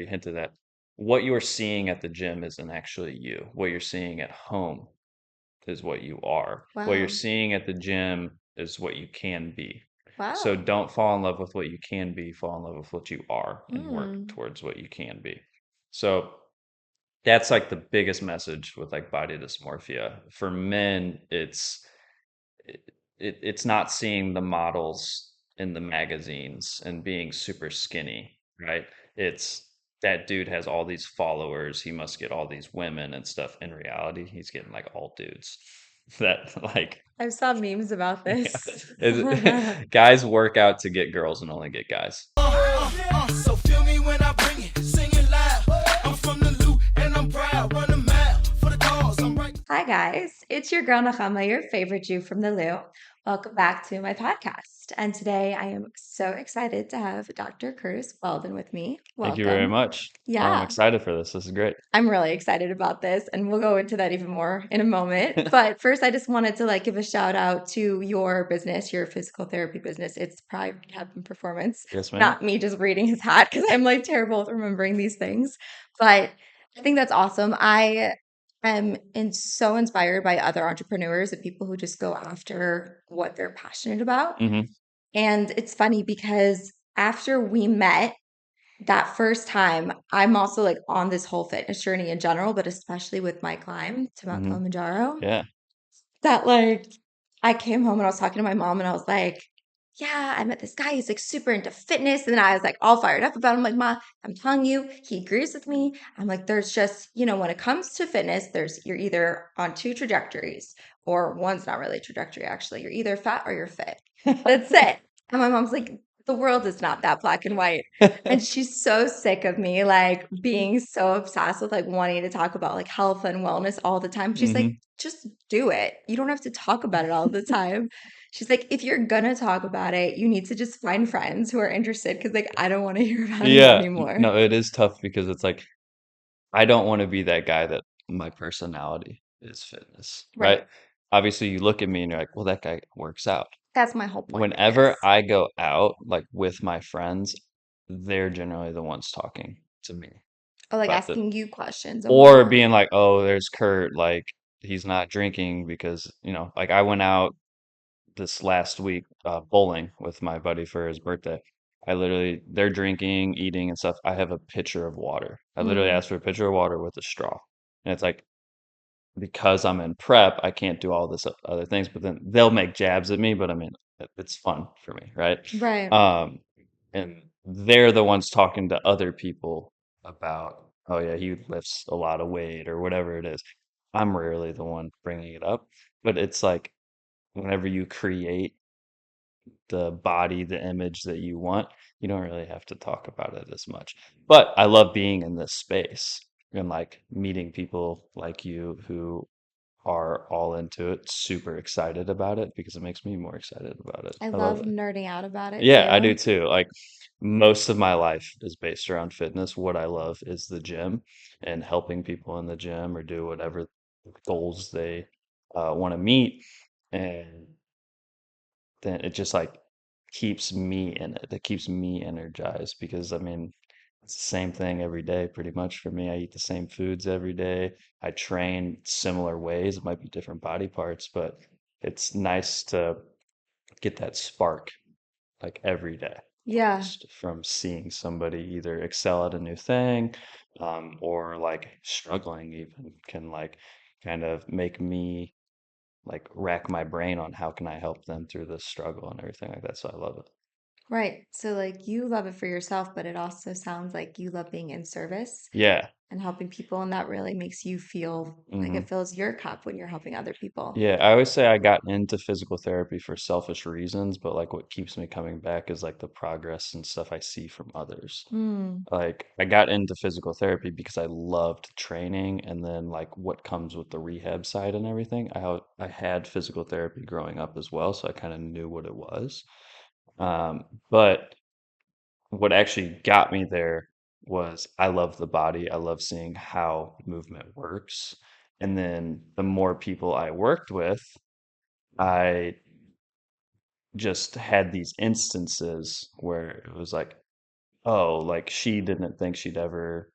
already hinted at, what you're seeing at the gym isn't actually you. What you're seeing at home is what you are. What you're Wow. seeing at the gym is what you can be. So Wow. don't fall in love with what you can be, fall in love with what you are and work Mm. towards what you can be. So that's like the biggest message with like body dysmorphia. For men, it, it's not seeing the models in the magazines and being super skinny, right? It's that dude has all these followers, he must get all these women and stuff. In reality, he's getting like all dudes. That like I've saw memes about yeah, this. guys work out to get girls and only get guys. So feel me when I bring it, sing it loud. I'm from the loot and I'm proud. Run a mile for the cause. I'm right. Hi, guys. It's your girl, Nahama, your favorite Jew from the Lou. Welcome back to my podcast. And today I am so excited to have Dr. Curtis Weldon with me. Thank you very Welcome. much. I'm Yeah, excited for this. This is great. I'm really excited about this, and we'll go into that even more in a moment. But first, I just wanted to give a shout out to your business, your physical therapy business. It's Pride Rehab Performance. Yes, ma'am. Not me just reading his hat because I'm terrible at remembering these things. But I think that's awesome. I am so inspired by other entrepreneurs and people who just go after what they're passionate about. Hmm. And it's funny because after we met, that first time, I'm also on this whole fitness journey in general, but especially with my climb to Mount Hmm. Kilimanjaro, Yeah. that I came home and I was talking to my mom and I was like, yeah, I met this guy. He's super into fitness. And then I was all fired up about him. Like, Ma, I'm telling you, he agrees with me. I'm like, there's just, when it comes to fitness, you're either on two trajectories, or one's not really a trajectory, actually. You're either fat or you're fit. That's it. And my mom's like, the world is not that black and white. And she's so sick of me being so obsessed with wanting to talk about health and wellness all the time. She's like, Hmm. just do it. You don't have to talk about it all the time. She's like, if you're gonna talk about it, you need to just find friends who are interested because I don't want to hear about it Yeah. anymore. No, it is tough because it's like I don't want to be that guy that my personality is fitness, right? Right. Obviously, you look at me and you're like, well, that guy works out. That's my whole point with Whenever this. I go out, like with my friends, they're generally the ones talking to me Or about the, asking you questions and or whatnot. being like, oh, there's Kurt, like he's not drinking because, like I went out this last week bowling with my buddy for his birthday. They're drinking, eating, and stuff. I have a pitcher of water. I literally Mm, asked for a pitcher of water with a straw. And it's like, because I'm in prep, I can't do all this other things, but then they'll make jabs at me, but I mean, it's fun for me, right? right. Um, and they're the ones talking to other people about, oh yeah, he lifts a lot of weight or whatever it is. I'm rarely the one bringing it up, but it's like whenever you create the body, the image that you want, you don't really have to talk about it as much. But I love being in this space and like meeting people like you who are all into it, super excited about it because it makes me more excited about it. I I love love it. nerding out about it Yeah, I do too. too. Like most of my life is based around fitness. What I love is the gym and helping people in the gym or do whatever goals they want to meet. And then it just like keeps me in it. It keeps me energized because I mean, it's the same thing every day pretty much for me. I eat the same foods every day. I train similar ways. It might be different body parts, but it's nice to get that spark like every day Yeah. almost from seeing somebody either excel at a new thing or like struggling even can like kind of make me like rack my brain on how can I help them through this struggle and everything like that. So I love it. Right. So you love it for yourself, but it also sounds like you love being in service Yeah. and helping people, and that really makes you feel like Hmm. it fills your cup when you're helping other people. Yeah, I always say I got into physical therapy for selfish reasons, but like what keeps me coming back is like the progress and stuff I see from others. Mm, Like I got into physical therapy because I loved training and then like what comes with the rehab side and everything. I had physical therapy growing up as well, so I kind of knew what it was. But what actually got me there was I love the body. I love seeing how movement works. And then the more people I worked with, I just had these instances where it was like, oh, like she didn't think she'd ever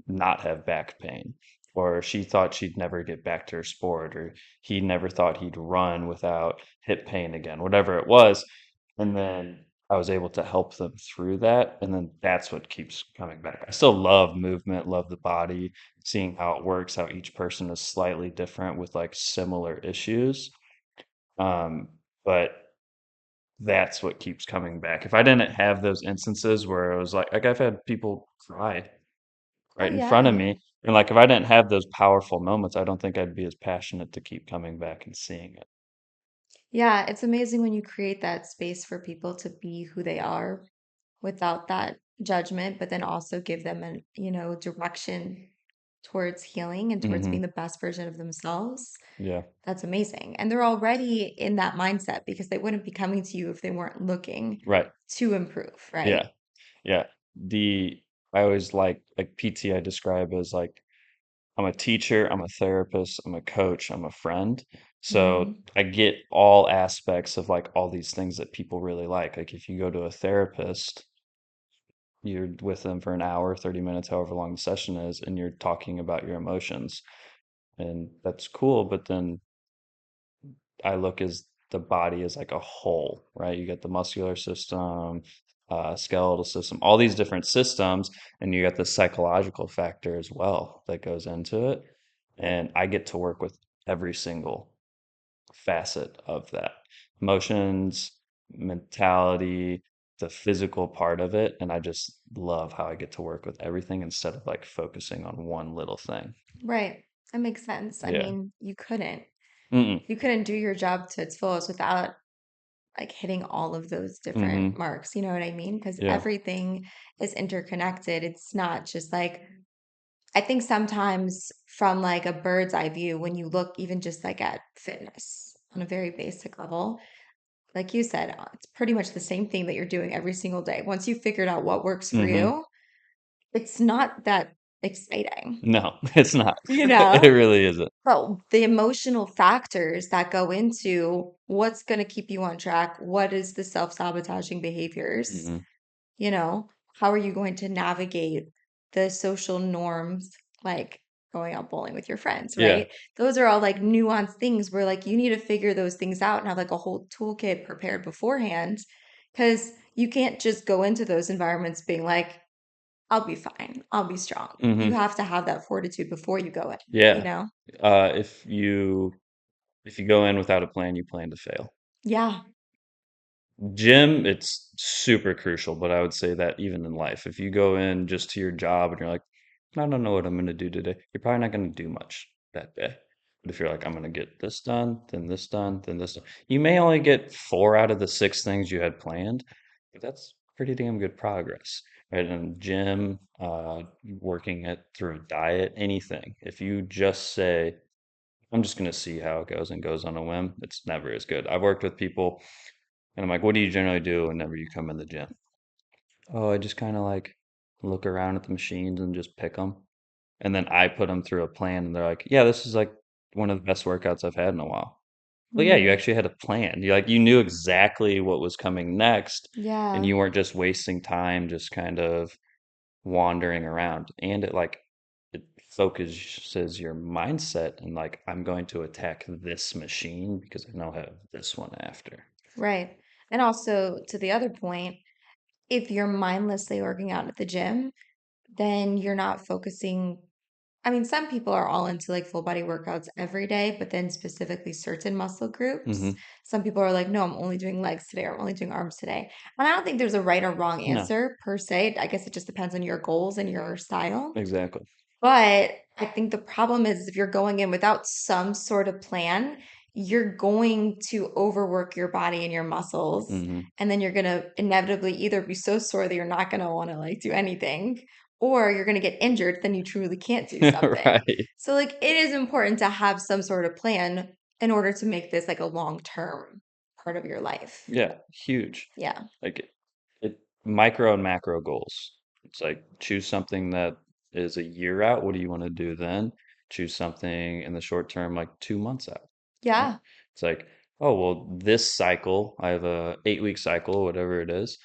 not have back pain, or she thought she'd never get back to her sport, or he never thought he'd run without hip pain again, whatever it was. And then I was able to help them through that. And then that's what keeps coming back. I still love movement, love the body, seeing how it works, how each person is slightly different with like similar issues. Um, but that's what keeps coming back. If I didn't have those instances where it was like I've had people cry Oh right in front of yeah. me. And like if I didn't have those powerful moments, I don't think I'd be as passionate to keep coming back and seeing it. Yeah, it's amazing when you create that space for people to be who they are without that judgment, but then also give them an, direction towards healing and towards being Hmm. the best version of themselves. Yeah. That's amazing. And they're already in that mindset because they wouldn't be coming to you if they weren't looking Right. to improve, Yeah. right? Yeah. The I always like PT I describe as like I'm a teacher, I'm a therapist, I'm a coach, I'm a friend. So Hmm. I get all aspects of like all these things that people really like. Like if you go to a therapist, you're with them for an hour, 30 minutes, however long the session is, and you're talking about your emotions. And that's cool, but then I look as the body as like a whole, right? You got the muscular system, skeletal system, all these different systems, and you got the psychological factor as well that goes into it. And I get to work with every single facet of that emotions, mentality, the physical part of it. And I just love how I get to work with everything instead of like focusing on one little thing. Right. That makes sense. I Yeah. mean, you couldn't. Mm-mm. You couldn't do your job to its fullest without like hitting all of those different Mm-hmm. marks. You know what I mean? Because Yeah. everything is interconnected. It's not just like, I think sometimes from like a bird's eye view, when you look even just like at fitness on a very basic level, like you said, it's pretty much the same thing that you're doing every single day. Once you figured out what works for Mm-hmm. you, it's not that exciting, No, it's not. you It know? really isn't. But the emotional factors that go into what's going to keep you on track, what is the self-sabotaging behaviors, Hmm. you know, how are you going to navigate the social norms, like going out bowling with your friends, Yeah. right? Those are all like nuanced things where like you need to figure those things out and have like a whole toolkit prepared beforehand because you can't just go into those environments being like, I'll be fine, I'll be strong. You Hmm. have to have that fortitude before you go in, you Yeah. know? If you go in without a plan, you plan to fail. Yeah. Gym, it's super crucial, but I would say that even in life, if you go in just to your job and you're like, I don't know what I'm going to do today, you're probably not going to do much that day. But if you're like, I'm going to get this done, then this done, then this done, you may only get four out of the six things you had planned, but that's pretty damn good progress, right? In gym, working it through diet, anything. If you just say, I'm just going to see how it goes and goes on a whim, it's never as good. I've worked with people and I'm like, what do you generally do whenever you come in the gym? Oh, I just kind of like look around at the machines and just pick them. And then I put them through a plan and they're like, yeah, this is like one of the best workouts I've had in a while. Well, yeah, you Mm, actually had a plan. You knew exactly what was coming next and yeah. you weren't just wasting time just kind of wandering around. And it focuses your mindset and like I'm going to attack this machine because I know I have this one after. Right. And also to the other point, if you're mindlessly working out at the gym, then you're not focusing. I mean, some people are all into like full body workouts every day, but then specifically certain muscle groups. Hmm. Some people are like, no, I'm only doing legs today, or I'm only doing arms today. And I don't think there's a right or wrong No, answer per se. I guess it just depends on your goals and your style. exactly. But I think the problem is if you're going in without some sort of plan, you're going to overwork your body and your muscles. Hmm. And then you're going to inevitably either be so sore that you're not going to want to like do anything, or you're going to get injured, then you truly can't do something. Right. So, like, it is important to have some sort of plan in order to make this like a long-term part of your life. Yeah, huge. Yeah. Like it micro and macro goals. It's like choose something that is a year out. What do you want to do then? Choose something in the short term, like 2 months out. Right? Yeah. It's like, oh well, this cycle, I have a 8-week cycle, whatever it is.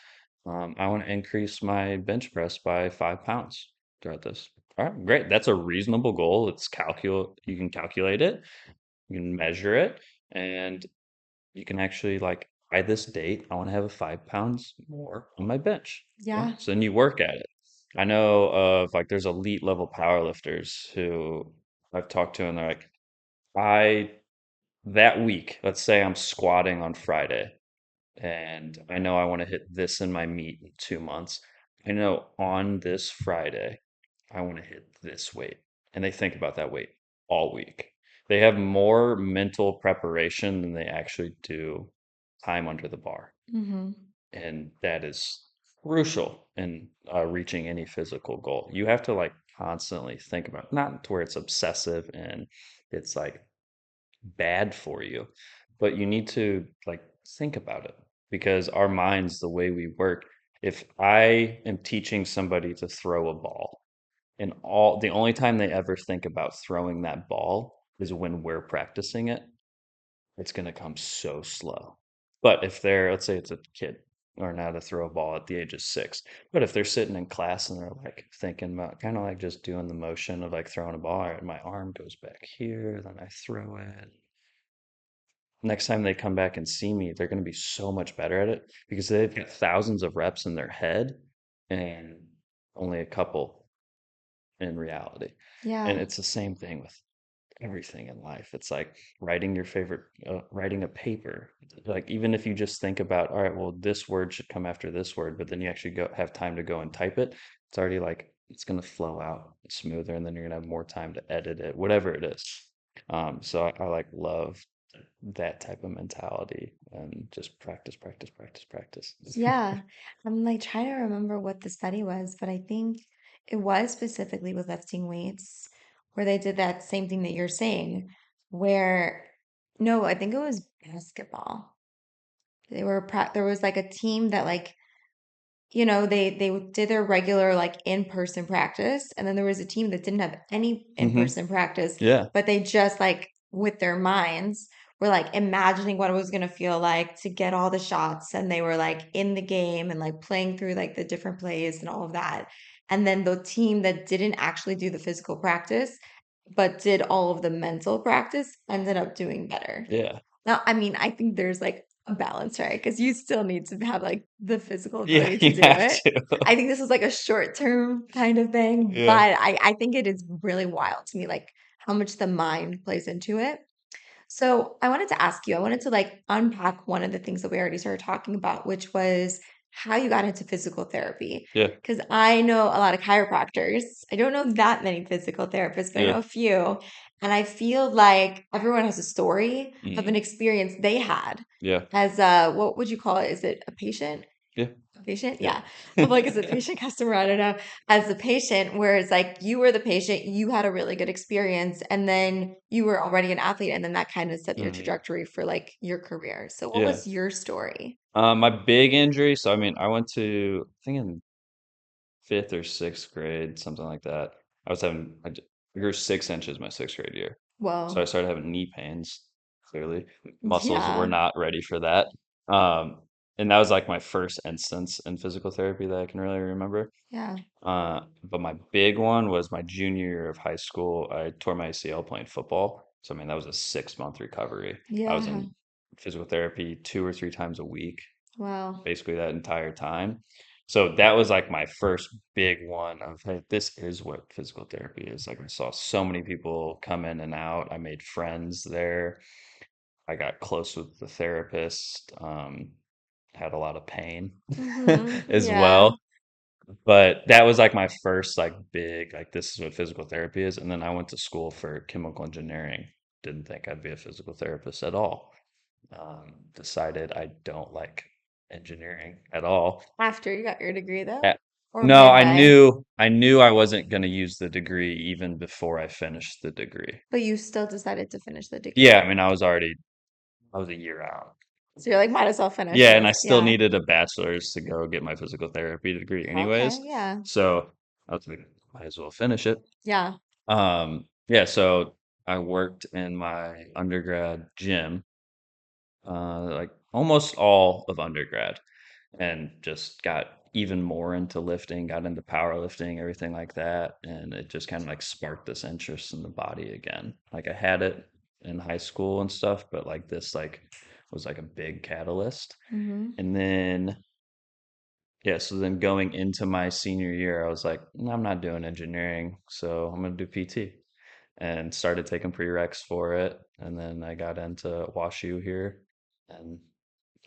I want to increase my bench press by 5 pounds throughout this. All right, great. That's a reasonable goal. You can calculate it, you can measure it, and you can actually like by this date, I want to have 5 pounds more on my bench. Yeah. Yeah. So then you work at it. I know of like there's elite level powerlifters who I've talked to and they're like, I that week, let's say I'm squatting on Friday and I know I want to hit this in my meet in 2 months. I know on this Friday, I want to hit this weight. And they think about that weight all week. They have more mental preparation than they actually do time under the bar. Hmm. And that is crucial in reaching any physical goal. You have to like constantly think about, not to where it's obsessive and it's like bad for you, but you need to like think about it because our minds, the way we work, if I am teaching somebody to throw a ball and all the only time they ever think about throwing that ball is when we're practicing it, it's going to come so slow. But if they're, let's say it's a kid learn how to throw a ball at the age of 6, but if they're sitting in class and they're like thinking about kind of like just doing the motion of like throwing a ball, all right, my arm goes back here, then I throw it, next time they come back and see me, they're going to be so much better at it because they've got thousands of reps in their head and only a couple in reality. And Yeah. it's the same thing with everything in life. It's like writing a paper. Like even if you just think about, all right, well, this word should come after this word, but then you actually go have time to go and type it. It's already like it's going to flow out smoother, and then you're going to have more time to edit it, whatever it is. So I like love that type of mentality and just practice, practice, practice, practice. Yeah. I'm like trying to remember what the study was, but I think it was specifically with lifting weights where they did that same thing that you're saying, where no, I think it was basketball. There was like a team that like they did their regular like in-person practice, and then there was a team that didn't have any Hmm. in-person practice, Yeah, but they just like with their minds were like imagining what it was going to feel like to get all the shots, and they were like in the game and like playing through like the different plays and all of that. And then the team that didn't actually do the physical practice but did all of the mental practice ended up doing better. yeah, Now, I mean, I think there's like a balance, right? Because you still need to have like the physical yeah. ability to You do have it. to. I think this is like a short term kind of thing, Yeah, but I think it is really wild to me, like how much the mind plays into it. So I wanted to ask you, I wanted to like unpack one of the things that we already started talking about, which was how you got into physical therapy. yeah, Because I know a lot of chiropractors. I don't know that many physical therapists, but I yeah, know a few. And I feel like everyone has a story of an mm, experience they had yeah, as a, what would you call it? Is it a patient? yeah, A patient? yeah, Yeah. Of like as a patient customer, I don't know. As a patient, where it's like you were the patient, you had a really good experience, and then you were already an athlete, and then that kind of set your hmm, trajectory for like your career. So what yeah. was your story? My big injury. So I mean, I went to I think in fifth or sixth grade, something like that. I grew 6 inches my sixth grade year. So I Well, started having knee pains, clearly. Muscles were yeah, not ready for that. Um, and that was like my first instance in physical therapy that I can really remember. yeah, But my big one was my junior year of high school. I tore my ACL playing football. So I mean, that was a 6 month recovery. I was yeah. in physical therapy 2 or 3 times a week Wow. basically that entire time. So that was like my first big one of, hey, this is what physical therapy is. Like I saw so many people come in and out. I made friends there. I got close with the therapist. Had a lot of pain Mm-hmm. as Yeah. well. But that was like my first like big, like this is what physical therapy is. And then I went to school for chemical engineering. Didn't think I'd be a physical therapist at all. Decided I don't like engineering at all. After you got your degree though? Uh, Or No, midway? I knew I wasn't going to use the degree even before I finished the degree. But you still decided to finish the Yeah, degree. I mean, I was a year out. So you're like, might as well finish Yeah, and I this. still Yeah. needed a bachelor's to go get my physical therapy degree anyways. Okay. Yeah. So I was like, might as well finish it. Yeah. Yeah, so I worked in my undergrad gym, like almost all of undergrad. and just got even more into lifting, got into powerlifting, everything like that. And it just kind of like sparked this interest in the body again. Like I had it in high school and stuff, but like this like was like a big catalyst. Hmm. And then yeah, so then going into my senior year, I was like, "No, I'm not doing engineering, so I'm gonna do PT." And started taking prereqs for it. And then I got into WashU here, and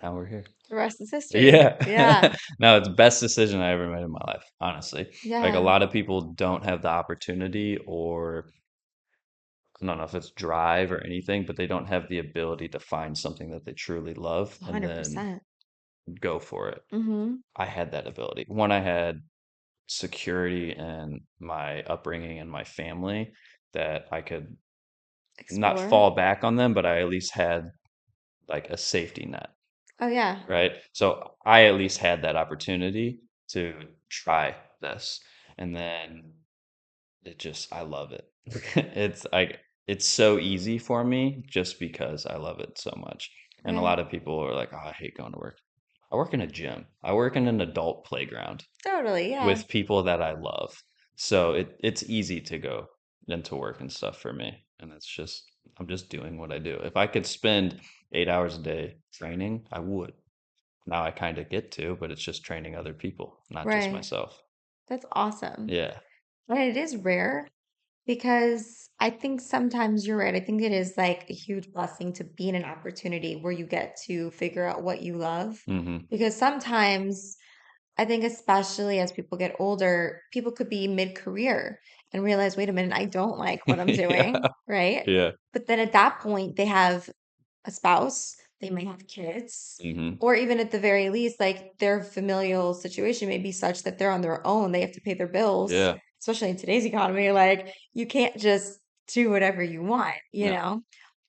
now we're here. The rest is history. Yeah. Yeah. No, it's the best decision I ever made in my life, honestly. Like a Yeah. lot of people don't have the opportunity, or I don't know if it's drive or anything, but they don't have the ability to find something that they truly love and then 100%. go for it. Hmm. I had that ability. One, I had security in my upbringing and my family that I could not Explore. fall back on them, but I at least had like a safety net, Oh, yeah. right? So I at least had that opportunity to try this. And then I love it. It's like, it's so easy for me just because I love it so much. And a Right. lot of people are like, oh, I hate going to work. I work in a gym, I work in an adult playground Totally. Yeah. with people that I love. So it's easy to go into work and stuff for me. And it's just, I'm just doing what I do. If I could spend 8 hours a day training, I would. Now I kind of get to, but it's just training other people, not just Right. myself. That's awesome. Yeah. And it is rare because I think sometimes you're right. I think it is like a huge blessing to be in an opportunity where you get to figure out what you love. Hmm. Because sometimes I think, especially as people get older, people could be mid-career and realize, wait a minute, I don't like what I'm Yeah. doing, right? Yeah. But then at that point, they have a spouse, they may have kids, Hmm. or even at the very least, like their familial situation may be such that they're on their own, they have to pay their bills, Yeah. especially in today's economy. Like, you can't just do whatever you want, you No. know?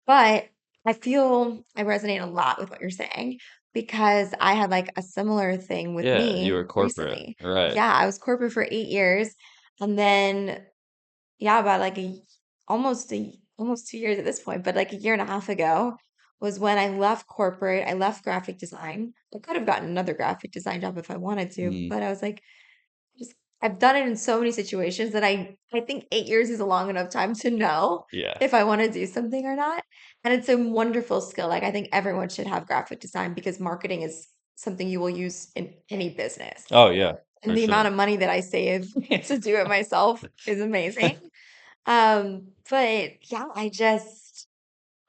But I feel I resonate a lot with what you're saying because I had like a similar thing with Yeah. You me were corporate. recently. Right. Yeah, I was corporate for 8 years, and then yeah, about like almost 2 years at this point, but like a year and a half ago was when I left corporate. I left graphic design. I could have gotten another graphic design job if I wanted to, Mm. but I was like, just I've done it in so many situations that I think 8 years is a long enough time to know Yeah. if I want to do something or not. And it's a wonderful skill. Like I think everyone should have graphic design because marketing is something you will use in any business. Oh, yeah, And for the amount sure. of money that I save to do it myself is amazing. But yeah,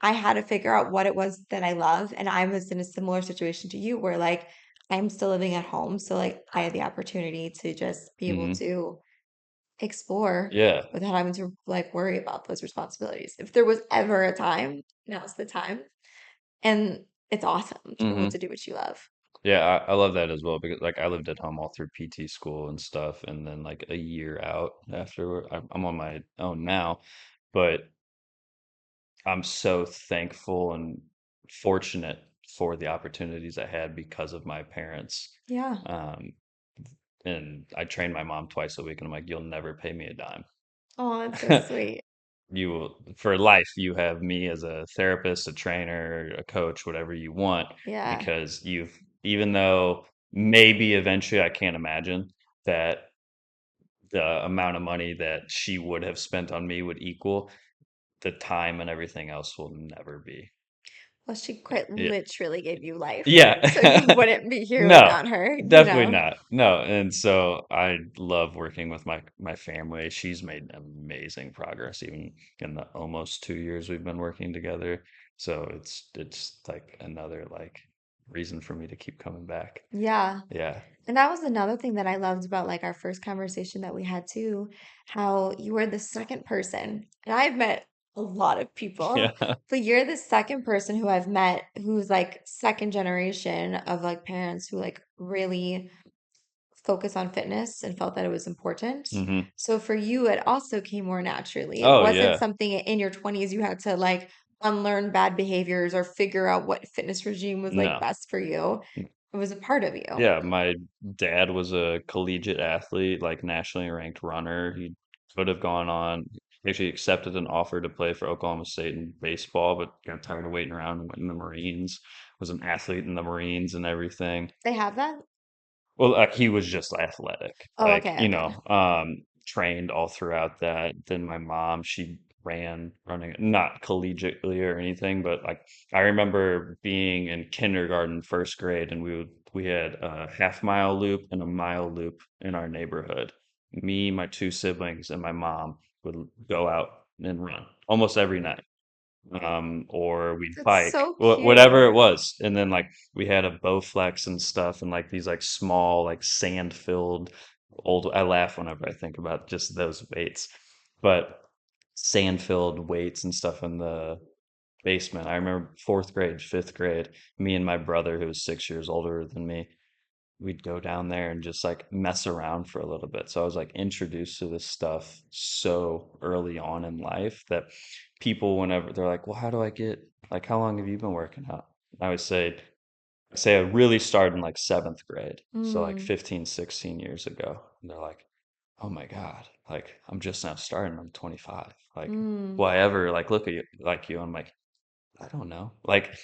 I had to figure out what it was that I love. And I was in a similar situation to you where like I'm still living at home. So like I had the opportunity to just be able Hmm. to explore Yeah. without having to like worry about those responsibilities. If there was ever a time, now's the time. And it's awesome to be able Hmm. to do what you love. Yeah, I love that as well because like I lived at home all through PT school and stuff, and then like a year out after I'm on my own now, but I'm so thankful and fortunate for the opportunities I had because of my parents. Yeah. Um, and I train my mom twice a week, and I'm like, you'll never pay me a dime. Oh, it's so sweet. You will, for life, you have me as a therapist, a trainer, a coach, whatever you want, Yeah. because even though maybe eventually I can't imagine that the amount of money that she would have spent on me would equal the time and everything else will never be. Well, she quite Yeah. literally gave you life. So you Yeah. wouldn't be here No, without her, you definitely know? not. No, and so I love working with my family. She's made amazing progress even in the almost 2 years we've been working together. So it's like another like reason for me to keep coming back. Yeah. Yeah. And that was another thing that I loved about like our first conversation that we had too, how you were the second person. And I've met a lot of people, Yeah. but you're the second person who I've met who's like second generation of like parents who like really focus on fitness and felt that it was important. Hmm. So for you, it also came more naturally. It Oh wasn't yeah. something in your 20s you had to like unlearn bad behaviors or figure out what fitness regime was like No. best for you. It was a part of you. Yeah, my dad was a collegiate athlete, like nationally ranked runner. He could have gone on, actually accepted an offer to play for Oklahoma State in baseball, but got tired of waiting around and went in the Marines, was an athlete in the Marines and everything. They have that? Well, he was just athletic, Oh, okay, okay. trained all throughout that. Then my mom, she ran running, not collegiately or anything, but like I remember being in kindergarten, first grade, and we had a half-mile loop and a mile loop in our neighborhood. Me, my two siblings, and my mom would go out and run almost every night, or we'd That's bike, so whatever cute. it was. And then like we had a Bowflex and stuff, and like these like small like sand filled old. I laugh whenever I think about just those weights, but sand filled weights and stuff in the basement. I remember fourth grade, fifth grade, me and my brother, who was 6 years older than me, we'd go down there and just like mess around for a little bit. So I was like introduced to this stuff so early on in life that people, whenever they're like, well, how do I get, like, how long have you been working out? I would say I really started in like seventh grade. So like Mm, 15, 16 years ago. And they're like, oh my God, like I'm just now starting. I'm 25. Like, will mm, I ever like look at you like you? I'm like, I don't know. Like,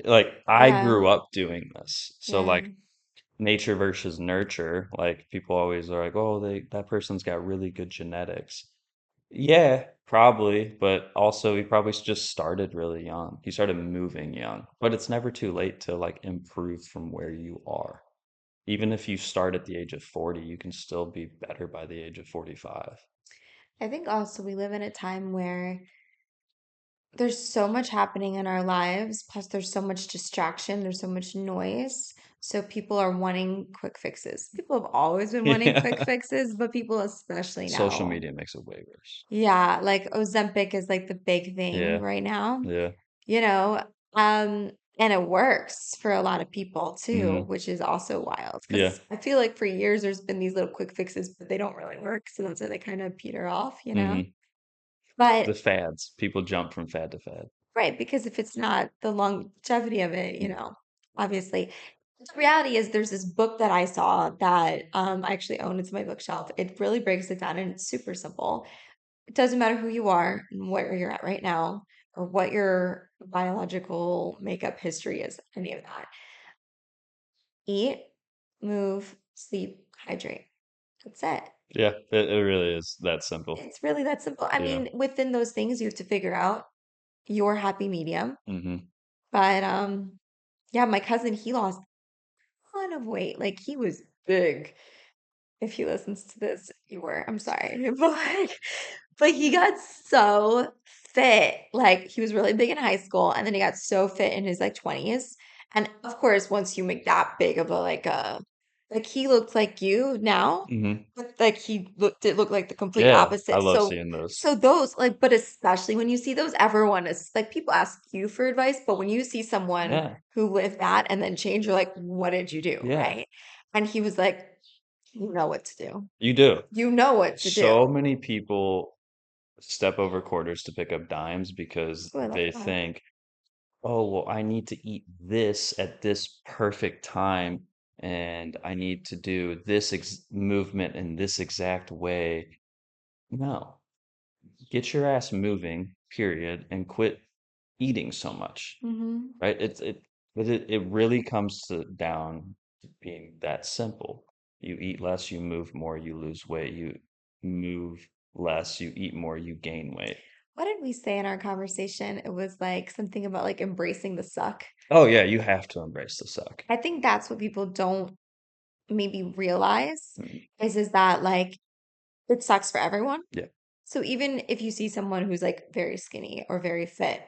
like I yeah, grew up doing this. So yeah. like nature versus nurture. Like people always are like, oh, that person's got really good genetics. Yeah, probably, but also he probably just started really young. He started moving young, but it's never too late to like improve from where you are. Even if you start at the age of 40, you can still be better by the age of 45. I think also we live in a time where there's so much happening in our lives, plus there's so much distraction, there's so much noise. So people are wanting quick fixes. People have always been wanting quick Yeah. fixes, but people especially Social now. media makes it way worse. Yeah, like Ozempic is like the big thing Yeah. right now, Yeah. you know, and it works for a lot of people too, Hmm. which is also wild Yeah. because I feel like for years there's been these little quick fixes, but they don't really work. So that's why they kind of peter off, you know? Hmm. The But fads. People jump from fad to fad. right, because if it's not the longevity of it, obviously. The reality is there's this book that I saw that I actually own. It's on my bookshelf. It really breaks it down and it's super simple. It doesn't matter who you are and where you're at right now or what your biological makeup history is, any of that. Eat, move, sleep, hydrate. That's it. Yeah, it really is that simple. It's really that simple. I Yeah. mean, within those things, you have to figure out your happy medium. Hmm. But yeah, my cousin, he lost a ton of weight. Like he was big. If he listens to this, you were. I'm sorry. But he got so fit. Like he was really big in high school and then he got so fit in his like 20s. And of course, once you make that big of a like he looked like you now, Hmm. but like he did look like the complete Yeah, I opposite. love So seeing those. so those like, but especially when you see those, everyone is like people ask you for advice, but when you see someone Yeah. who lived that and then change, you're like, what did you do? Yeah, Right. And he was like, you know what to do. you do. You know what to do. So many people step over quarters to pick up dimes because Oh, I love they that. think, oh, well, I need to eat this at this perfect time, and I need to do this movement in this exact way. No, get your ass moving, period, and quit eating so much. Hmm. Right? It really comes down to being that simple. You eat less, you move more, you lose weight. You move less, you eat more, you gain weight. What did we say in our conversation? It was like something about like embracing the suck. Oh yeah, you have to embrace the suck. I think that's what people don't maybe realize Mm. is that like it sucks for everyone. Yeah. So even if you see someone who's like very skinny or very fit,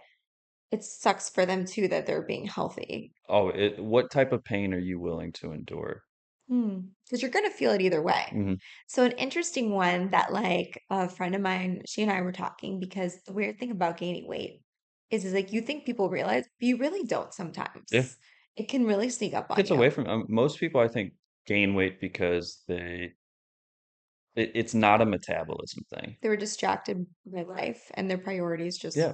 it sucks for them too that they're being healthy. Oh, what type of pain are you willing to endure? Because you're gonna feel it either way. Hmm. So an interesting one that like a friend of mine, she and I were talking because the weird thing about gaining weight is like you think people realize, but you really don't Yeah. sometimes. It can really sneak up on Gets away you. from most people, I think, gain weight because it's not a metabolism thing. They were distracted by life and their priorities just Yeah.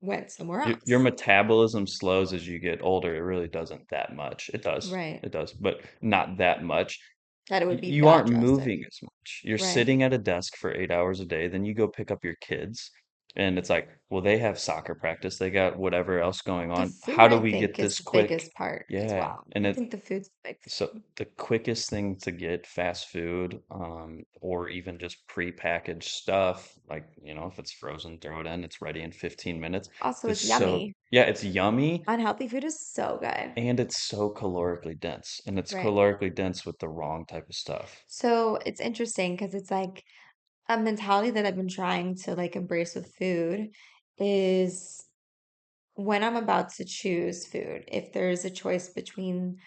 went somewhere Your else. metabolism slows as you get older. It really doesn't that much. It does. Right. It does, but not that much. That it would be You that aren't drastic. moving as much. You're Right. sitting at a desk for 8 hours a day, then you go pick up your kids. And it's like, well, they have soccer practice, they got whatever else going The on. food, How do I we think, get is this the quick? biggest part as Yeah. well. And I it think the food's the big so the quickest thing to get fast food, or even just prepackaged stuff, like, if it's frozen, throw it in, it's ready in 15 minutes. Also, It's it's so, yummy. yeah, it's yummy Unhealthy food is so good. and it's so calorically dense. And it's Right. calorically dense with the wrong type of stuff. So it's interesting because it's like a mentality that I've been trying to like embrace with food is when I'm about to choose food, if there's a choice between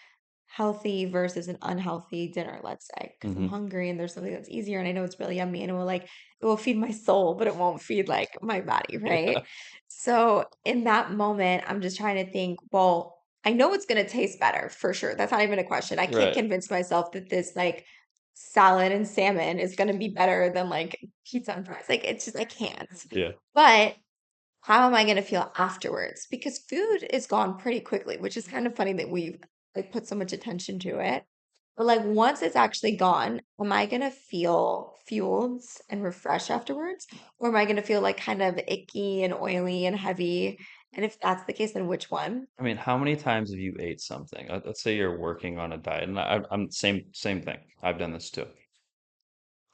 healthy versus an unhealthy dinner, let's say, because I'm Hmm. hungry and there's something that's easier and I know it's really yummy and it will feed my soul, but it won't feed like my body, right? Yeah. So in that moment, I'm just trying to think, well, I know it's gonna taste better for sure. That's not even a question. I can't Right. convince myself that this like salad and salmon is gonna be better than like pizza and fries. Like it's just I can't. Yeah. But how am I going to feel afterwards? Because food is gone pretty quickly, which is kind of funny that we've like put so much attention to it. But like once it's actually gone, am I going to feel fueled and refreshed afterwards? Or am I going to feel like kind of icky and oily and heavy? And if that's the case, then which one? I mean, how many times have you ate something? Let's say you're working on a diet, and I'm same thing. I've done this too.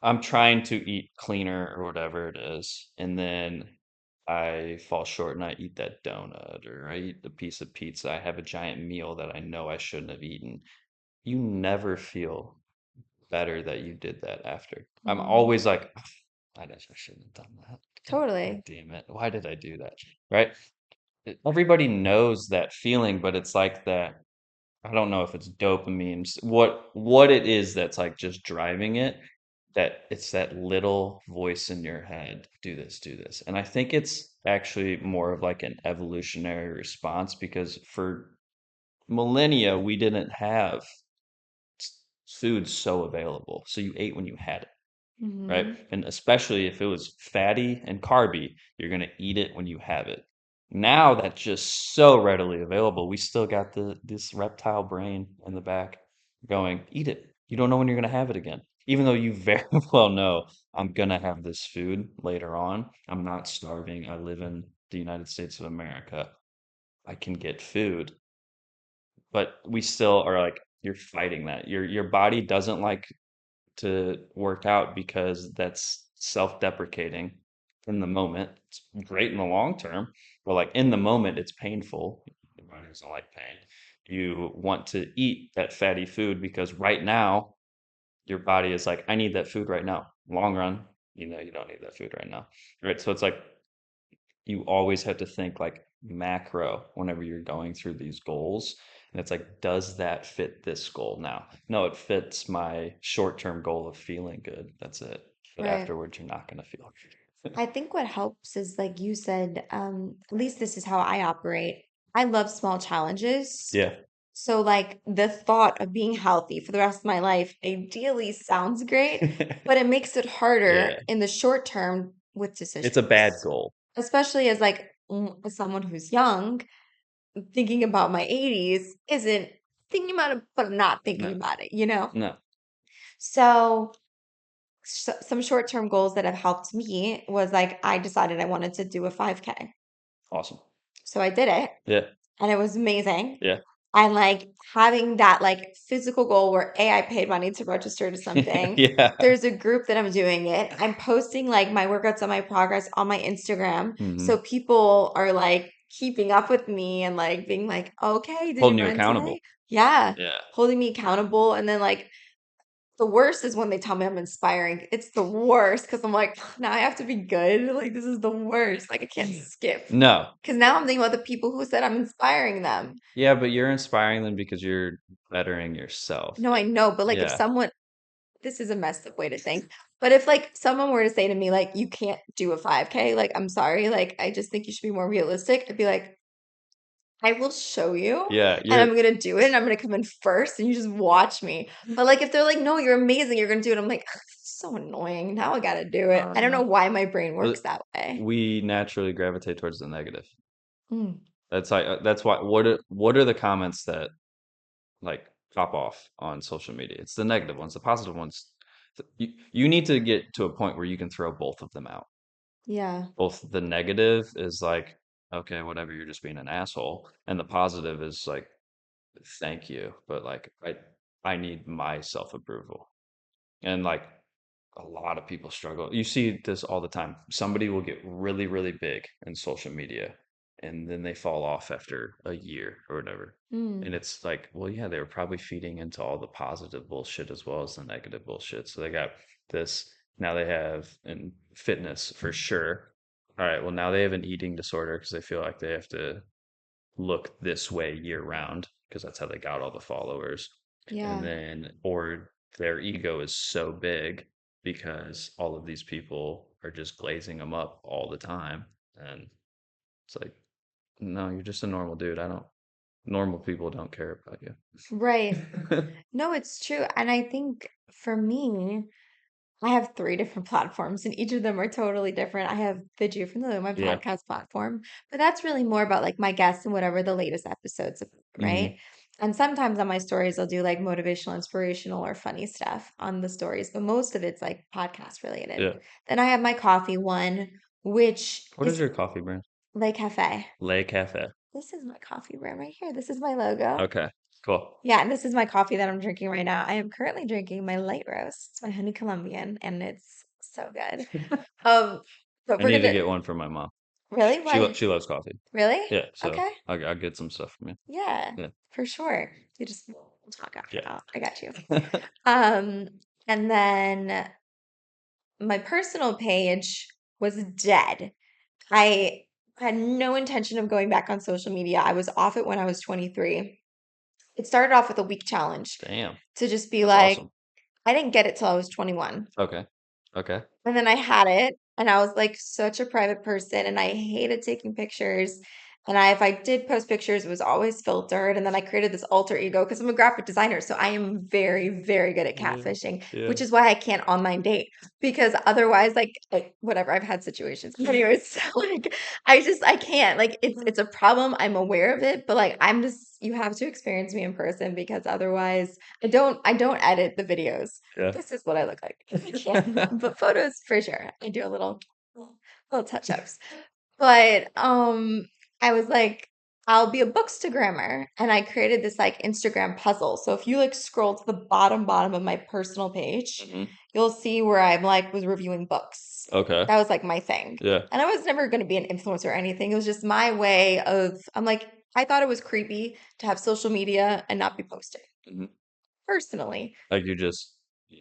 I'm trying to eat cleaner or whatever it is, and then I fall short and I eat that donut or I eat the piece of pizza. I have a giant meal that I know I shouldn't have eaten. You never feel better that you did that after. I'm Mhm. always like, "Ugh, I shouldn't have done that. God Totally. damn it. Why did I do that?" Right? Everybody knows that feeling, but it's like that. I don't know if it's dopamine, what it is that's like just driving it, that it's that little voice in your head, do this, do this. And I think it's actually more of like an evolutionary response because for millennia we didn't have food so available. So you ate when you had it, right? Hmm. And especially if it was fatty and carby, you're going to eat it when you have it. Now that's just so readily available. We still got this reptile brain in the back going, eat it. You don't know when you're going to have it again. Even though you very well know I'm going to have this food later on. I'm not starving. I live in the United States of America. I can get food, but we still are like you're fighting that. Your body doesn't like to work out because that's self-deprecating in the moment. It's great in the long term, but like in the moment, it's painful. Your body doesn't like pain. You want to eat that fatty food because right now your body is like, I need that food right now. Long run, you don't need that food right now. Right. So it's like you always have to think like macro whenever you're going through these goals. And it's like, does that fit this goal now? No, it fits my short term goal of feeling good. That's it. But Right. afterwards, you're not going to feel good. I think what helps is like you said, at least this is how I operate. I love small challenges. Yeah. So like the thought of being healthy for the rest of my life ideally sounds great, but it makes it harder Yeah. in the short term with It's a bad decisions. goal. Especially as like as someone who's young, thinking about my 80s isn't thinking about it, but not thinking No, about it, you know? no. So some short-term goals that have helped me was like I decided I wanted to do a 5K. Awesome. So I did it Yeah. and it was amazing. Yeah. And like having that like physical goal where A, I paid money to register to something. Yeah. There's a group that I'm doing it. I'm posting like my workouts and my progress on my Instagram. So Hmm. people are like keeping up with me and like being like, okay, did you Holding you run today? accountable. Yeah. Yeah. Holding me accountable. And then like the worst is when they tell me I'm inspiring. It's the worst because I'm like, now I have to be good. Like, this is the worst. Like, I can't skip. No. Because now I'm thinking about the people who said I'm inspiring them. Yeah, but you're inspiring them because you're bettering yourself. No, I know, but like, if Yeah. someone, this is a messed up way to think, but if like someone were to say to me, like, you can't do a 5K, like, I'm sorry, like, I just think you should be more realistic, I'd be like, I will show you Yeah. and You're I'm gonna do it and I'm gonna come in first and you just watch me. But like if they're like, no, you're amazing, you're gonna do it, I'm like, so annoying. Now I gotta do it. I don't know no. why my brain Uh, works that way. we naturally gravitate towards the negative. Mm. That's why what are the comments that like pop off on social media? It's the negative ones. The positive ones, you need to get to a point where you can throw both of them out. Yeah. Both the negative is like, okay, whatever, you're just being an asshole, and the positive is like, thank you, but like I need my self-approval. And like a lot of people struggle. You see this all the time. Somebody will get really, really big in social media and then they fall off after a year or whatever. Mm. And it's like, well, yeah, they were probably feeding into all the positive bullshit as well as the negative bullshit. So they got this, now they have in fitness for sure. All right, well, now they have an eating disorder because they feel like they have to look this way year round because that's how they got all the followers. And Yeah. then, or their ego is so big because all of these people are just glazing them up all the time. And it's like, no, you're just a normal dude. Normal people don't care about Right. you. No, it's true. And I think for me, I have three different platforms, and each of them are totally different. I have the Jew from the Loom, my Yeah. podcast platform, but that's really more about like my guests and whatever the latest episodes, right? Hmm. And sometimes on my stories, I'll do like motivational, inspirational, or funny stuff on the stories, but most of it's like podcast related. Yeah. Then I have my coffee one, which What is is your coffee brand? Le Cafe. Lay Cafe. This is my coffee brand right here. This is my logo. Okay. Cool. Yeah, and this is my coffee that I'm drinking right now. I am currently drinking my light roast. It's my honey Colombian, and it's so good. Um, but I we're need to gonna get one for my mom. really why She loves coffee. really? Yeah, so Okay. I'll get some stuff from you. Yeah, Yeah. for sure. You just we'll talk after Yeah. that. I got you. Um, and then my personal page was dead. I had no intention of going back on social media. I was off it when I was 23. It started off with a week challenge Damn. to just be That's like, awesome. I didn't get it till I was 21. Okay. Okay. And then I had it, and I was like such a private person, and I hated taking pictures. And if I did post pictures, it was always filtered. And then I created this alter ego because I'm a graphic designer, so I am very, very good at Yeah. catfishing, Yeah. which is why I can't online date because otherwise, like whatever, I've had situations. Anyways, so like I can't. Like it's a problem. I'm aware of it, but like I'm just you have to experience me in person because otherwise, I don't edit the videos. Yeah. This is what I look like. Yeah, but photos for sure. I do a little touch-ups. But I was like, I'll be a bookstagrammer. And I created this like Instagram puzzle. So if you like scroll to the bottom of my personal page, Hmm. you'll see where I'm like was reviewing books. Okay. That was like my thing. Yeah. And I was never going to be an influencer or anything. It was just my way of I'm like I thought it was creepy to have social media and not be posting Hmm. personally. Like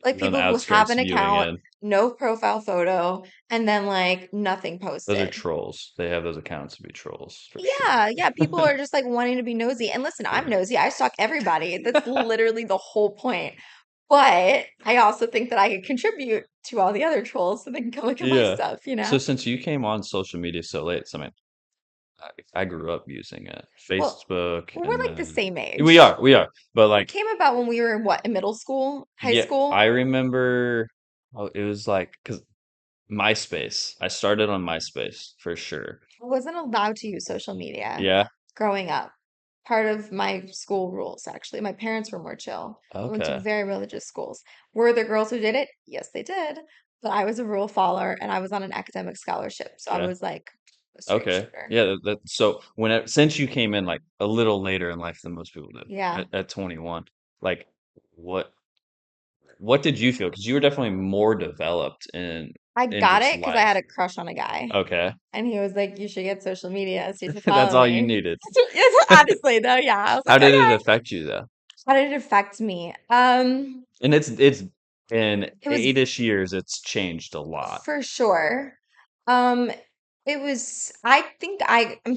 Like you're on the people who have outskirts an viewing account, in. no profile photo, and then like nothing Those are posted. trolls. They have those accounts to be trolls for sure. Yeah, yeah, people are just like wanting to be nosy. And listen, I'm Yeah. nosy. I stalk everybody. That's literally the whole point. But I also think that I could contribute to all the other trolls so they can come look at my Yeah. stuff, you So know? since you came on social media so late, so I mean, I grew up using it, Well, Facebook, we're and like the then same we age. are, we are. But It like, came about when we were in what, in middle school, high yeah, school? I remember. Oh, it was like because MySpace. I started on MySpace for sure. I wasn't allowed to use social media Yeah. growing up. Part of my school rules, actually. My parents were more chill. I went to Okay. very religious schools. Were there girls who did it? Yes, they did. But I was a rule follower and I was on an academic scholarship. So I Yeah. was like a straight Okay. shooter. Yeah. So since you came in like a little later in life than most people did Yeah. at 21, like what what did you feel? Because you were definitely more developed I in got just it because I had life. a crush on a guy. Okay. And he was like, you should get social media so you can That's follow all you me. needed. Honestly, though, yeah. I was How like, did it okay. affect you though? How did it affect me? And it's in It was 8-ish years, it's changed a lot. for sure. Um, it was, I'm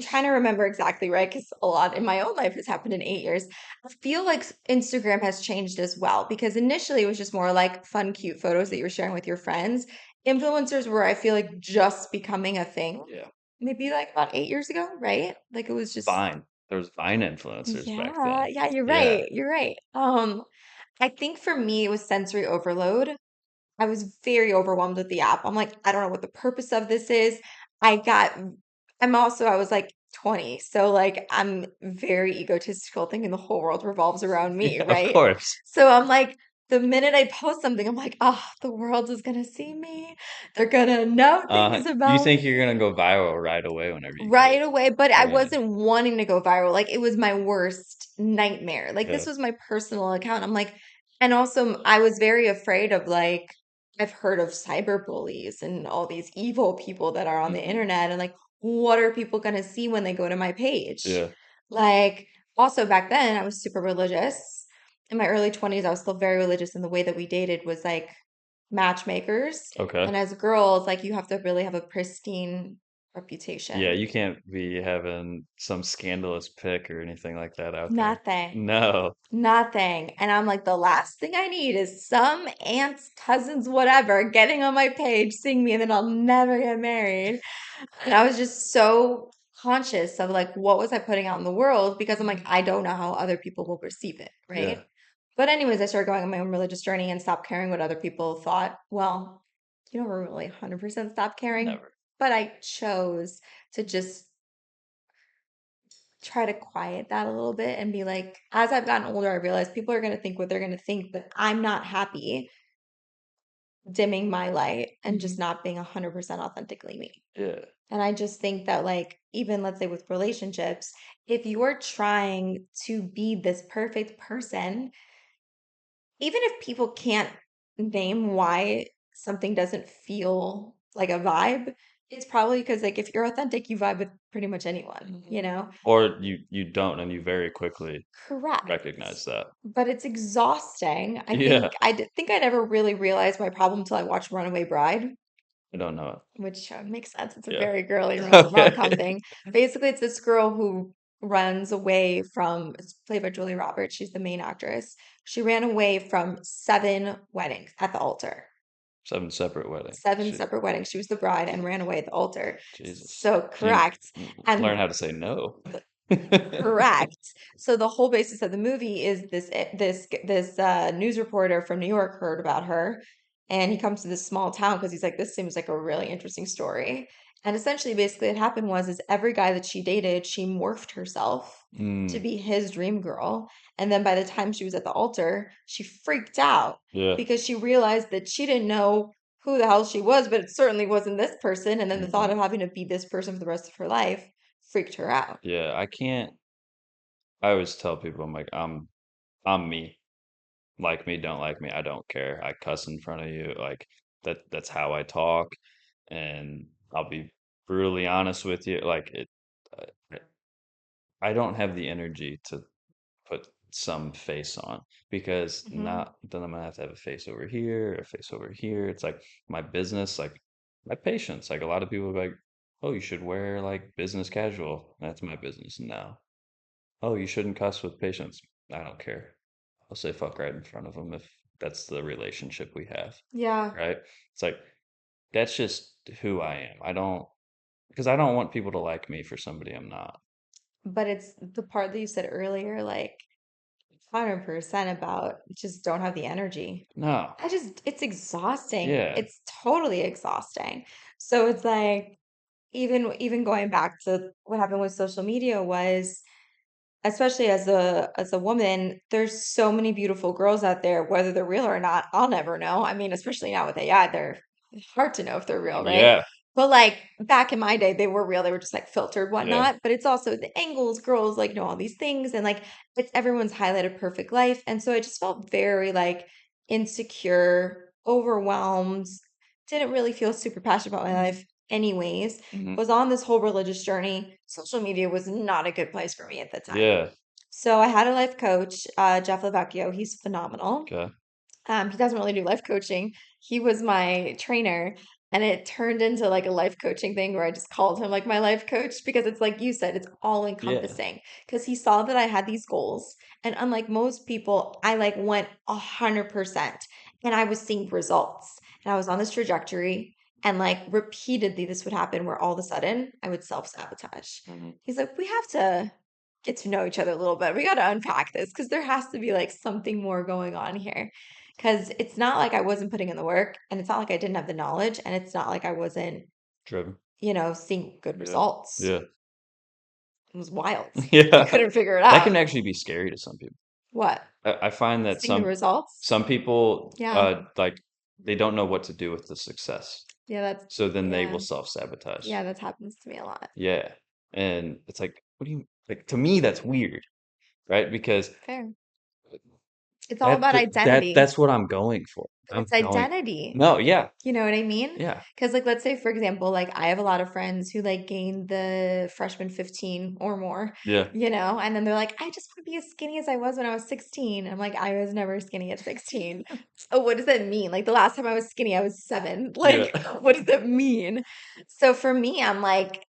trying to remember exactly, right? Because a lot in my own life has happened in 8 years. I feel like Instagram has changed as well because initially it was just more like fun, cute photos that you were sharing with your friends. Influencers were, I feel like, just becoming a thing, Yeah. maybe like about 8 years ago, right? Like it was just, Vine. There was Vine influencers back yeah, then. yeah, you're Yeah. right. You're right. I think for me, it was sensory overload. I was very overwhelmed with the app. I'm like, I don't know what the purpose of this is. I got, I was like 20. So like I'm very egotistical thinking the whole world revolves around me, Yeah, of right? course. So I'm like, the minute I post something, I'm like, oh, the world is gonna see me. They're gonna know things You about think you're me gonna go viral right away whenever you get right away, but I yeah, wasn't wanting to go viral. Like it was my worst nightmare. Like yeah, this was my personal account. I'm like, and also I was very afraid of like I've heard of cyber bullies and all these evil people that are on the hmm internet and like what are people gonna see when they go to my page? yeah, Like also back then I was super religious. In my early 20s, I was still very religious, and the way that we dated was like matchmakers. okay. And as girls, like you have to really have a pristine Yeah, reputation. you can't be having some scandalous pic or anything like that out there. Nothing. No. Nothing. And I'm like, the last thing I need is some aunts, cousins, whatever, getting on my page, seeing me, and then I'll never get married. And I was just so conscious of like, what was I putting out in the world? Because I'm like, I don't know how other people will perceive it, Yeah, right? But anyways, I started going on my own religious journey and stopped caring what other people thought. Well, you never really 100% stop caring, never. but I chose to just try to quiet that a little bit and be like, as I've gotten older, I realize people are going to think what they're going to think, but I'm not happy dimming my light and just not being 100% authentically me. Yeah. And I just think that, like, even let's say with relationships, if you're trying to be this perfect person, even if people can't name why something doesn't feel like a vibe, it's probably because, like, if you're authentic, you vibe with pretty much anyone, you know? Or you don't and you very quickly Correct. recognize that. But it's exhausting. I Yeah, think think I never really realized my problem until I watched Runaway Bride, I don't know it. which makes sense. It's a Yeah. very girly rom-com Okay. thing. Basically, it's this girl who runs away from, it's played by Julia Roberts. She's the main actress. She ran away from 7 weddings at the altar. 7 separate weddings. Seven Shit, separate weddings. She was the bride and ran away at the altar. Jesus. So She didn't correct. learn And how to say no. correct. So the whole basis of the movie is this news reporter from New York heard about her, and he comes to this small town because he's like, this seems like a really interesting story. And essentially, basically, what happened was is every guy that she dated, she morphed herself to Mm, be his dream girl. And then by the time she was at the altar, she freaked out yeah. because she realized that she didn't know who the hell she was, but it certainly wasn't this person. And then the thought Mhm. of having to be this person for the rest of her life freaked her out. Yeah, I always tell people, I'm like, I'm me. Like me, don't like me, I don't care. I cuss in front of you, like that's how I talk, and I'll be brutally honest with you. Like I I don't have the energy to put some face on because Mhm. not then I'm gonna have to have a face over here, a face over here. It's like my business, like my patience. Like a lot of people are like, oh, you should wear like business casual. That's my business now. Oh, you shouldn't cuss with patients. I don't care. I'll say fuck right in front of them if that's the relationship we have, Yeah, right? It's like that's just who I am. I don't because I don't want people to like me for somebody I'm not. but it's the part that you said earlier, like 100% about just don't have the energy. No. It's exhausting. Yeah. It's totally exhausting. So it's like even going back to what happened with social media was especially as a woman, there's so many beautiful girls out there, whether they're real or not, I'll never know. I mean, especially now with AI, they're hard to know if they're real, right? Yeah. But like back in my day, they were real. They were just like filtered, Yeah. whatnot. But it's also the angles, girls like know all these things, and like it's everyone's highlighted perfect life. And so I just felt very like insecure, overwhelmed, didn't really feel super passionate about my life anyways, hmm was on this whole religious journey. Social media was not a good place for me at the time. Yeah. So I had a life coach, Jeff Lavecchio. He's phenomenal. Okay. He doesn't really do life coaching. He was my trainer, and it turned into like a life coaching thing where I just called him like my life coach because it's like you said, it's all Yeah. encompassing. Because he saw that I had these goals, and unlike most people, I like went 100%, and I was seeing results, and I was on this trajectory. And like repeatedly, this would happen where all of a sudden I would self sabotage. hmm He's like, we have to get to know each other a little bit. We got to unpack this because there has to be like something more going on here. Because it's not like I wasn't putting in the work, and it's not like I didn't have the knowledge, and it's not like I wasn't, Driven. seeing good Yeah. results. Yeah. It was wild. I Yeah. couldn't figure it That out. can actually be scary to some people. What? I find that Seeing the results? some people Yeah. like they don't know what to do with the success. Yeah, So then they will yeah. self-sabotage. Yeah, that happens to me a lot. Yeah. And it's like, what do you like to me that's weird, right? Because Fair. It's all about identity. that's what I'm going for. But I'm it's going identity. No, yeah. You know what I mean? Yeah. Because, like, let's say, for example, like, I have a lot of friends who, like, gained the freshman 15 or more, Yeah. and then they're like, I just want to be as skinny as I was when I was 16. I'm like, I was never skinny at 16. So, what does that mean? Like, the last time I was skinny, I was 7. Yeah. Like, what does that mean? So, for me, I'm like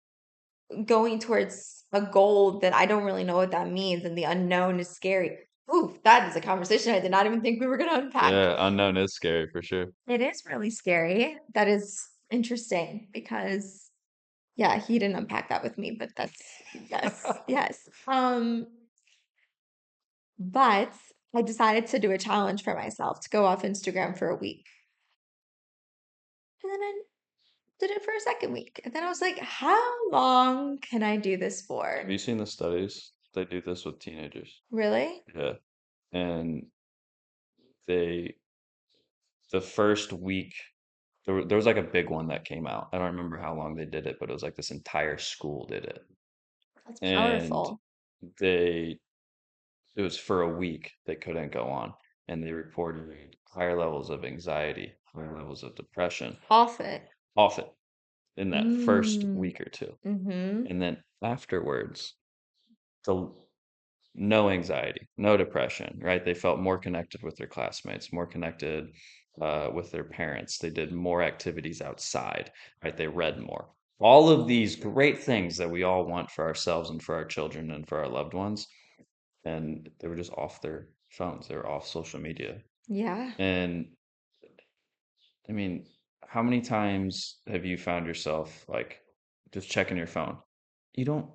going towards a goal that I don't really know what that means, and the unknown is scary. Ooh, that is a conversation I did not even think we were going to unpack. Yeah, unknown is scary for sure. It is really scary. That is interesting because, yeah, he didn't unpack that with me, but that's yes, yes. But I decided to do a challenge for myself to go off Instagram for a week. And then I did it for a second week. And then I was like, how long can I do this Have for? you seen the studies? They do this with teenagers. Really? Yeah. And they the first week there was like a big one that came out. I don't remember how long they did it, but it was like this entire school did it. That's And powerful. they it was for a week they couldn't go on. And they reported higher levels of anxiety, higher levels of depression, Off it. often in that first Mm, week or two. mm-hmm. And then afterwards, the no anxiety, no depression, right? They felt more connected with their classmates, more connected with their parents. They did more activities outside, right? They read more. All of these great things that we all want for ourselves and for our children and for our loved ones. And they were just off their phones. They were off social media. Yeah. And I mean, how many times have you found yourself like just checking your phone? You don't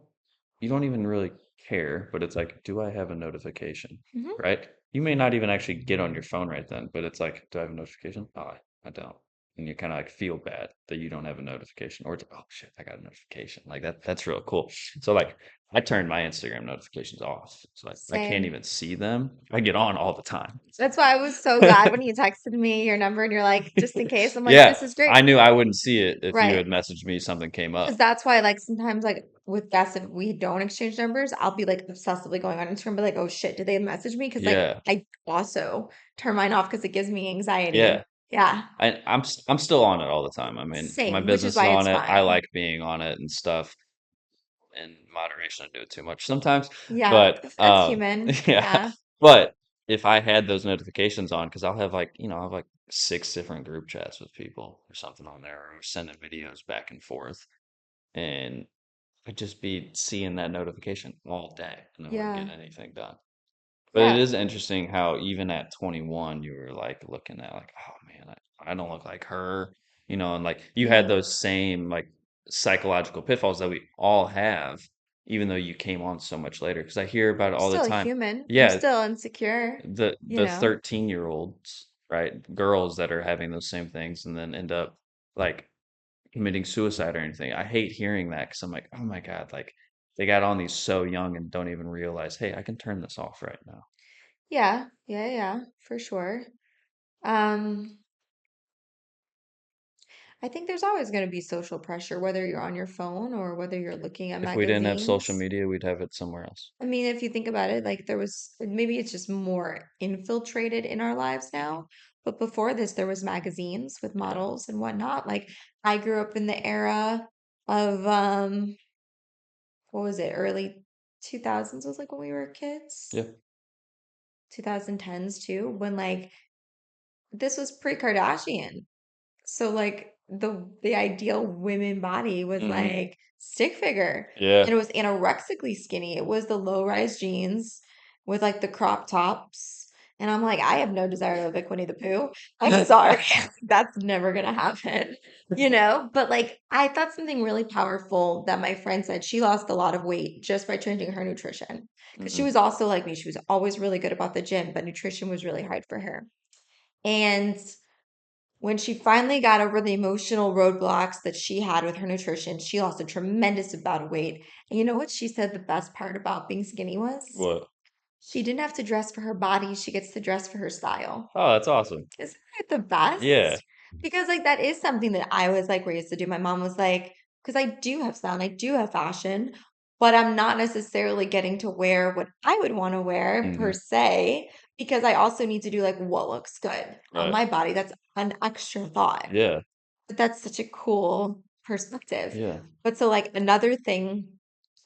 you don't even really care, but it's like, do I have a notification? Hmm. Right? You may not even actually get on your phone right then, but it's like, do I have a notification? Oh, I don't. And you kind of like feel bad that you don't have a notification, or it's like, oh shit, I got a notification. Like that's real cool. So like I turned my Instagram notifications off. So I can't Same. even see them. I get on all the time. That's why I was so glad when you texted me your number and you're like, just in case. I'm like, Yeah, this is great. I knew I wouldn't see it if you Right. had messaged me something came up. Because that's why, like, sometimes, like, with guests, if we don't exchange numbers, I'll be like obsessively going on Instagram, be like, oh shit, did they message me? Because, like, Yeah, I also turn mine off because it gives me anxiety. yeah. Yeah. I'm still on it all the time. I mean, my Same, which is business is why on it's it. I fine. like being on it and stuff. In moderation, I do it too much sometimes. Yeah. But That's human. yeah. Yeah. But if I had those notifications on, because I'll have like, I have like 6 different group chats with people or something on there, or sending videos back and forth, and I'd just be seeing that notification all day, and I wouldn't get Yeah. anything done. But it Yeah. is interesting how even at 21, you were like looking at like, oh man, I don't look like her, and like you had Yeah. those same like psychological pitfalls that we all have, even though you came on so much later. Because I hear about it I'm all the still a time. human. I'm Yeah, still insecure, you the know? 13-year-olds, right? Girls that are having those same things and then end up like committing suicide or anything. I hate hearing that because I'm like, oh my God, like they got on these so young and don't even realize, hey, I can turn this off right now. Yeah. Yeah. Yeah. For sure. Um, I think there's always going to be social pressure, whether you're on your phone or whether you're looking at If we didn't have social magazines. media, we'd have it somewhere else. I mean, if you think about it, like there was maybe it's just more infiltrated in our lives now. But before this, there was magazines with Yeah. models and whatnot. Like I grew up in the era of what was it, early 2000s was like when we were kids, Yeah. 2010s too, when like this was pre-Kardashian. So like the ideal women body was Hmm. like stick figure, and Yeah. it was anorexically skinny. It was the low-rise jeans with like the crop tops. And I'm like, I have no desire to look like Winnie the Pooh. I'm sorry. That's never gonna happen, But like I thought something really powerful that my friend said. She lost a lot of weight just by changing her nutrition. Because she Hmm. was also like me. She was always really good about the gym, but nutrition was really hard for her. And when she finally got over the emotional roadblocks that she had with her nutrition, she lost a tremendous amount of weight. And you know what she said the best part about being skinny was? What? She didn't have to dress for her body. She gets to dress for her style. Oh, that's awesome. Isn't that the Yeah. best? Because like that is something that I was like raised to do. My mom was like, because I do have style and I do have fashion, but I'm not necessarily getting to wear what I would want to wear Hmm. per se, because I also need to do like what looks good on Right. my body. That's an extra thought. Yeah. But that's such a cool perspective. Yeah. But so like another thing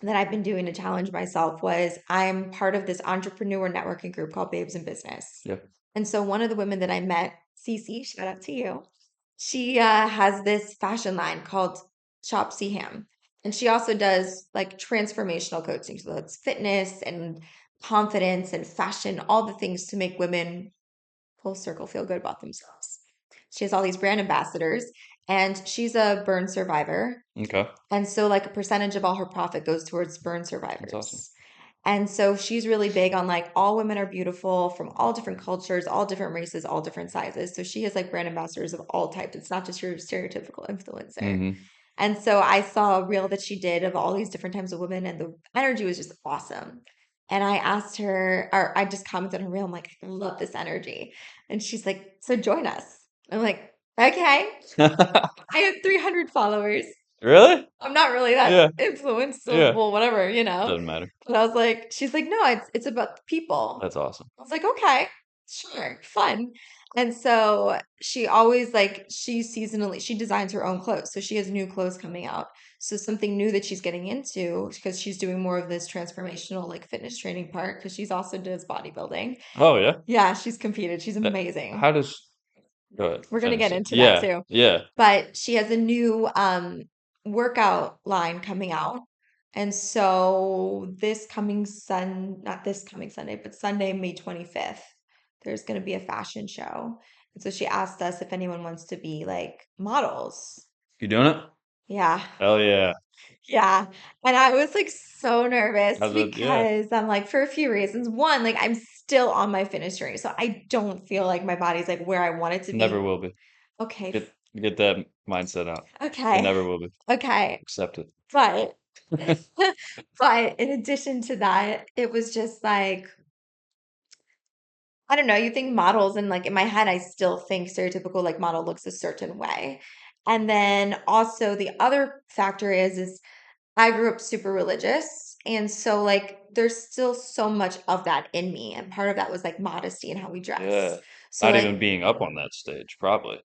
that I've been doing to challenge myself was I'm part of this entrepreneur networking group called Babes in Business. Yeah. And so one of the women that I met, Cece, shout out to you, she has this fashion line called Shop Ham. And she also does like transformational coaching. So it's fitness and confidence and fashion, all the things to make women full circle feel good about themselves. She has all these brand ambassadors and she's a burn survivor. Okay. And so, like, a percentage of all her profit goes towards burn That's awesome. survivors. And so, she's really big on like all women are beautiful from all different cultures, all different races, all different sizes. So, she has like brand ambassadors of all types. It's not just your stereotypical influencer. Hmm. And so, I saw a reel that she did of all these different types of women, and the energy was just awesome. And I asked her, or I just commented on her reel, I'm like, I love this energy. And she's like, so join us. I'm like, okay. I have 300 followers. Really? I'm not really that Yeah. Yeah. influenceable, whatever, you know. Doesn't matter. But I was like, she's like, no, it's about the people. That's awesome. I was like, okay, sure, fun. And so she always like she designs her own clothes. So she has new clothes coming out. So something new that she's getting into because she's doing more of this transformational like fitness training part because she's also does bodybuilding. Oh yeah. Yeah, she's competed. She's That, amazing. how does go ahead, We're gonna finish get it. into that Yeah. too. Yeah. But she has a new workout line coming out. And so this coming not this coming Sunday, but Sunday, May 25th, there's going to be a fashion show. And so she asked us if anyone wants to be like models. You doing it? Yeah. Hell yeah. Yeah. And I was like so nervous How's it? Yeah. because I'm like, for a few reasons. One, like I'm still on my fitness journey. So I don't feel like my body's like where I want it to Never be. will be. Okay. Get that mindset out. It Okay. never will be. Okay. Accept it. But but in addition to that, it was just like I don't know, you think models and like in my head I still think stereotypical like model looks a certain way. And then also the other factor is I grew up super religious and so like there's still so much of that in me and part of that was like modesty and how we dress. Yeah. So Not even like being up on that stage, probably.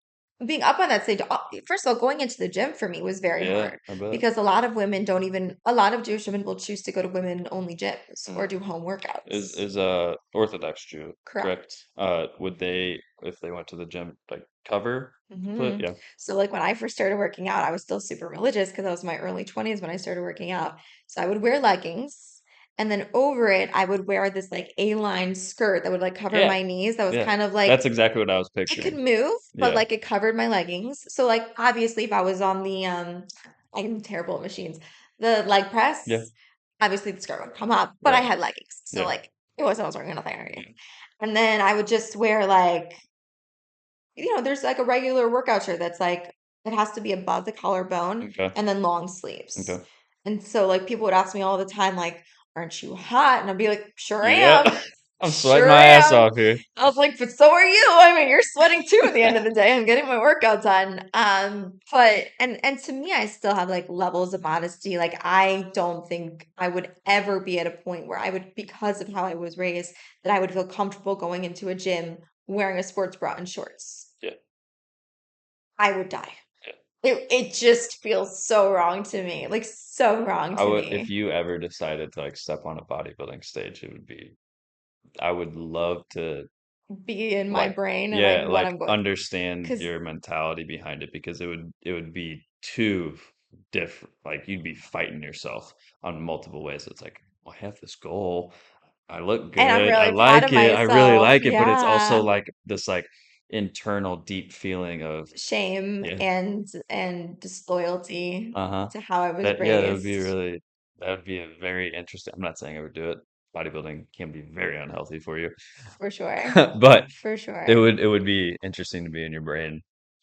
being up on that stage, first of all, going into the gym for me was very Yeah, hard I bet. because a lot of women don't even, a lot of Jewish women will choose to go to women only gyms or Mm. do home workouts. Is Orthodox Jew, correct? Correct. Would they, if they went to the gym, like cover foot? hmm Yeah. So, like when I first started working out, I was still super religious because I was in my early 20s when I started working out. So, I would wear leggings and then over it, I would wear this like A-line skirt that would like cover Yeah. my knees. That was Yeah. kind of like That's exactly what I was it could picturing. move, but Yeah. like it covered my leggings. So like obviously if I was on the I'm terrible at machines. The leg Yeah. press, obviously the skirt would come up, but I Right. had leggings. So Yeah. like it wasn't I was wearing nothing or anything. And then I would just wear like, there's like a regular workout shirt that's like it has to be above the collarbone Okay. and then long sleeves. Okay. And so like people would ask me all the time, like, aren't you hot? And I'd be like, sure Yeah. am. I'm sweating Sure my ass am. off here. I was like, but so are you. I mean, you're sweating too at the end of the day. I'm getting my workout done. But and to me, I still have like levels of modesty. Like I don't think I would ever be at a point where I would, because of how I was raised, that I would feel comfortable going into a gym wearing a sports bra and shorts. Yeah. I would die. Yeah. It just feels so wrong to me. Like so wrong I to would, if me. you ever decided to like step on a bodybuilding stage, it would be, I would love to Be in my like, brain and like yeah, what like I'm going understand because your mentality behind it because it would be too different. Like you'd be fighting yourself on multiple ways. It's like, well, I have this goal. I look and I'm good. I really proud of like it. I really myself. like it, but it's also Yeah. like this like internal deep feeling of Shame yeah, and disloyalty uh-huh. to how I was That yeah, that would be raised, really that would be a very interesting. I'm not saying I would do it. Bodybuilding can be very unhealthy for you. for sure. But For it sure. would it would be interesting to be in your brain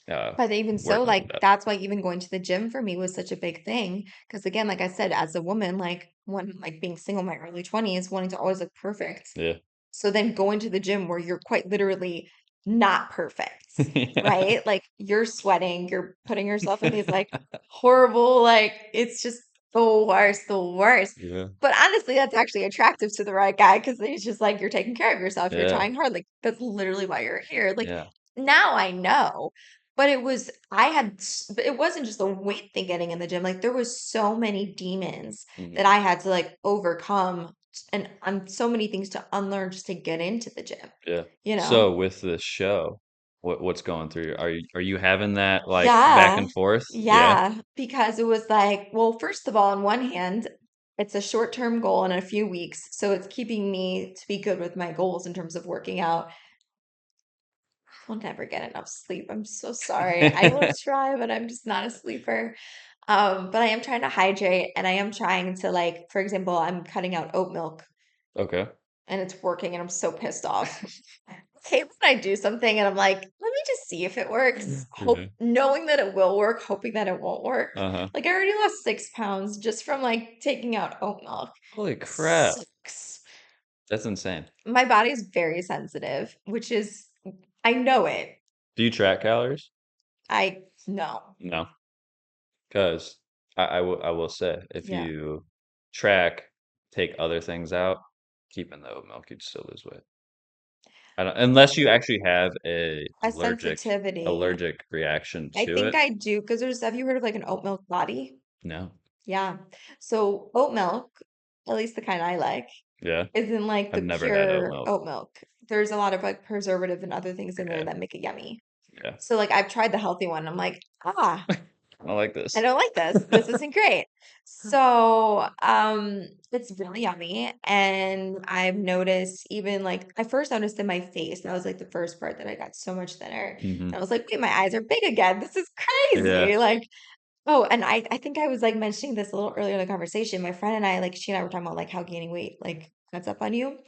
uh, But even so, working like with that. that's why even going to the gym for me was such a big thing. Because again, like I said, as a woman, like when like being single in my early 20s, wanting to always look perfect. Yeah. So then going to the gym where you're quite literally not perfect, Yeah. right? Like you're sweating, you're putting yourself in these like horrible, like it's just the worst, the worst. Yeah. But honestly, that's actually attractive to the right guy because he's just like you're taking care of yourself, you're Yeah. trying hard. Like that's literally why you're here. Like Yeah. now I know. But I had, but it wasn't just a weight thing getting in the gym. Like there was so many demons that Mhm. I had to like overcome and so many things to unlearn just to get into the gym, Yeah. you know? So with this show, what's going through? Are you having that like back Yeah. and forth? Yeah. Yeah. Because it was like, well, first of all, on one hand, it's a short-term goal in a few weeks. So it's keeping me to be good with my goals in terms of working out. I'll never get enough sleep. I'm so sorry. I will try, but I'm just not a sleeper. But I am trying to hydrate and I am trying to like, for example, I'm cutting out oat milk Okay. and it's working and I'm so pissed off. I hate when I do something and I'm like, let me just see if it works. Yeah. Hope knowing that it will work, hoping that it won't work. Uh-huh. Like I already lost 6 pounds just from like taking out oat milk. Holy It crap. sucks. That's insane. My body is very sensitive, which is I know it. Do you track calories? I know. No. Because I will say, if Yeah. you track, take other things out, keeping the oat milk, you'd still lose weight. I don't, unless you actually have a A allergic sensitivity. allergic reaction I to think it. I do because have you heard of like an oat milk body? No. Yeah. So oat milk, at least the kind I like, Yeah. isn't like I've the never had oat pure milk. oat milk. There's a lot of like preservative and other things in there Yeah. that make it yummy. Yeah. So like I've tried the healthy one. I'm like, I like I this. don't like this. This isn't great. So, it's really yummy. And I've noticed even like I first noticed in my face, that was like the first part that I got so much thinner. And Hmm. I was like, wait, my eyes are big again. This is Yeah. crazy. Like, oh, and I think I was like mentioning this a little earlier in the conversation. My friend and I, like she and I were talking about like how gaining weight like cuts up on you.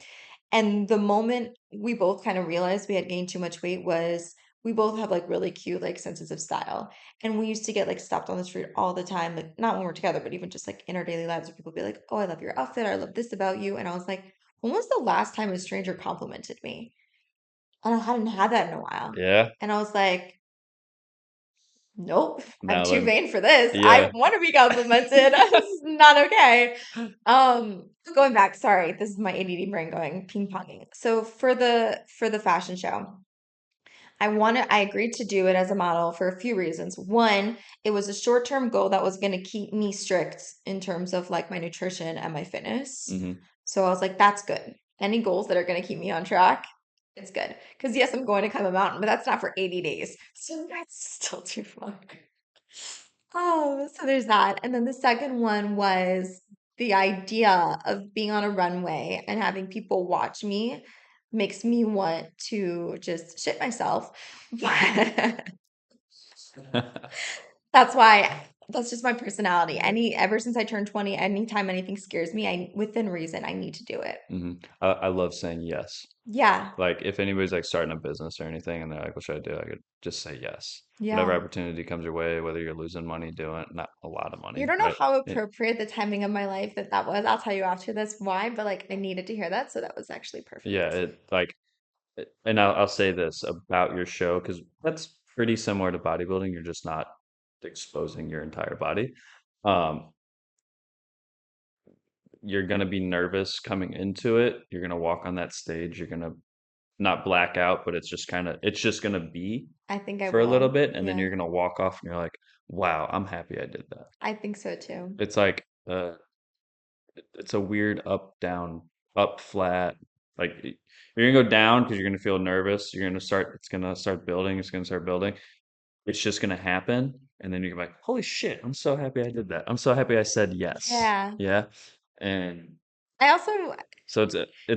And the moment we both kind of realized we had gained too much weight was we both have like really cute, like senses of style. And we used to get like stopped on the street all the time, like not when we're together, but even just like in our daily lives where people be like, oh, I love your outfit, or I love this about you. And I was like, when was the last time a stranger complimented me? And I hadn't had that in a while. Yeah. And I was like, nope, I'm Now too then, vain for this. I yeah. want to be complimented. This is not okay. Going back, sorry, this is my ADD brain going ping-ponging. So for the fashion show, I agreed to do it as a model for a few reasons. One, it was a short-term goal that was going to keep me strict in terms of like my nutrition and my fitness. Hmm. So I was like, that's good. Any goals that are going to keep me on track, it's good. Because yes, I'm going to climb a mountain, but that's not for 80 days. So that's still too far. Oh, so there's that. And then the second one was the idea of being on a runway and having people watch me makes me want to just shit myself. But that's why that's just my personality. Ever since I turned 20, anytime anything scares me, I within reason, I need to do it. Hmm. I love saying yes. Yeah. Like if anybody's like starting a business or anything and they're like, what should I do? I could just say yes. Whatever Yeah. opportunity comes your way, whether you're losing money doing it, not a lot of You money, don't know but how it, appropriate the timing of my life that was. I'll tell you after this why, but like I needed to hear that, so that was actually yeah, perfect. it like, and I'll say this about your show because that's pretty similar to bodybuilding. You're just not exposing your entire body. Um, you're gonna be nervous coming into it. You're gonna walk on that stage. You're gonna not black out, but it's just gonna be I think I for a little will. bit, and then Yeah. you're gonna walk off and you're like, wow, I'm happy I did that. I think so too. It's like it's a weird up down, up flat. Like you're gonna go down because you're gonna feel nervous. It's gonna start building. It's gonna start building. It's just gonna happen, and then you're like, holy shit, I'm so happy I did that. I'm so happy I said yes. Yeah. Yeah, and I also so it's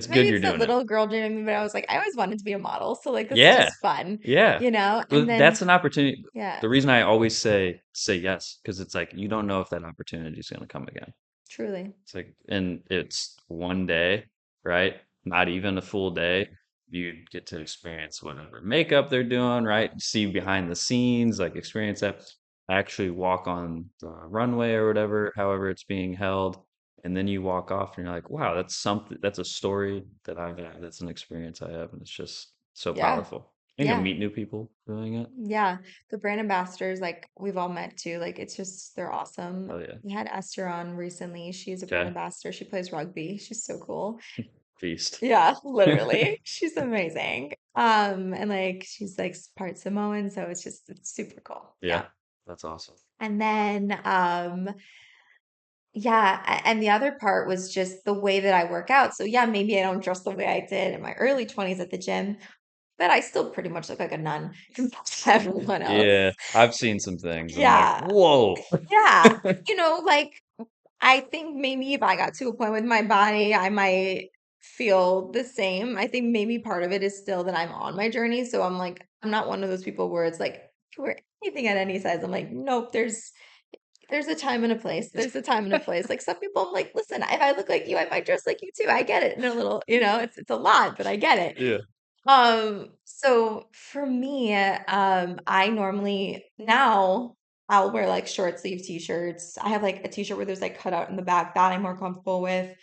maybe good you're it's a doing it. little girl dream in me, but I was like, I always wanted to be a model. So like this is Yeah, just fun, yeah. And Well, that's then an opportunity. yeah, The reason I always say yes because it's like you don't know if that opportunity is gonna come again. truly. It's like, and it's one day, right? Not even a full day. you'd get to experience whatever makeup they're doing, right? See behind the scenes, like experience that. Actually walk on the runway or whatever, however it's being held, and then you walk off and you're like, wow, that's something, that's a story that I've had, that's an experience I have, and it's just so Yeah. powerful. And you'll Yeah. meet new people doing it. Yeah. The brand ambassadors, like we've all met too. Like it's just they're awesome. Oh yeah. We had Esther on recently. She's a brand Okay. ambassador. She plays rugby. She's so cool. Feast. Yeah, literally. She's amazing. And like she's like part Samoan, so it's super cool. Yeah, Yeah. that's awesome. And then yeah, and the other part was just the way that I work out. So yeah, maybe I don't dress the way I did in my early 20s at the gym, but I still pretty much look like a nun compared to everyone else. Yeah, I've seen some things. I'm like, Yeah. whoa. Yeah. Like I think maybe if I got to a point with my body, I might feel the same. I think maybe part of it is still that I'm on my journey. So I'm like, I'm not one of those people where it's like, you can wear anything at any size. I'm like, nope, there's a time and a place. There's a time and a place. Like some people, I'm like, listen, if I look like you, I might dress like you too. I get it in a little, it's a lot, but I get it. Yeah. So for me, I normally now I'll wear like short sleeve t-shirts. I have like a t-shirt where there's like cutout in the back that I'm more comfortable with.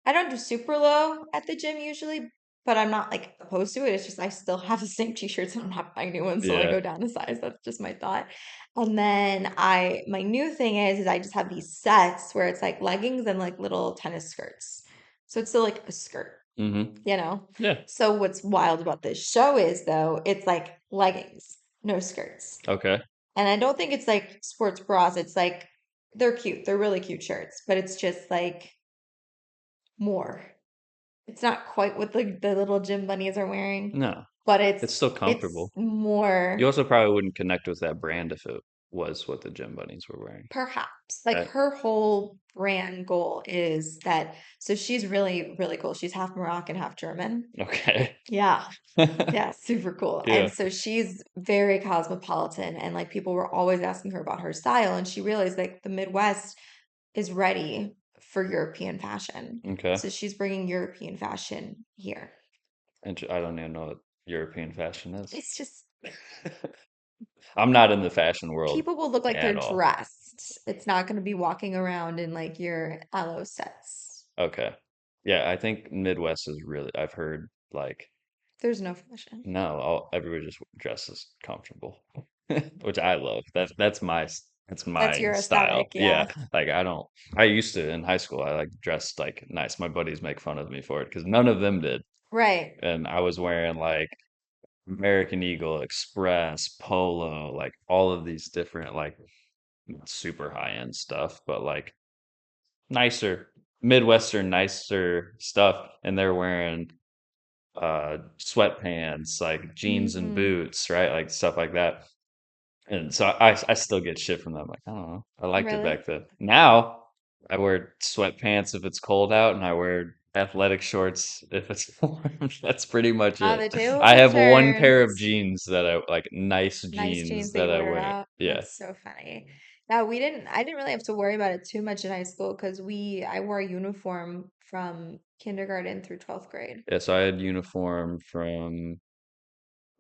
I don't do super low at the gym usually, but I'm not like opposed to it. It's just I still have the same t-shirts and I'm not buying new ones, so I Yeah. go down a size. That's just my thought. And then my new thing is I just have these sets where it's like leggings and like little tennis skirts. So it's still like a skirt, Mm-hmm. you know? Yeah. So what's wild about this show is though, it's like leggings, no skirts. Okay. And I don't think it's like sports bras. It's like they're cute. They're really cute shirts, but it's just like more. It's not quite what the little gym bunnies are wearing, No, but it's still it's comfortable. You more also probably wouldn't connect with that brand if it was what the gym bunnies were wearing. perhaps like Right? her whole brand goal is that so she's really, really cool. She's half Moroccan, half German. Okay. Yeah. Yeah, super cool. Yeah. And so she's very cosmopolitan and like people were always asking her about her style and she realized like the Midwest is ready for European fashion. Okay. So she's bringing European fashion here. And I don't even know what European fashion is. It's just I'm not in the fashion world people will look like they're at all. dressed. It's not going to be walking around in like your aloe sets. Okay. Yeah, I think Midwest is really, I've heard like, There's no fashion. no, everybody just dresses comfortable, which I love. That's That's my your style. aesthetic. Yeah. Yeah. Like I used to in high school, I like dressed like nice. My buddies make fun of me for it because none of them did. Right. And I was wearing like American Eagle, Express, Polo, like all of these different, like super high end stuff, but like nicer, Midwestern, nicer stuff. And they're wearing sweatpants, like jeans and Hmm. boots, right? Like stuff like that. And so I still get shit from them. Like, I don't know. I liked it back Really? then. Now I wear sweatpants if it's cold out, and I wear athletic shorts if it's warm. That's pretty much Ah, it. the table I have have one pair of turned. jeans that I like, nice Nice jeans jeans that you that I wear wear. out. Yeah. That's so funny. Yeah, I didn't really have to worry about it too much in high school because I wore a uniform from kindergarten through 12th grade. Yeah. So I had uniform from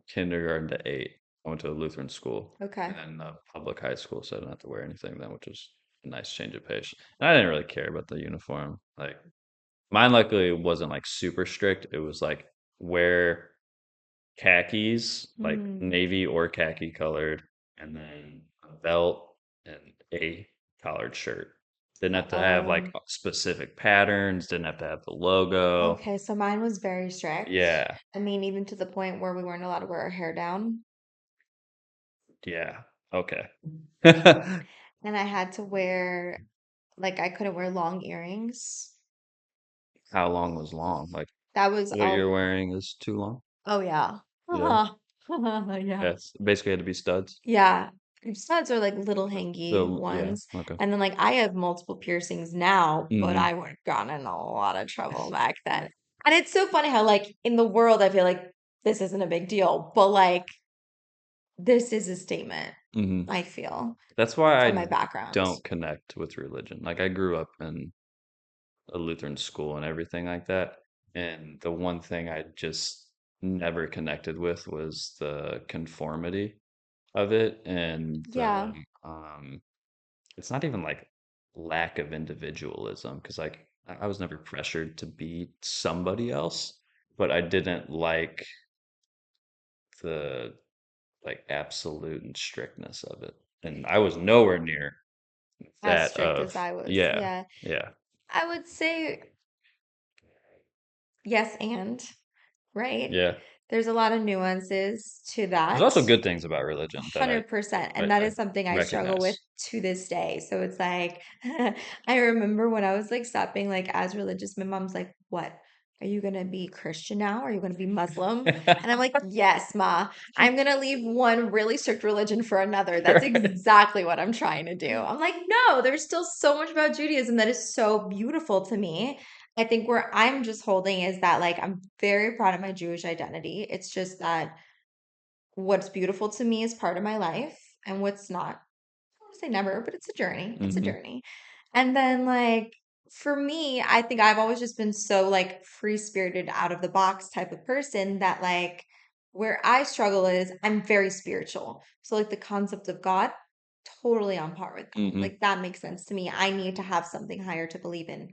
kindergarten to eight. I went to a Lutheran school Okay. and then a public high school, so I didn't have to wear anything then, which was a nice change of pace. And I didn't really care about the uniform. Like mine, luckily, wasn't like super strict. It was like wear khakis, like Mm. navy or khaki colored, and then a belt and a collared shirt. Didn't have to have like Oh, specific patterns. Didn't have to have the logo. okay. So mine was very strict. Yeah, I mean, even to the point where we weren't allowed to wear our hair down. yeah. Okay. And I had to wear, like, I couldn't wear long earrings. How long was long? Like That was what you're all, wearing is too long? oh, yeah. Yeah. Yeah. Yes. Basically had to be studs. Yeah. Studs are like little hangy Yeah. ones. Okay. And then, like, I have multiple piercings now, but Hmm. I would have gotten in a lot of trouble back then. And it's so funny how, like, in the world, I feel like this isn't a big deal, but like, this is a statement, Hmm. I feel, That's why from I my background. don't connect with religion. Like I grew up in a Lutheran school and everything like that. And the one thing I just never connected with was the conformity of it and Yeah, the it's not even like lack of individualism because like I was never pressured to be somebody else, but I didn't like the like absolute and strictness of it. And I was nowhere near as that strict of as I was. yeah, Yeah. yeah, I would say yes and, right? yeah. There's a lot of nuances to There's that. also good things about religion that 100%. I, And that I is something I struggle with recognize. to this day. So it's like, I remember when I was like stopping like as religious, my mom's like, "What? Are you gonna be Christian now? Are you gonna be Muslim?" And I'm like, "Yes, Ma. I'm gonna leave one really strict religion for another. That's exactly what I'm trying to do." I'm like, "No, there's still so much about Judaism that is so beautiful to me." I think where I'm just holding is that like I'm very proud of my Jewish identity. It's just that what's beautiful to me is part of my life, and what's not, I don't want to say never, but it's a journey. It's a Hmm. journey. And then like for me, I think I've always just been so like free-spirited out of the box type of person that like where I struggle is I'm very spiritual. So like the concept of God, totally on par with that. Hmm. Like that makes sense to me. I need to have something higher to believe in.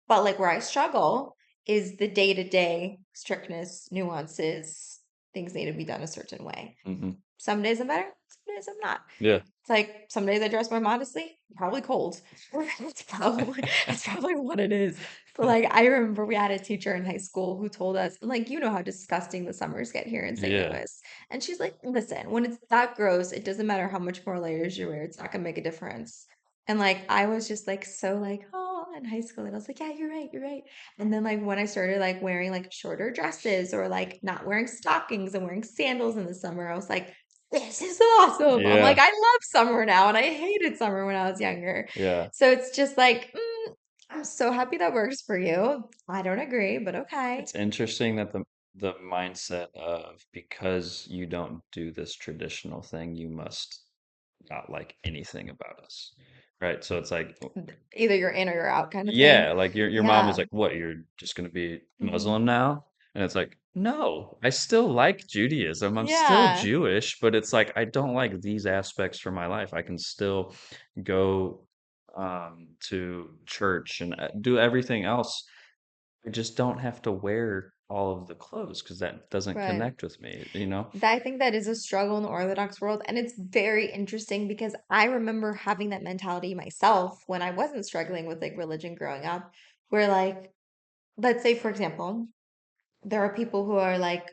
But like where I struggle is the day-to-day strictness, nuances, things need to be done a certain way. Hmm. Some days I'm better, some days I'm not. Yeah. It's like some days I dress more modestly, probably cold. That's probably what it is. But like I remember we had a teacher in high school who told us, like, you know how disgusting the summers get here in St. Yeah. Louis. And she's like, listen, when it's that gross, it doesn't matter how much more layers you wear, it's not gonna make a difference. And like I was just like so like, oh, in high school. And I was like, yeah, you're right, you're right. And then like when I started like wearing like shorter dresses or like not wearing stockings and wearing sandals in the summer, I was like, this is awesome. I'm like, Yeah. I love summer now, and I hated summer when I was younger. Yeah. So it's just like, I'm so happy that works for you. I don't agree, but okay. It's interesting that the mindset of because you don't do this traditional thing, you must not like anything about us. Right? So it's like Either you're in or you're out kind of thing. yeah, like your mom was Yeah. like, "What, you're just gonna be Mhm. Muslim now?" And it's like, "No, I still like Judaism. I'm still Yeah. Jewish, but it's like I don't like these aspects for my life. I can still go to church and do everything else. I just don't have to wear all of the clothes because that doesn't Right. connect with me, you know?" I think that is a struggle in the Orthodox world. And it's very interesting because I remember having that mentality myself when I wasn't struggling with like religion growing up, where like, let's say, for example, there are people who are like,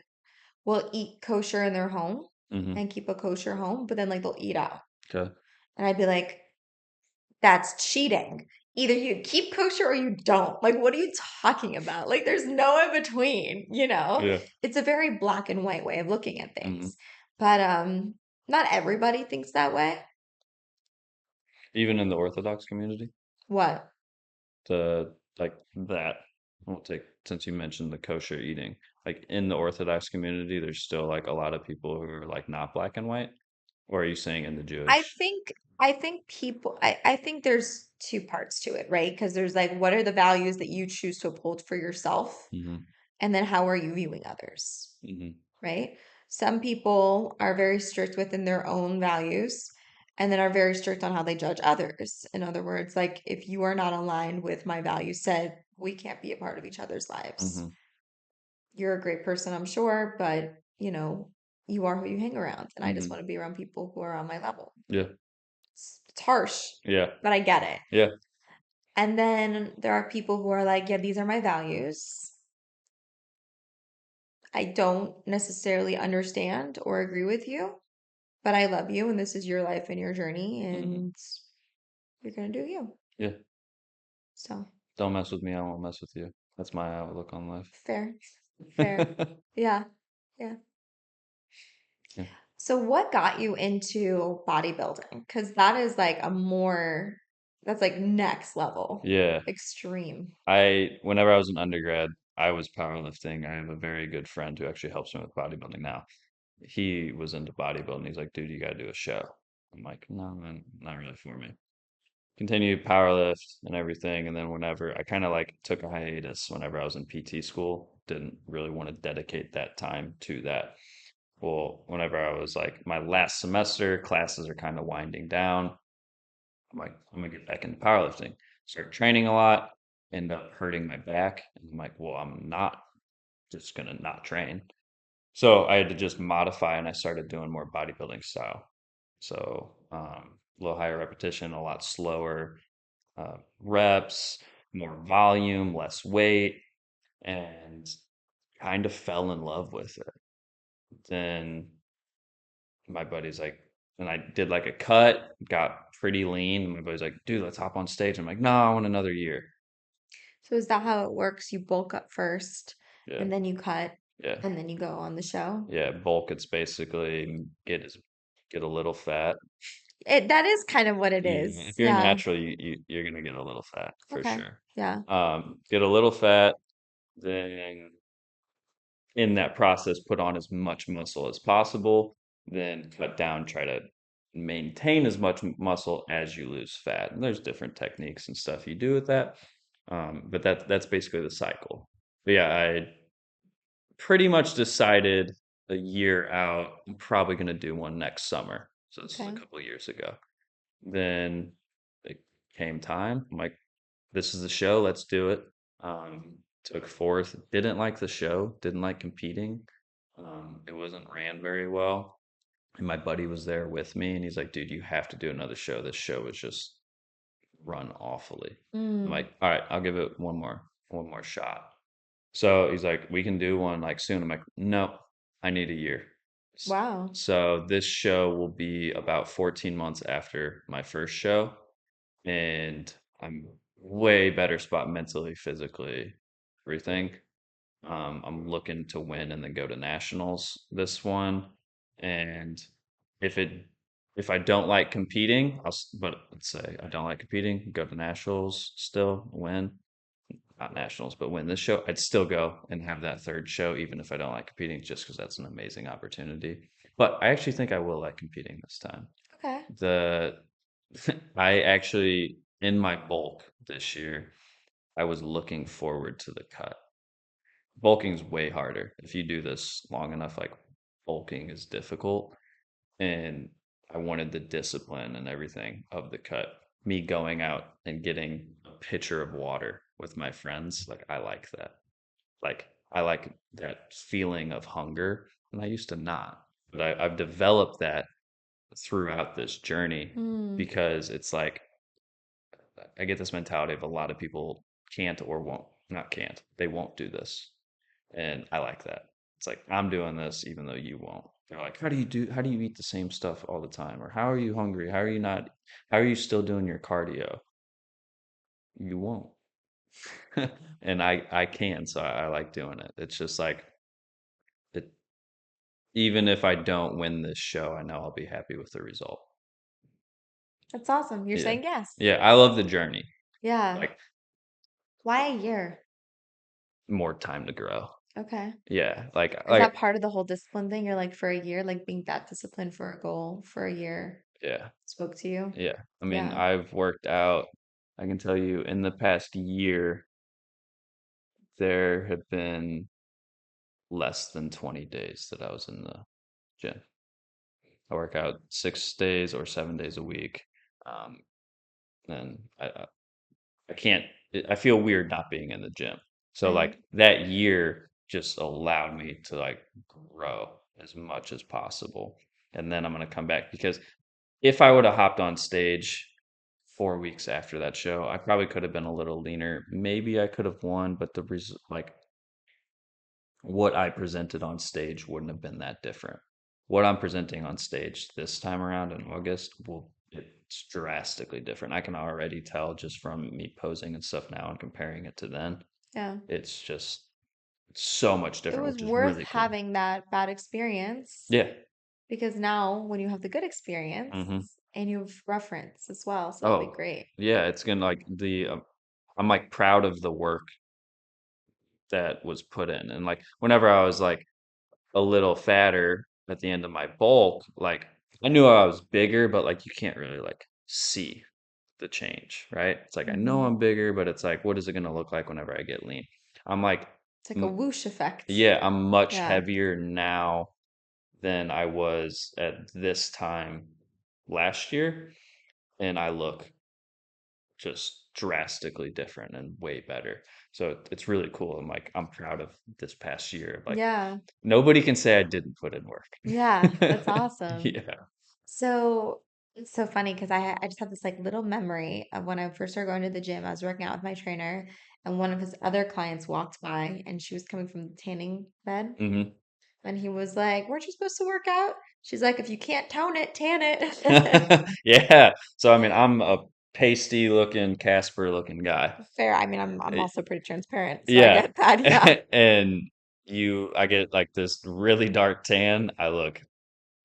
will eat kosher in their home Hmm. and keep a kosher home, but then like they'll eat out. Okay. And I'd be like, that's cheating. Either you keep kosher or you don't. Like, what are you talking about? Like, there's no in between, you know? Yeah. It's a very black and white way of looking at Hmm. things. But not everybody thinks that way. Even in the Orthodox community? What? The like that I'll take since you mentioned the kosher eating like in the Orthodox community there's still like a lot of people who are like not black and white or are you saying in the I Jewish think I think people I think there's two parts to it, right? Because there's like what are the values that you choose to uphold for yourself? hmm And then how are you viewing others? hmm Right? Some people are very strict within their own values and then are very strict on how they judge others. In other words, like if you are not aligned with my value set, we can't be a part of each other's lives. hmm You're a great person, I'm sure, but you are who you hang around. And I just hmm want to be around people who are on my level. yeah It's harsh, yeah but I get it. yeah And then there are people who are like, yeah, these are my values. I don't necessarily understand or agree with you, but I love you and this is your life and your journey hmm and you're gonna do you. yeah So don't mess with me I won't mess with you that's my outlook on life fair, fair. Yeah, yeah. yeah So what got you into bodybuilding? Because that is like that's like next level, yeah extreme. I whenever I was an undergrad I was powerlifting I have a very good friend who actually helps me with bodybuilding now he was into bodybuilding. He's like, dude, you gotta do a show. I'm like, no, man, not really for me. Continue powerlift and everything, and then whenever I kind of like took a hiatus whenever I was in PT school, didn't really want to dedicate that time to that. Well, whenever I was like my last semester, classes are kind of winding down. I'm like, I'm gonna get back into powerlifting. Start training a lot, end up hurting my back. And I'm like, well, I'm not just gonna not train. So I had to just modify and I started doing more bodybuilding style. So a little higher repetition, a lot slower reps, more volume, less weight, and kind of fell in love with it. Then my buddy's like, and I did like a cut, got pretty lean. And my buddy's like, dude, let's hop on stage. I'm like, no, I want another year. So is that how it works? You bulk up first Yeah, and then you cut yeah, and then you go on the show? yeah. Bulk, it's basically get a little fat. That is kind of what it Yeah, is. if you're Yeah. natural, you're gonna get a little fat for Okay. sure. Yeah. Get a little fat, then in that process, put on as much muscle as possible, then cut down, try to maintain as much muscle as you lose fat. And there's different techniques and stuff you do with that. But that's basically the cycle. But yeah, I pretty much decided a year out, I'm probably gonna do one next summer. So this is a Okay. couple of years ago. Then it came time. I'm like, this is the show, let's do it. Took fourth, didn't like the show, didn't like competing. It wasn't ran very well. And my buddy was there with me, and he's like, dude, you have to do another show. This show was just run awfully. I'm Mm. like, all right, I'll give it one more shot. So he's like, we can do one like soon. I'm like, no, I need a year. Wow. So this show will be about 14 months after my first show, and I'm way better spot mentally, physically, everything. I'm looking to win and then go to nationals this one. And if it if I don't like competing, but let's say I don't like competing, go to nationals still, win, not nationals, but win this show, I'd still go and have that third show, even if I don't like competing, just because that's an amazing opportunity. But I actually think I will like competing this time. Okay. The I actually in my bulk this year, I was looking forward to the cut. Bulking's way harder. If you do this long enough, like bulking is difficult. And I wanted the discipline and everything of the cut. Me going out and getting a pitcher of water with my friends, like I like that. Like I like that feeling of hunger. And I used to not. But I've developed that throughout this journey Mm. because it's like I get this mentality of a lot of people can't or won't, not can't, they won't do this. And I like that. It's like I'm doing this even though you won't. They're like, how do you eat the same stuff all the time? Or how are you hungry? How are you still doing your cardio? You won't. And I can, so I like doing it. It's just like it even if I don't win this show, I know I'll be happy with the result. That's awesome. You're Yeah. saying yes. Yeah, I love the journey. Yeah. Like Why a year? more time to grow. Okay. Yeah, Is that part of the whole discipline thing? You're like for a year, like being that disciplined for a goal for a year yeah. spoke to you? Yeah. I mean, Yeah. I've worked out, I can tell you in the past year, there have been less than 20 days that I was in the gym. I work out 6 days or 7 days a week. Um, and I can't, I feel weird not being in the gym. So Right. like that year just allowed me to like grow as much as possible. And then I'm going to come back because if I would have hopped on stage 4 weeks after that show, I probably could have been a little leaner. Maybe I could have won, but like what I presented on stage wouldn't have been that different. What I'm presenting on stage this time around in August will it's drastically different. I can already tell just from me posing and stuff now and comparing it to then. Yeah. It's just it's so much It different, was which is worth really cool. having that bad experience Yeah. because now when you have the good experience Hmm. and you have reference as well, so that'll be Oh, great. yeah. It's gonna like I'm like proud of the work that was put in, and like whenever I was like a little fatter at the end of my bulk, like I knew I was bigger, but like you can't really like see the change, right? It's like I know Hmm. I'm bigger, but it's like what is it going to look like whenever I get lean? I'm like It's like a whoosh effect. Yeah, I'm much Yeah. heavier now than I was at this time last year, and I look just drastically different and way better. So it's really cool. I'm proud of this past year. Like Yeah. nobody can say I didn't put in work. Yeah. That's awesome. Yeah. So it's so funny because I just have this like little memory of when I first started going to the gym. I was working out with my trainer, and one of his other clients walked by, and she was coming from the tanning bed, Hmm. and he was like, "Weren't you supposed to work out?" She's like, "If you can't tone it, tan it." Yeah. So I mean, I'm a pasty looking, Casper looking guy. Fair. I mean, I'm also pretty transparent, so I Yeah. get that. Yeah. And I get like this really dark tan. I look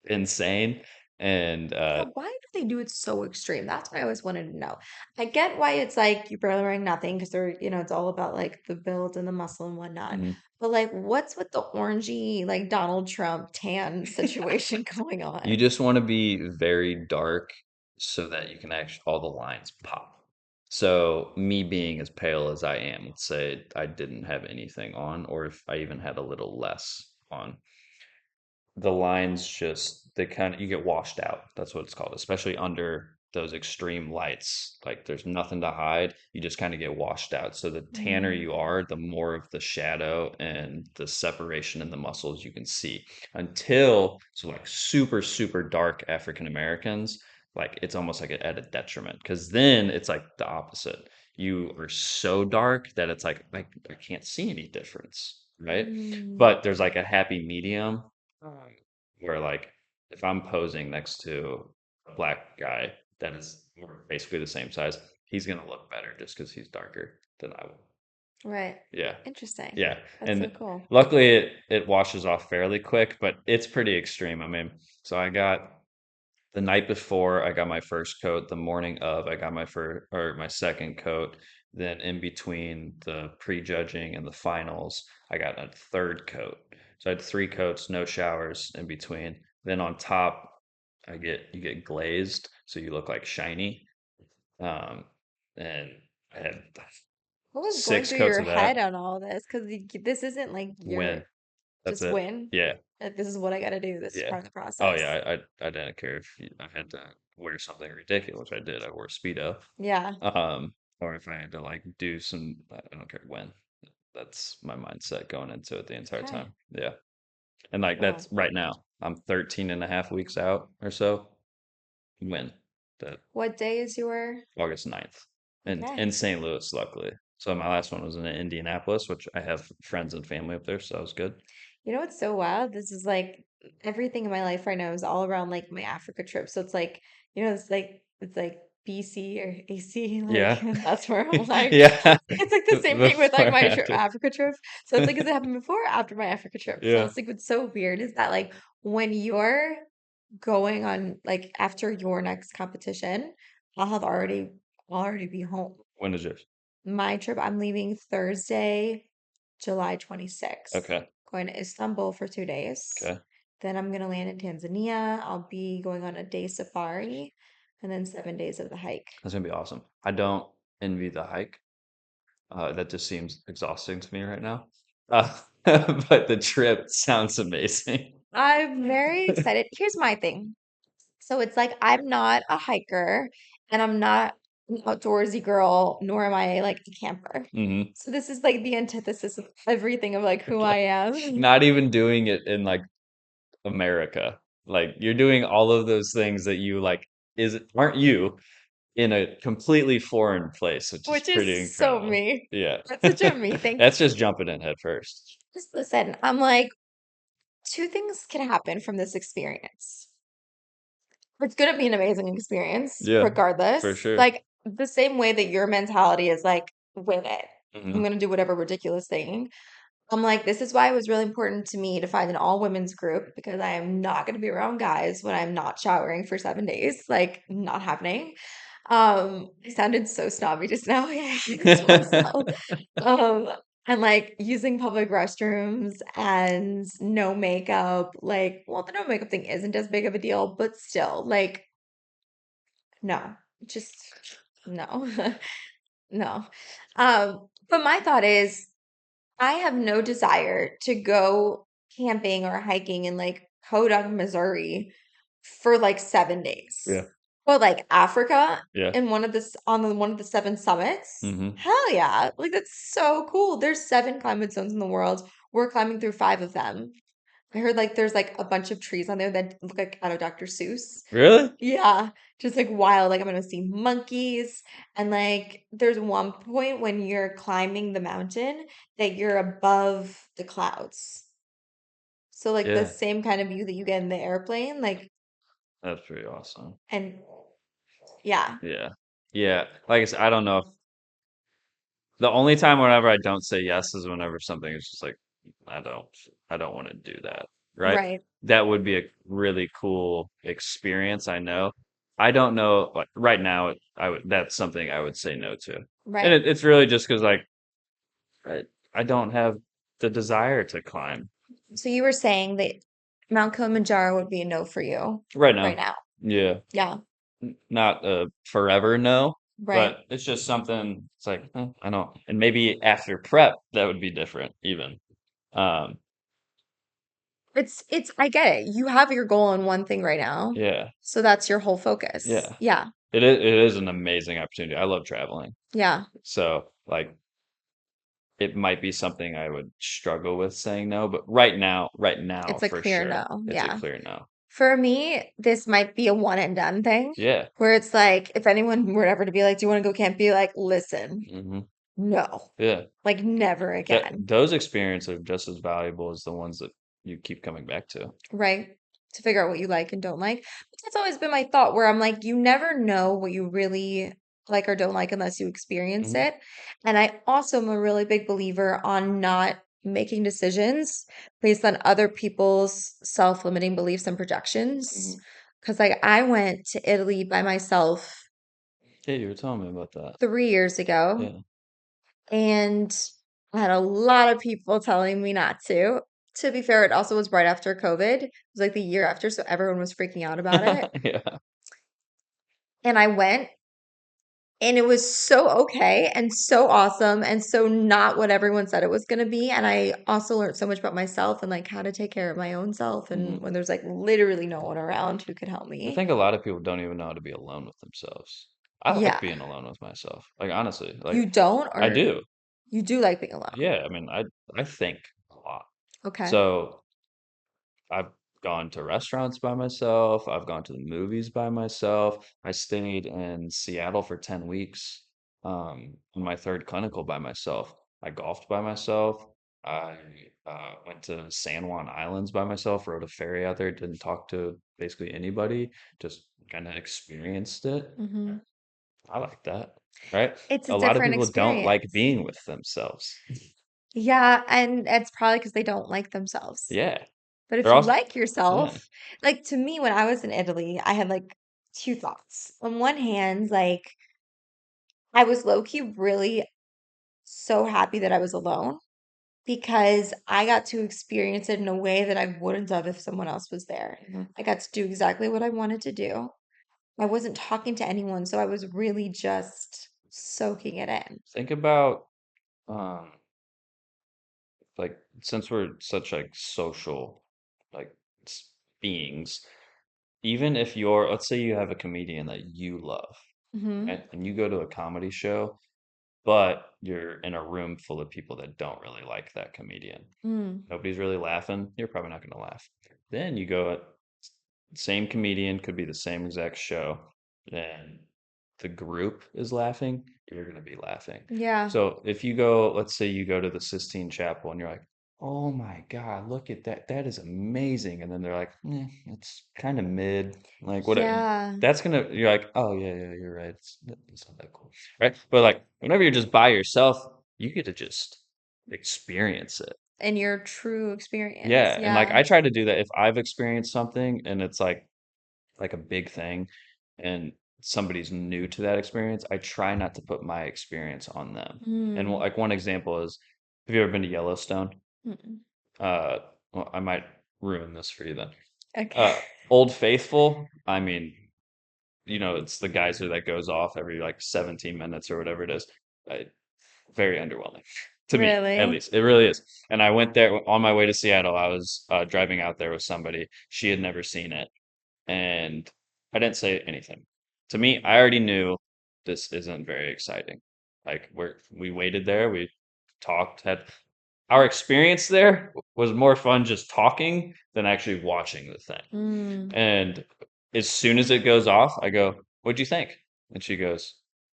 insane. And Yeah, why do they do it so extreme? That's what I always wanted to know. I get why it's like you're barely wearing nothing because they're, it's all about like the build and the muscle and whatnot. Mhm. But like, what's with the orangey, like Donald Trump tan situation going You on? just want to be very dark so that you can actually all the lines pop. So me being as pale as I am, let's say I didn't have anything on, or if I even had a little less on, the lines just they kind of you get washed out. That's what it's called, especially under those extreme lights. Like there's nothing to hide. You just kind of get washed out. So the tanner you Mm, are, the more of the shadow and the separation in the muscles you can see. Until so like super super dark African Americans, like it's almost like at a detriment because then it's like the opposite. You are so dark that it's like I can't see any difference, right? mm, But there's like a happy medium where like if I'm posing next to a black guy that is basically the same size, he's gonna look better just because he's darker than I will. right. Yeah, Interesting. yeah, That's so and cool. luckily it washes off fairly quick, but it's pretty extreme. I mean, so I got the night before I got my first coat, the morning of I got my first or my second coat, then in between the prejudging and the finals, I got a third coat. So I had three coats, no showers in between. Then on top, you get glazed, so you look like shiny. Um, and I had What was going six through coats your of that. head on all this? Because this isn't like Win. your That's just it. win. Yeah. Like, this is what I got to do. This is Yeah. part of the Oh process. yeah, I didn't care if I had to wear something ridiculous. I did. I wore Speedo. Yeah. Um, or if I had to like do some, I don't care when. That's my mindset going into it the entire Okay. time. Yeah. And like Cool. that's right now. I'm 13 and a half weeks out or so. When that What day is your? August 9th. And Okay. in St. Louis, luckily. So my last one was in Indianapolis, which I have friends and family up there, so that was good. You know what's so wild? This is like everything in my life right now is all around like my Africa trip. So it's like, it's like BC or AC, like Yeah. that's where I'm like, Yeah. it's like the same thing with Before like and my after. Africa trip. So it's like, does it happen before or after my Africa trip? So Yeah. it's like what's so weird is that like when you're going on like after your next competition, I'll already be home. When is yours? My trip, I'm leaving Thursday, July 26th, Okay. going to Istanbul for 2 days. Okay. Then I'm going to land in Tanzania. I'll be going on a day safari and then 7 days of the hike. That's gonna be awesome. I don't envy the hike. That just seems exhausting to me right now. But the trip sounds amazing. I'm very excited. Here's my thing. So it's like I'm not a hiker and I'm not an outdoorsy girl, nor am I like a camper. Hmm. So this is like the antithesis of everything of like who I Like, am. not even doing it in like America. Like you're doing all of those things that you like aren't you in a completely foreign place, which is Which pretty is so incredible. me. Yeah. That's such a me thing. That's just jumping in head first. Just listen, I'm like, two things can happen from this experience. It's going to be an amazing experience, Yeah, for regardless. sure. Like, the same way that your mentality is like, win it. I'm Hmm. going to do whatever ridiculous thing. I'm like, this is why it was really important to me to find an all women's group because I am not going to be around guys when I'm not showering for 7 days. Like, not happening. I sounded so snobby just now. I hate myself. Um, and like using public restrooms and no makeup. Like, well, the no makeup thing isn't as big of a deal, but still, like, no, just no, no. But my thought is I have no desire to go camping or hiking in like Podunk, Missouri for like 7 days. Yeah. But like Africa Yeah. in one of the seven summits, Hmm. hell yeah. Like that's so cool. There's seven climate zones in the world. We're climbing through five of them. I heard like there's like a bunch of trees on there that look like out of Dr. Seuss. Really? Yeah, just like wild. Like I'm gonna see monkeys, and like there's one point when you're climbing the mountain that you're above the clouds. So like the Yeah. same kind of view that you get in the airplane, like That's pretty awesome. and yeah, Yeah. Yeah. Like I said, I don't know if the only time whenever I don't say yes is whenever something is just like, I don't, I don't want to do that. Right? right, That would be a really cool experience, I know. I don't know, like right now, that's something I would say no to. And right. it's really just because like I, I don't have the desire to climb So you were saying that Mount Kilimanjaro would be a no for you right right now. now. Yeah. Yeah, Not a forever no, right. but it's just something. It's like I don't, and maybe after prep that would be different even. Um, It's I get it. You have your goal on one thing right now. yeah, So that's your whole focus. yeah, Yeah. it is an amazing opportunity. I love traveling, Yeah. so like it might be something I would struggle with saying no, but right now It's a for clear sure, no. it's a Yeah. clear no. For me, this might be a one and done thing Yeah, where it's like, if anyone were ever to be like, do you want to go camp? Be like, listen, hmm, no, yeah. like never That again. those experiences are just as valuable as the ones that you keep coming back to. Right? To figure out what you like and don't like. But that's always been my thought where I'm like, you never know what you really like or don't like unless you experience Hmm. it. And I also am a really big believer on not making decisions based on other people's self-limiting beliefs and projections. Hmm. Because like I went to Italy by myself Yeah, you were telling me about that. 3 years ago, Yeah. and I had a lot of people telling me not to. To be fair, it also was right after COVID. It was like the year after, so everyone was freaking out about it. Yeah. And I went, and it was so okay and so awesome and so not what everyone said it was going to be. And I also learned so much about myself and like how to take care of my own self. And Hmm. when there's like literally no one around who could help I me. think a lot of people don't even know how to be alone with themselves. I like Yeah. being alone with myself. Like honestly, like You don't, I or do. you do like being alone. Yeah, I mean, I think a lot. Okay. So I've gone to restaurants by myself. I've gone to the movies by myself. I stayed in Seattle for 10 weeks, on my third clinical by myself. I golfed by myself. I went to San Juan Islands by myself, rode a ferry out there, didn't talk to basically anybody, just kind of experienced it. Hmm. I like that, right? It's a A lot of different people don't like experience. being with themselves. Yeah, and it's probably because they don't like themselves. Yeah. But if They're you also, like yeah. yourself, like to me, when I was in Italy, I had like two thoughts. On one hand, like I was low key really so happy that I was alone because I got to experience it in a way that I wouldn't have if someone else was there. Mhm. I got to do exactly what I wanted to do. I wasn't talking to anyone, so I was really just soaking it in. Think about, um, like since we're such like social like beings, even if you're, let's say you have a comedian that you love, Hmm. right? And you go to a comedy show, but you're in a room full of people that don't really like that comedian. Mm. Nobody's really laughing. You're probably not going to laugh. Then you go, same comedian, could be the same exact show, and the group is laughing, you're going to be laughing. Yeah. So if you go, let's say you go to the Sistine Chapel and you're like, oh my God, look at that. That is amazing. And then they're like, it's kind of mid. Like, what? Yeah. That's going to, you're like, oh, yeah, yeah, you're right. It's not that cool. Right. But like, whenever you're just by yourself, you get to just experience it. In your true experience. Yeah, and like Yeah. I try to do that if I've experienced something and it's like a big thing and somebody's new to that experience, I try not to put my experience on them. And Mm. like one example is, have you ever been to Yellowstone? Mm-mm. Uh, well, I might ruin this for you then. Okay. Uh, Old Faithful, I mean, it's the geyser that goes off every like 17 minutes or whatever it is. Uh, Very underwhelming. to me, at Really? least. It really is. And I went there on my way to Seattle. I was driving out there with somebody. She had never seen it, and I didn't say anything. To me, I already knew this isn't very exciting. Like we waited there, we talked, had our experience there was more fun just talking than actually watching the thing. Mm, And as soon as it goes off, I go, "What'd you think?" And she goes,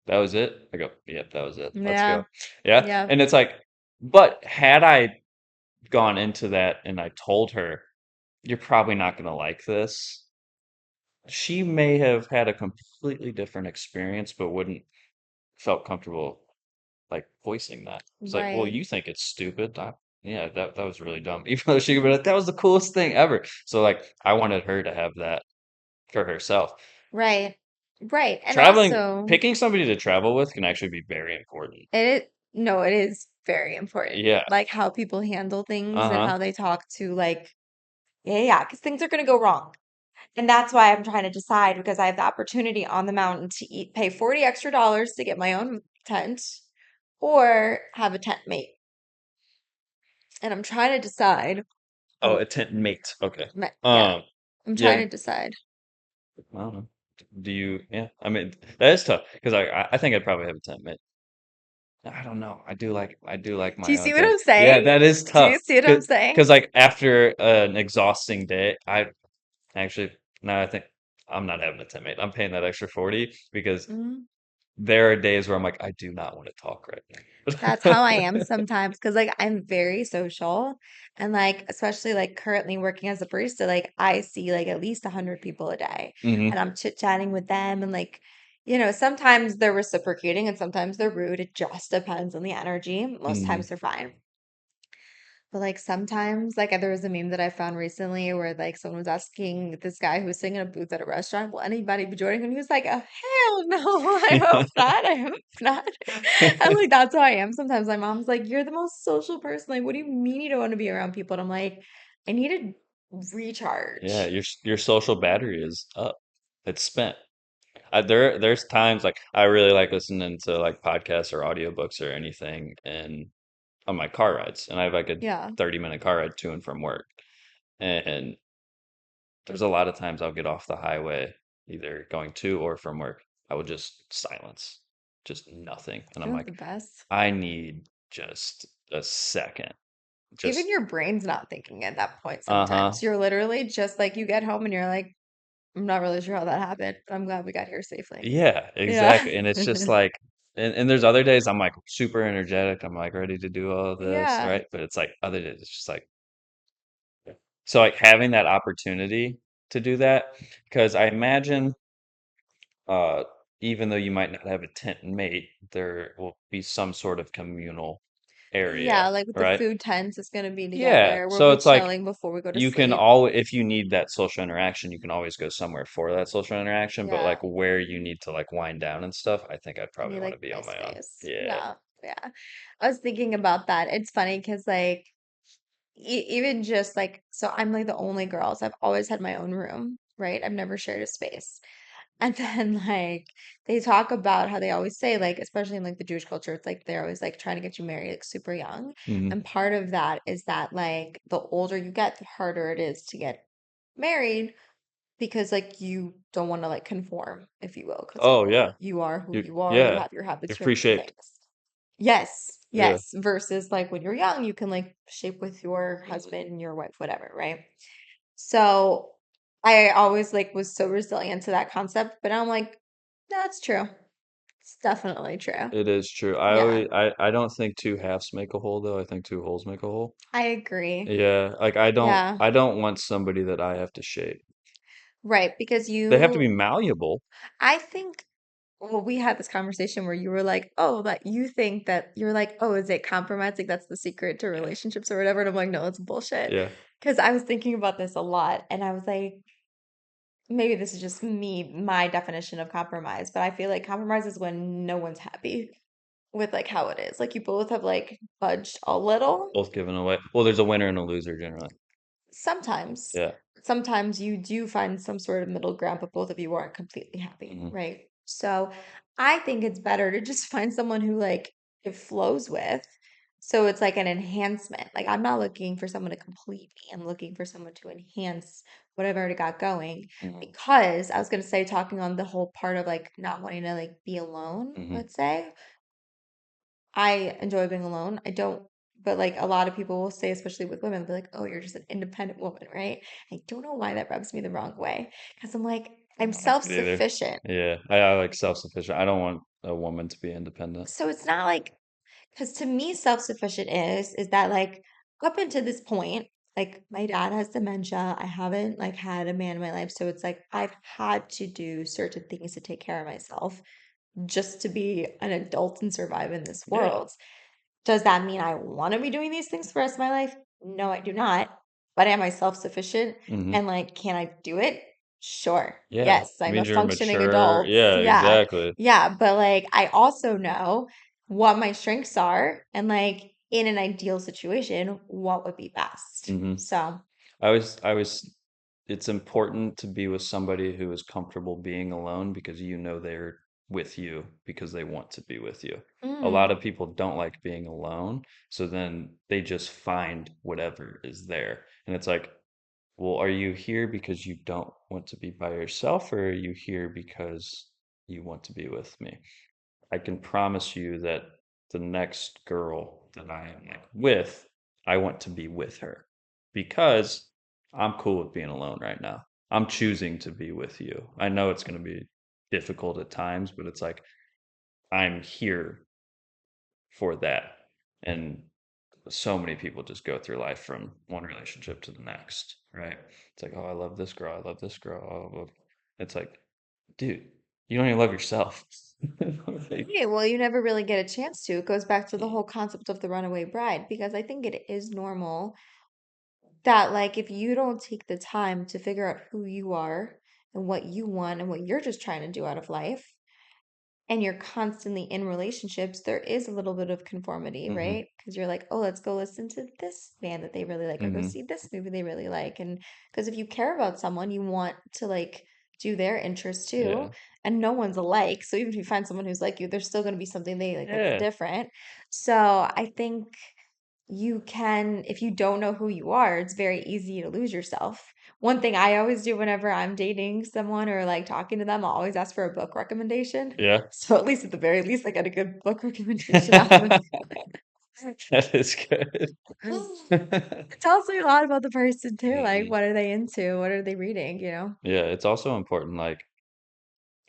"That was it." I go, "Yep, that was it. Let's yeah. go." Yeah. Yeah. And it's like, but had I gone into that and I told her, "You're probably not going to like this," she may have had a completely different experience, but wouldn't felt comfortable like voicing that. It's like, well, Right. you think it's stupid. Yeah, that was really dumb. Even though she could be like, that was the coolest thing ever. So like, I wanted her to have that for herself. Right. Right. And Traveling, also, picking somebody to travel with can actually be very important. no, it is very important. Yeah. Like how people handle things and Uh-huh. how they talk to like, yeah, because things are going to go wrong. And that's why I'm trying to decide because I have the opportunity on the mountain to pay 40 extra dollars to get my own tent or have a tent mate. And I'm trying to decide. Oh, a tent mate. Okay. Yeah, Um, I'm trying yeah, to decide. I don't know. Do you, yeah, I mean, that is tough because I think I'd probably have a tent mate. I don't know. I do like Do you my see own what thing. I'm Yeah, saying? that is Do tough. you see what I'm saying? Cause like after an exhausting day, I actually now I think I'm not having a teammate. I'm paying that extra 40 because Mm, there are days where I'm like, I do not want to talk right that's how I now. am sometimes because like I'm very social and like especially like currently working as a barista, like I see like at least 100 people a day Hmm. and I'm chit-chatting with them and like sometimes they're reciprocating and sometimes they're rude. It just depends on the energy. Most Hmm. times they're fine. But like sometimes, like there was a meme that I found recently where like someone was asking this guy who was sitting in a booth at a restaurant, will anybody be joining him? He was like, oh, hell no, I hope not. I hope not. And like that's how I am sometimes. My mom's like, you're the most social person. Like, what do you mean you don't want to be around people? And I'm like, I need to Yeah, recharge. your social battery is up. It's spent. There's times like I really like listening to like podcasts or audiobooks or anything and on my car rides, and I have like a Yeah. 30-minute car ride to and from work. And there's a lot of times I'll get off the highway, either going to or from work. I will just silence, just nothing. And I'm Isn't it like, the best? I need just a second. Even Just, your brain's not thinking at that point uh-huh. sometimes. You're literally just like you get home and you're like, I'm not really sure how that happened, but I'm glad we got here safely. Yeah, Yeah. exactly. And it's just like, and there's other days I'm like super energetic. I'm like ready to do all of this, Yeah. right? But it's like other days it's just like, so like having that opportunity to do that, because I imagine uh, even though you might not have a tent mate, there will be some sort of communal Yeah, area, like with the right? food tents, it's gonna be Yeah. together. We'll So be it's like chilling before we go to you can sleep. all if you need that social interaction, you can always go somewhere for that social interaction. But like Yeah. where you need to like wind down and stuff, I think I'd I probably need want to like be my on my own. space. Yeah. Yeah. Yeah. I was thinking about that. It's funny because like even just like so I'm like the only girl, so I've always had my own room, right? I've never shared a space. And then like they talk about how they always say like especially in like the Jewish culture it's like they're always like trying to get you married like super young. Hmm. And part of that is that like the older you get the harder it is to get married because like you don't want to like conform if you will because Oh yeah. you are who You you are, you yeah. have your You're habits, you have free your shaped. things. Yes, Yeah. yes, versus like when you're young you can like shape with your husband, your wife, whatever, right? So I always like was so resilient to that concept, but I'm like, no, it's true. It's definitely true. It is true. Yeah, I don't think two halves make a whole though. I think two wholes make a whole. I agree. Yeah, like Yeah, I don't want somebody that I have to shape. right. Because They have to be you, malleable. I think, well, we had this conversation where you were like, oh, that you think that you're like, oh, is it compromising? That's the secret to relationships or whatever. And I'm like, no, it's bullshit. Yeah. Because I was thinking about this a lot and I was like, maybe this is just me, my definition of compromise, but I feel like compromise is when no one's happy with like how it is. Like you both have like budged a little. Both given away. Well, there's a winner and a loser generally. Sometimes, Yeah. sometimes you do find some sort of middle ground, but both of you aren't completely happy, Hmm. right? So I think it's better to just find someone who like it flows with So it's like an enhancement. Like I'm not looking for someone to complete me. I'm looking for someone to enhance what I've already got going. Hmm. Because I was gonna say, talking on the whole part of like not wanting to like be alone, Hmm. let's say. I enjoy being alone. I don't, but like a lot of people will say, especially with women, they're like, oh, you're just an independent woman, right? I don't know why that rubs me the wrong way. Because I'm like, I I'm don't like it either. self-sufficient. Yeah, I like self-sufficient. I don't want a woman to be independent. So it's not like, because to me, self-sufficient is that like up until this point, like my dad has dementia. I haven't like had a man in my life. So it's like I've had to do certain things to take care of myself just to be an adult and survive in this Yeah. world. Does that mean I want to be doing these things for the rest of my life? No, I do not. But am I self-sufficient? Hmm. And like, can I do it? Sure. Yeah. Yes, It I'm a means you're functioning mature. adult. Yeah, Yeah. exactly. Yeah. But like, I also know what my strengths are. And like, in an ideal situation, what would be best. Hmm. So, I was, it's important to be with somebody who is comfortable being alone because you know they're with you because they want to be with you. A lot mm, of people don't like being alone, so then they just find whatever is there. And it's like, well, are you here because you don't want to be by yourself, or are you here because you want to be with me? I can promise you that the next girl that I am like with, I want to be with her because I'm cool with being alone right now. I'm choosing to be with you. I know it's going to be difficult at times, but it's like I'm here for that. And so many people just go through life from one relationship to the next, right? It's like, oh, I love this girl. I love this girl. It's like, dude, you don't even love yourself. Like, yeah, well, you never really get a chance to. It goes back to the whole concept of the runaway bride, because I think it is normal that like if you don't take the time to figure out who you are and what you want and what you're just trying to do out of life, and you're constantly in relationships, there is a little bit of conformity, hmm. right? Because you're like, oh, let's go listen to this band that they really like, or go Hmm. see this movie they really like. And because if you care about someone, you want to like do their interests too. Yeah. And no one's alike. So even if you find someone who's like you, there's still going to be something they like that's Yeah. different. So I think you can, if you don't know who you are, it's very easy to lose yourself. One thing I always do whenever I'm dating someone or like talking to them, I'll always ask for a book recommendation. Yeah. So at least at the very least, I get a good book recommendation out of That is good. it. It tells me a lot about the person too. Like, Hmm. what are they into? What are they reading? You know? Yeah, it's also important,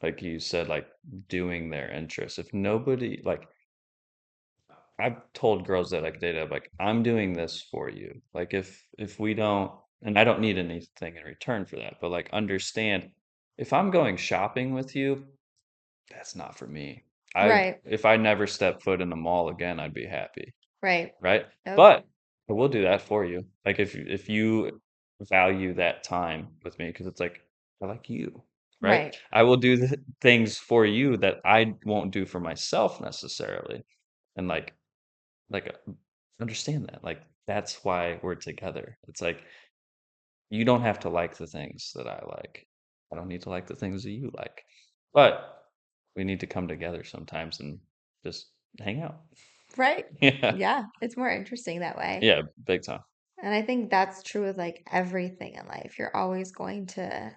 like you said, like doing their interests. If nobody like I've told girls that I dated, I'm like, I'm doing this for you. Like if we don't, and I don't need anything in return for that, but like understand if I'm going shopping with you, that's not for me. I Right, if I never step foot in a mall again, I'd be happy. right. Right? Yep, But I will do that for you. Like if you value that time with me, because it's like I like you, right? right, I will do the things for you that I won't do for myself necessarily, and like understand that. Like that's why we're together. It's like you don't have to like the things that I like. I don't need to like the things that you like, but we need to come together sometimes and just hang out. right. Yeah, Yeah, it's more interesting that way. yeah, big time. And I think that's true with like everything in life. You're always going to,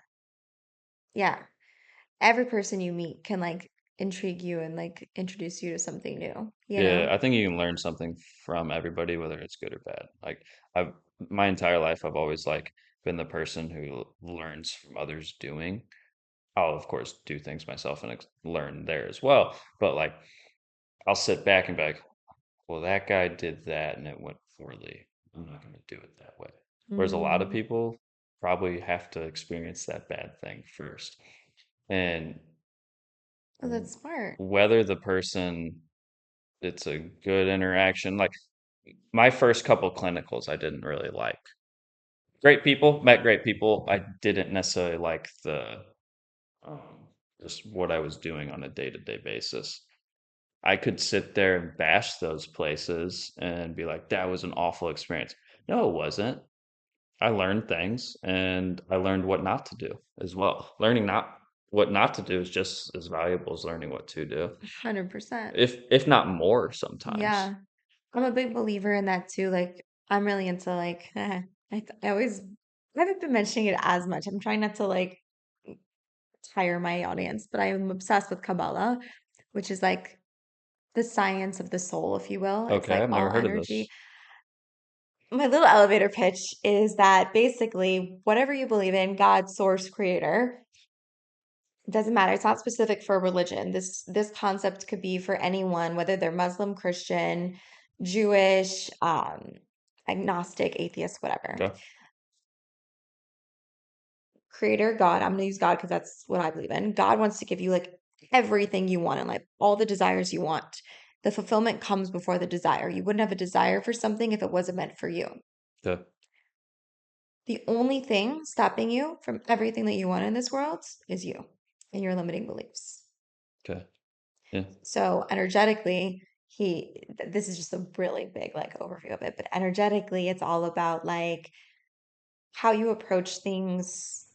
yeah, every person you meet can like intrigue you and like introduce you to something new, you Yeah, know? I think you can learn something from everybody, whether it's good or bad. Like I've my entire life, I've always like been the person who learns from others doing. I'll of course do things myself and learn there as well. But like I'll sit back and be like, well, that guy did that and it went poorly. I'm not going to do it that way. Whereas a lot of Mm. people probably have to experience that bad thing first. And Oh, that's smart. whether the person it's a good interaction, like my first couple clinicals I didn't really like. Great people, met great people. I didn't necessarily like the um, just what I was doing on a day-to-day basis. I could sit there and bash those places and be like, that was an awful experience. No, it wasn't. I learned things and I learned what not to do as well. Learning not what not to do is just as valuable as learning what to do, 100%. if not more sometimes. Yeah. I'm a big believer in that too. Like, I'm really into like, I always, I haven't been mentioning it as much. I'm trying not to like tire my audience, but I am obsessed with Kabbalah, which is like the science of the soul, if you will. It's Okay, like I've never all heard of energy. this. My little elevator pitch is that basically, whatever you believe in, God, source, creator, it doesn't matter. It's not specific for religion. This concept could be for anyone, whether they're Muslim, Christian, Jewish, agnostic, atheist, whatever. Okay. Creator, God, I'm gonna use God because that's what I believe in. God wants to give you like everything you want in life, all the desires you want. The fulfillment comes before the desire. You wouldn't have a desire for something if it wasn't meant for you. Okay. The only thing stopping you from everything that you want in this world is you and your limiting beliefs. Okay. Yeah. So energetically, this is just a really big like overview of it, but energetically, it's all about like how you approach things,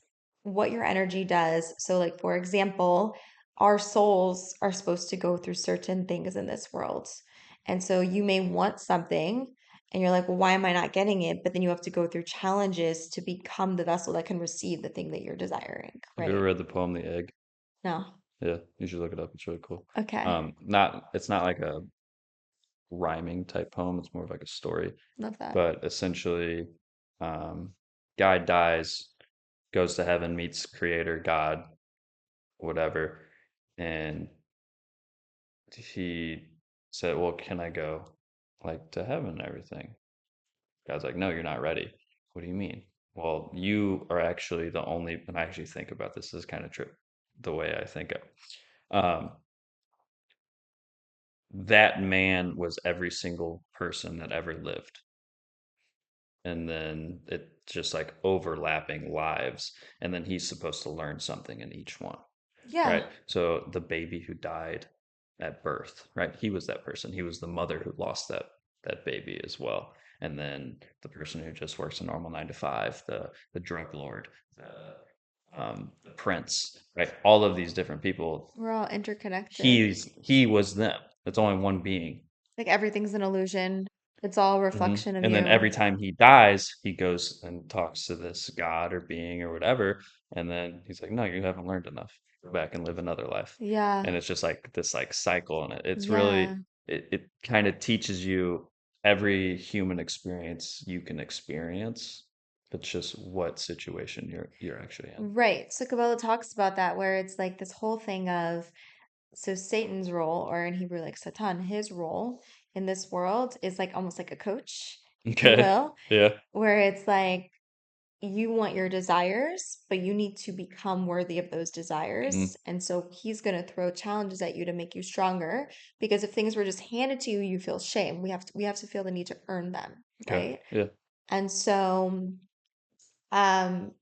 what your energy does. So, like, for example, our souls are supposed to go through certain things in this world. And so you may want something and you're like, well, why am I not getting it? But then you have to go through challenges to become the vessel that can receive the thing that you're desiring, Have you ever right? read the poem The Egg? No. Yeah, you should look it up. It's really cool. Okay. It's not like a rhyming type poem. It's more of like a story. Love that. But essentially, um, guy dies, goes to heaven, meets Creator God, whatever, and he said, "Well, can I go like to heaven and everything?" God's like, "No, you're not ready." What do you mean? Well, you are actually the only. When I actually think about this, this is kind of true. The way I think of. Um, that man was every single person that ever lived. And then it just like overlapping lives. And then he's supposed to learn something in each one, Yeah. right? So the baby who died at birth, right? He was that person. He was the mother who lost that baby as well. And then the person who just works a normal 9 to 5, the drug lord, the prince, right? All of these different people. We're all interconnected. He was them. It's only one being. Like everything's an illusion. It's all a reflection of And then you. every time he dies, he goes and talks to this god or being or whatever. And then he's like, "No, you haven't learned enough. Go back and live another life." Yeah. And it's just like this like cycle, and it's Yeah. really it kind of teaches you every human experience you can experience. It's just what situation you're actually in. Right. So Kabbalah talks about that, where it's like this whole thing of so Satan's role, or in Hebrew, like Satan, his role in this world is like almost like a coach, if you Okay. will, Yeah. where it's like you want your desires, but you need to become worthy of those Hmm. desires. And so he's going to throw challenges at you to make you stronger. Because if things were just handed to you, you feel shame. We have to feel the need to earn them, Okay. right? Yeah. And so um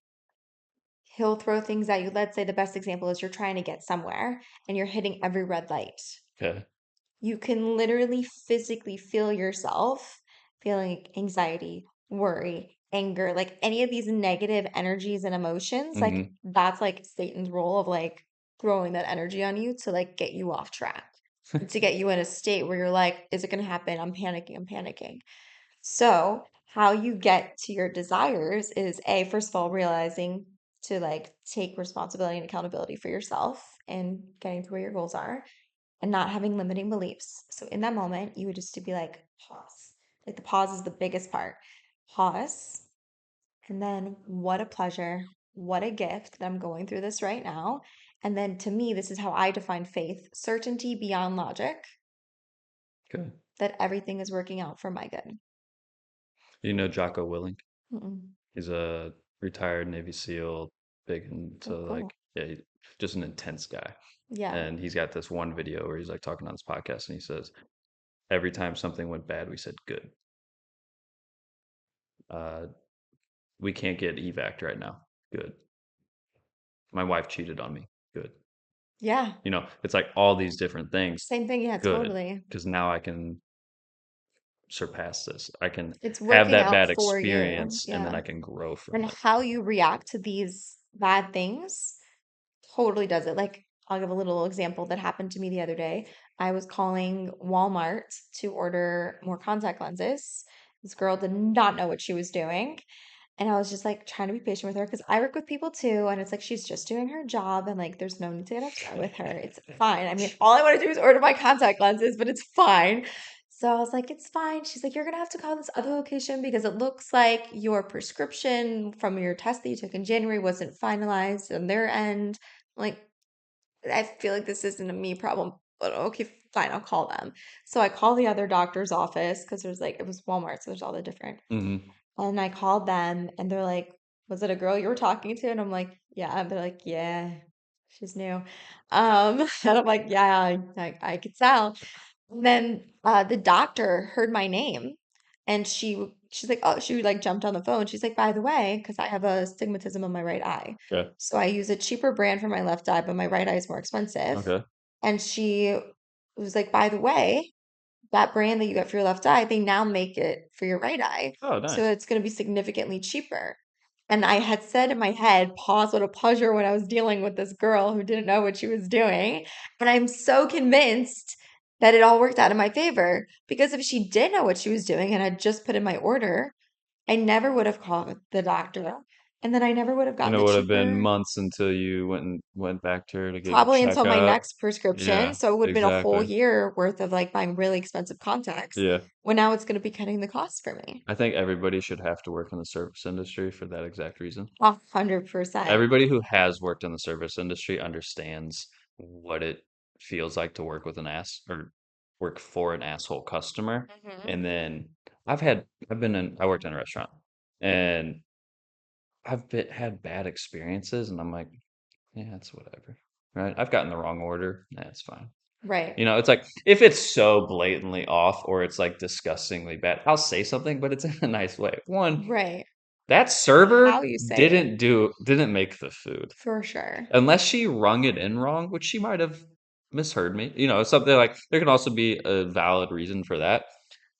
he'll throw things at you. Let's say the best example is you're trying to get somewhere and you're hitting every red light. Okay. You can literally physically feel yourself feeling anxiety, worry, anger, like any of these negative energies and emotions. Like Hmm. that's like Satan's role of like throwing that energy on you to like get you off track and to get you in a state where you're like, is it going to happen? I'm panicking. I'm panicking. So, how you get to your desires is A, first of all, realizing to like take responsibility and accountability for yourself and getting to where your goals are and not having limiting beliefs. So, in that moment, you would just to be like, pause. Like, the pause is the biggest part. Pause. And then, what a pleasure. What a gift that I'm going through this right now. And then, to me, this is how I define faith: certainty beyond logic Good. that everything is working out for my good. You know Jocko Willing? Mm-mm. He's a retired Navy SEAL, big into Oh, like, cool. yeah, just an intense guy. Yeah. And he's got this one video where he's like talking on this podcast and he says, every time something went bad, we said good. Uh, we can't get evac right now. Good. My wife cheated on me. Good. Yeah. It's like all these different things. Same thing. Yeah, Good. totally. Because now I can surpass this. I can It's have working that out bad for you. experience and then Yeah. I can grow from And it. how you react to these bad things totally does it. Like, I'll give a little example that happened to me the other day. I was calling Walmart to order more contact lenses. This girl did not know what she was doing. And I was just like trying to be patient with her because I work with people too. And it's like she's just doing her job and like there's no need to get upset with her. It's fine. I mean, all I want to do is order my contact lenses, but it's fine. So I was like, it's fine. She's like, you're going to have to call this other location because it looks like your prescription from your test that you took in January wasn't finalized on their end. Like, I feel like this isn't a me problem, but okay, fine, I'll call them. So I call the other doctor's office because there's like, it was Walmart, so there's all the different. Hmm. And I called them and they're like, was it a girl you were talking to? And I'm like, yeah. And they're like, yeah, she's new. And I'm like, yeah, I could tell. And then the doctor heard my name and she's like, oh, she like jumped on the phone. She's like, by the way, because I have a stigmatism on my right eye. Okay. So I use a cheaper brand for my left eye, but my right eye is more expensive. Okay. And she was like, by the way, that brand that you got for your left eye, they now make it for your right eye. Oh, So nice. it's going to be significantly cheaper. And I had said in my head, pause, what a pleasure when I was dealing with this girl who didn't know what she was doing. And I'm so convinced that it all worked out in my favor because if she did know what she was doing and had just put in my order, I never would have called the doctor. And then I never would have And gotten it the would have been cheaper, months until you went back to her to get your probably until my checkup. next prescription. Yeah, So it would have been a whole exactly. year worth of like buying really expensive contacts. Yeah. When now it's going to be cutting the cost for me. I think everybody should have to work in the service industry for that exact reason. 100%. Everybody who has worked in the service industry understands what it feels like to work with an ass or work for an asshole customer. Hmm. And then I worked in a restaurant and had bad experiences and I'm like, yeah, it's whatever. Right? I've gotten the wrong order. Nah, it's fine. Right. It's like if it's so blatantly off or it's like disgustingly bad, I'll say something, but it's in a nice way. One, Right. that server How you say it, didn't make the food. for sure. Unless she rung it in wrong, which she might have misheard me. Something like there can also be a valid reason for that.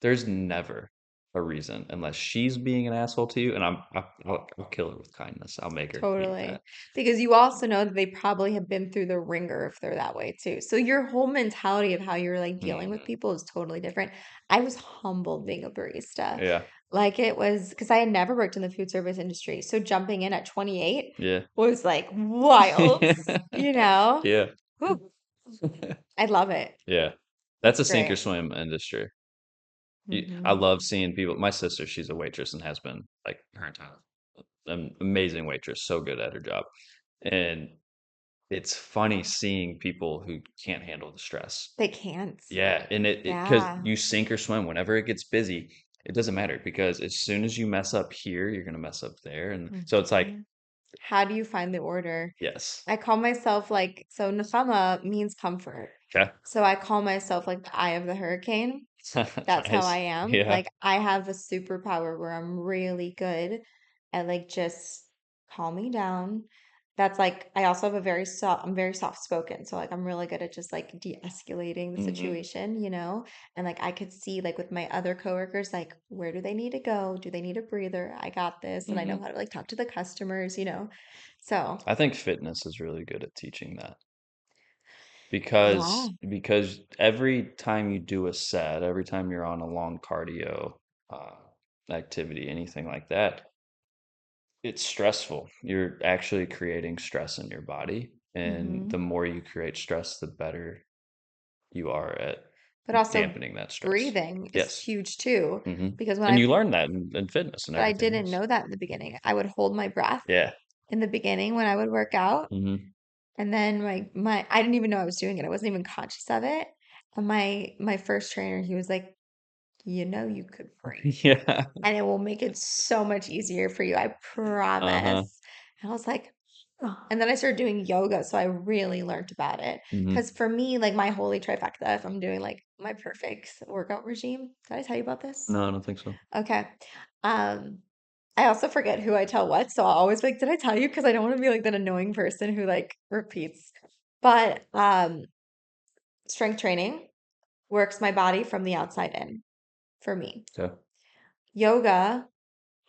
There's never a reason unless she's being an asshole to you, and I'll kill her with kindness. I'll make her eat Totally. that. Because you also know that they probably have been through the ringer if they're that way too. So your whole mentality of how you're like dealing with Mhm. people is totally different. I was humbled being a barista. Yeah, Like it was because I had never worked in the food service industry. So jumping in at 28 yeah, was like wild, you know? yeah, Whew, I love it. yeah. That's It's a sink or great. swim industry. I Hmm. love seeing people. My sister, she's a waitress and has been like her entire an amazing waitress, so good at her job. And it's funny seeing people who can't handle the stress. They can't. Yeah, and it because Yeah. you sink or swim whenever it gets busy, it doesn't matter because as soon as you mess up here, you're gonna mess up there, and so it's like, Mhm. How do you find the order? yes, I call myself like, so Nakama means comfort. okay, So I call myself like the eye of the hurricane. That's how I nice, am. yeah, Like I have a superpower where I'm really good at like just calm me down. That's like I also have a very soft I'm very soft spoken. So like I'm really good at just like de-escalating the hmm, situation, you know? And like I could see like with my other coworkers, like where do they need to go? Do they need a breather? I got this. And I know hmm. how to like talk to the customers, you know? So I think fitness is really good at teaching that yeah. because every time you do a set, every time you're on a long cardio uh, activity, anything like that, it's stressful. You're actually creating stress in your body, and the Hmm. more you create stress, the better you are at But also dampening that stress. breathing is Yes. huge too. Hmm. Because when And I you learn that in fitness and but I everything didn't else. know that in the beginning. I would hold my breath Yeah. in the beginning when I would work out. Hmm. And then my I didn't even know I was doing it. I wasn't even conscious of it. And my first trainer, he was like, you know you could breathe. Yeah. And it will make it so much easier for you. I Uh-huh. promise. And I was like, oh. And then I started doing yoga, so I really learned about it. Hmm. Because for me, like my holy trifecta, if I'm doing like my perfect workout regime, did I tell you about this? No, I don't think so. Okay. Um, I also forget who I tell what, so I'll always be like, did I tell you? Because I don't want to be like that annoying person who like repeats. But strength training works my body from the outside in for me. Okay. Yoga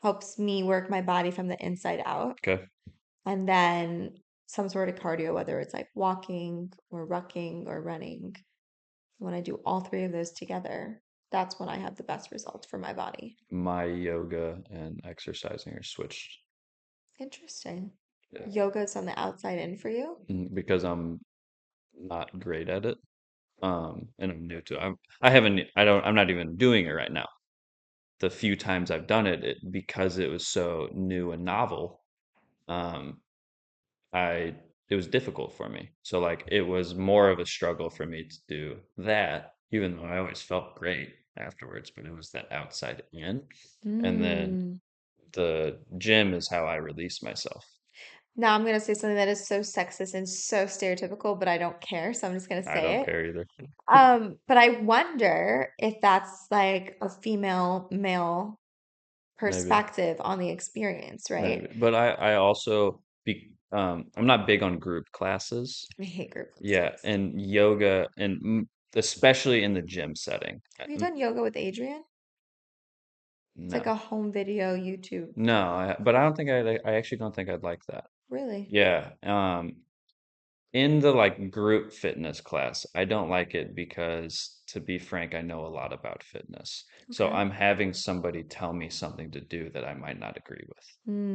helps me work my body from the inside out. Okay. And then some sort of cardio, whether it's like walking or rucking or running, When I do all three of those together, that's when I have the best results for my body. My yoga and exercising are switched. Interesting. Yeah. Yoga's on the outside in for you? Because I'm not great at it. And I'm new to it. I'm not even doing it right now. The few times I've done it, because it was so new and novel, um, I it was difficult for me. So like it was more of a struggle for me to do that, even though I always felt great afterwards, but it was that outside in. And then Mm. the gym is how I release myself. Now I'm gonna say something that is so sexist and so stereotypical, but I don't care, so I'm just gonna I say don't it. care either. But I wonder if that's like a female male Maybe, perspective on the experience, right? maybe. But I also I'm not big on group classes. I hate group Yeah, classes. and yoga and especially in the gym setting. Have you done yoga with Adrian? It's like No. a home video YouTube. No, but I don't think I actually don't think I'd like that. Really? Yeah. In the like group fitness class, I don't like it because, to be frank, I know a lot about fitness. So Okay. I'm having somebody tell me something to do that I might not agree with.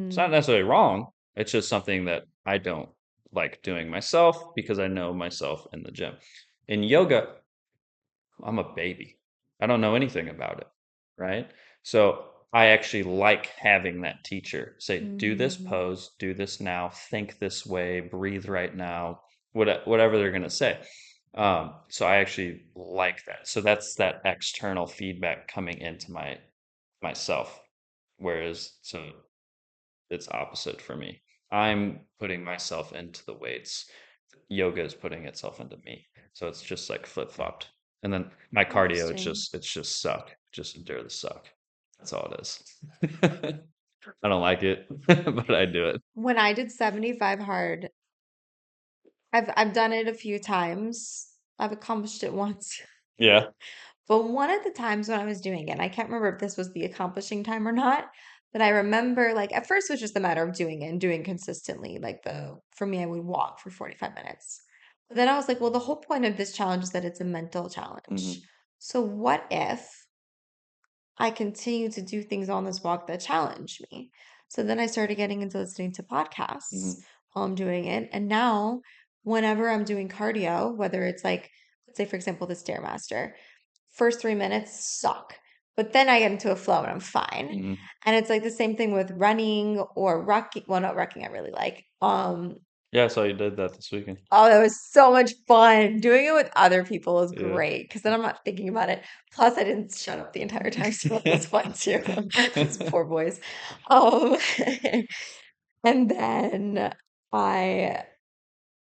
It's not Hmm. necessarily wrong. It's just something that I don't like doing myself because I know myself in the gym. In yoga, I'm a baby. I don't know anything about it, right? So I actually like having that teacher say, do this Hmm. pose, do this now, think this way, breathe right now, whatever they're going to say. So I actually like that. So that's that external feedback coming into myself. Whereas, so it's opposite for me. I'm putting myself into the weights. Yoga is putting itself into me. So it's just like flip-flopped. And then my cardio, Interesting. it's just suck. Just endure the suck. That's all it is. I don't like it, but I do it. When I did 75 hard, I've done it a few times. I've accomplished it once. Yeah. But one of the times when I was doing it, and I can't remember if this was the accomplishing time or not, but I remember like at first it was just a matter of doing it and doing consistently. For me, I would walk for 45 minutes. But then I was like, well, the whole point of this challenge is that it's a mental challenge. Hmm. So what if I continue to do things on this walk that challenge me? So then I started getting into listening to podcasts Hmm. while I'm doing it. And now whenever I'm doing cardio, whether it's like, let's say for example, the Stairmaster, first 3 minutes suck. But then I get into a flow and I'm fine. Hmm. And it's like the same thing with running or rucking. Well, not rucking, I really like. Yeah, so you did that this weekend. Oh, that was so much fun. Doing it with other people is Yeah. great because then I'm not thinking about it. Plus, I didn't shut up the entire time, so it was fun too. Those poor boys. Um, and then I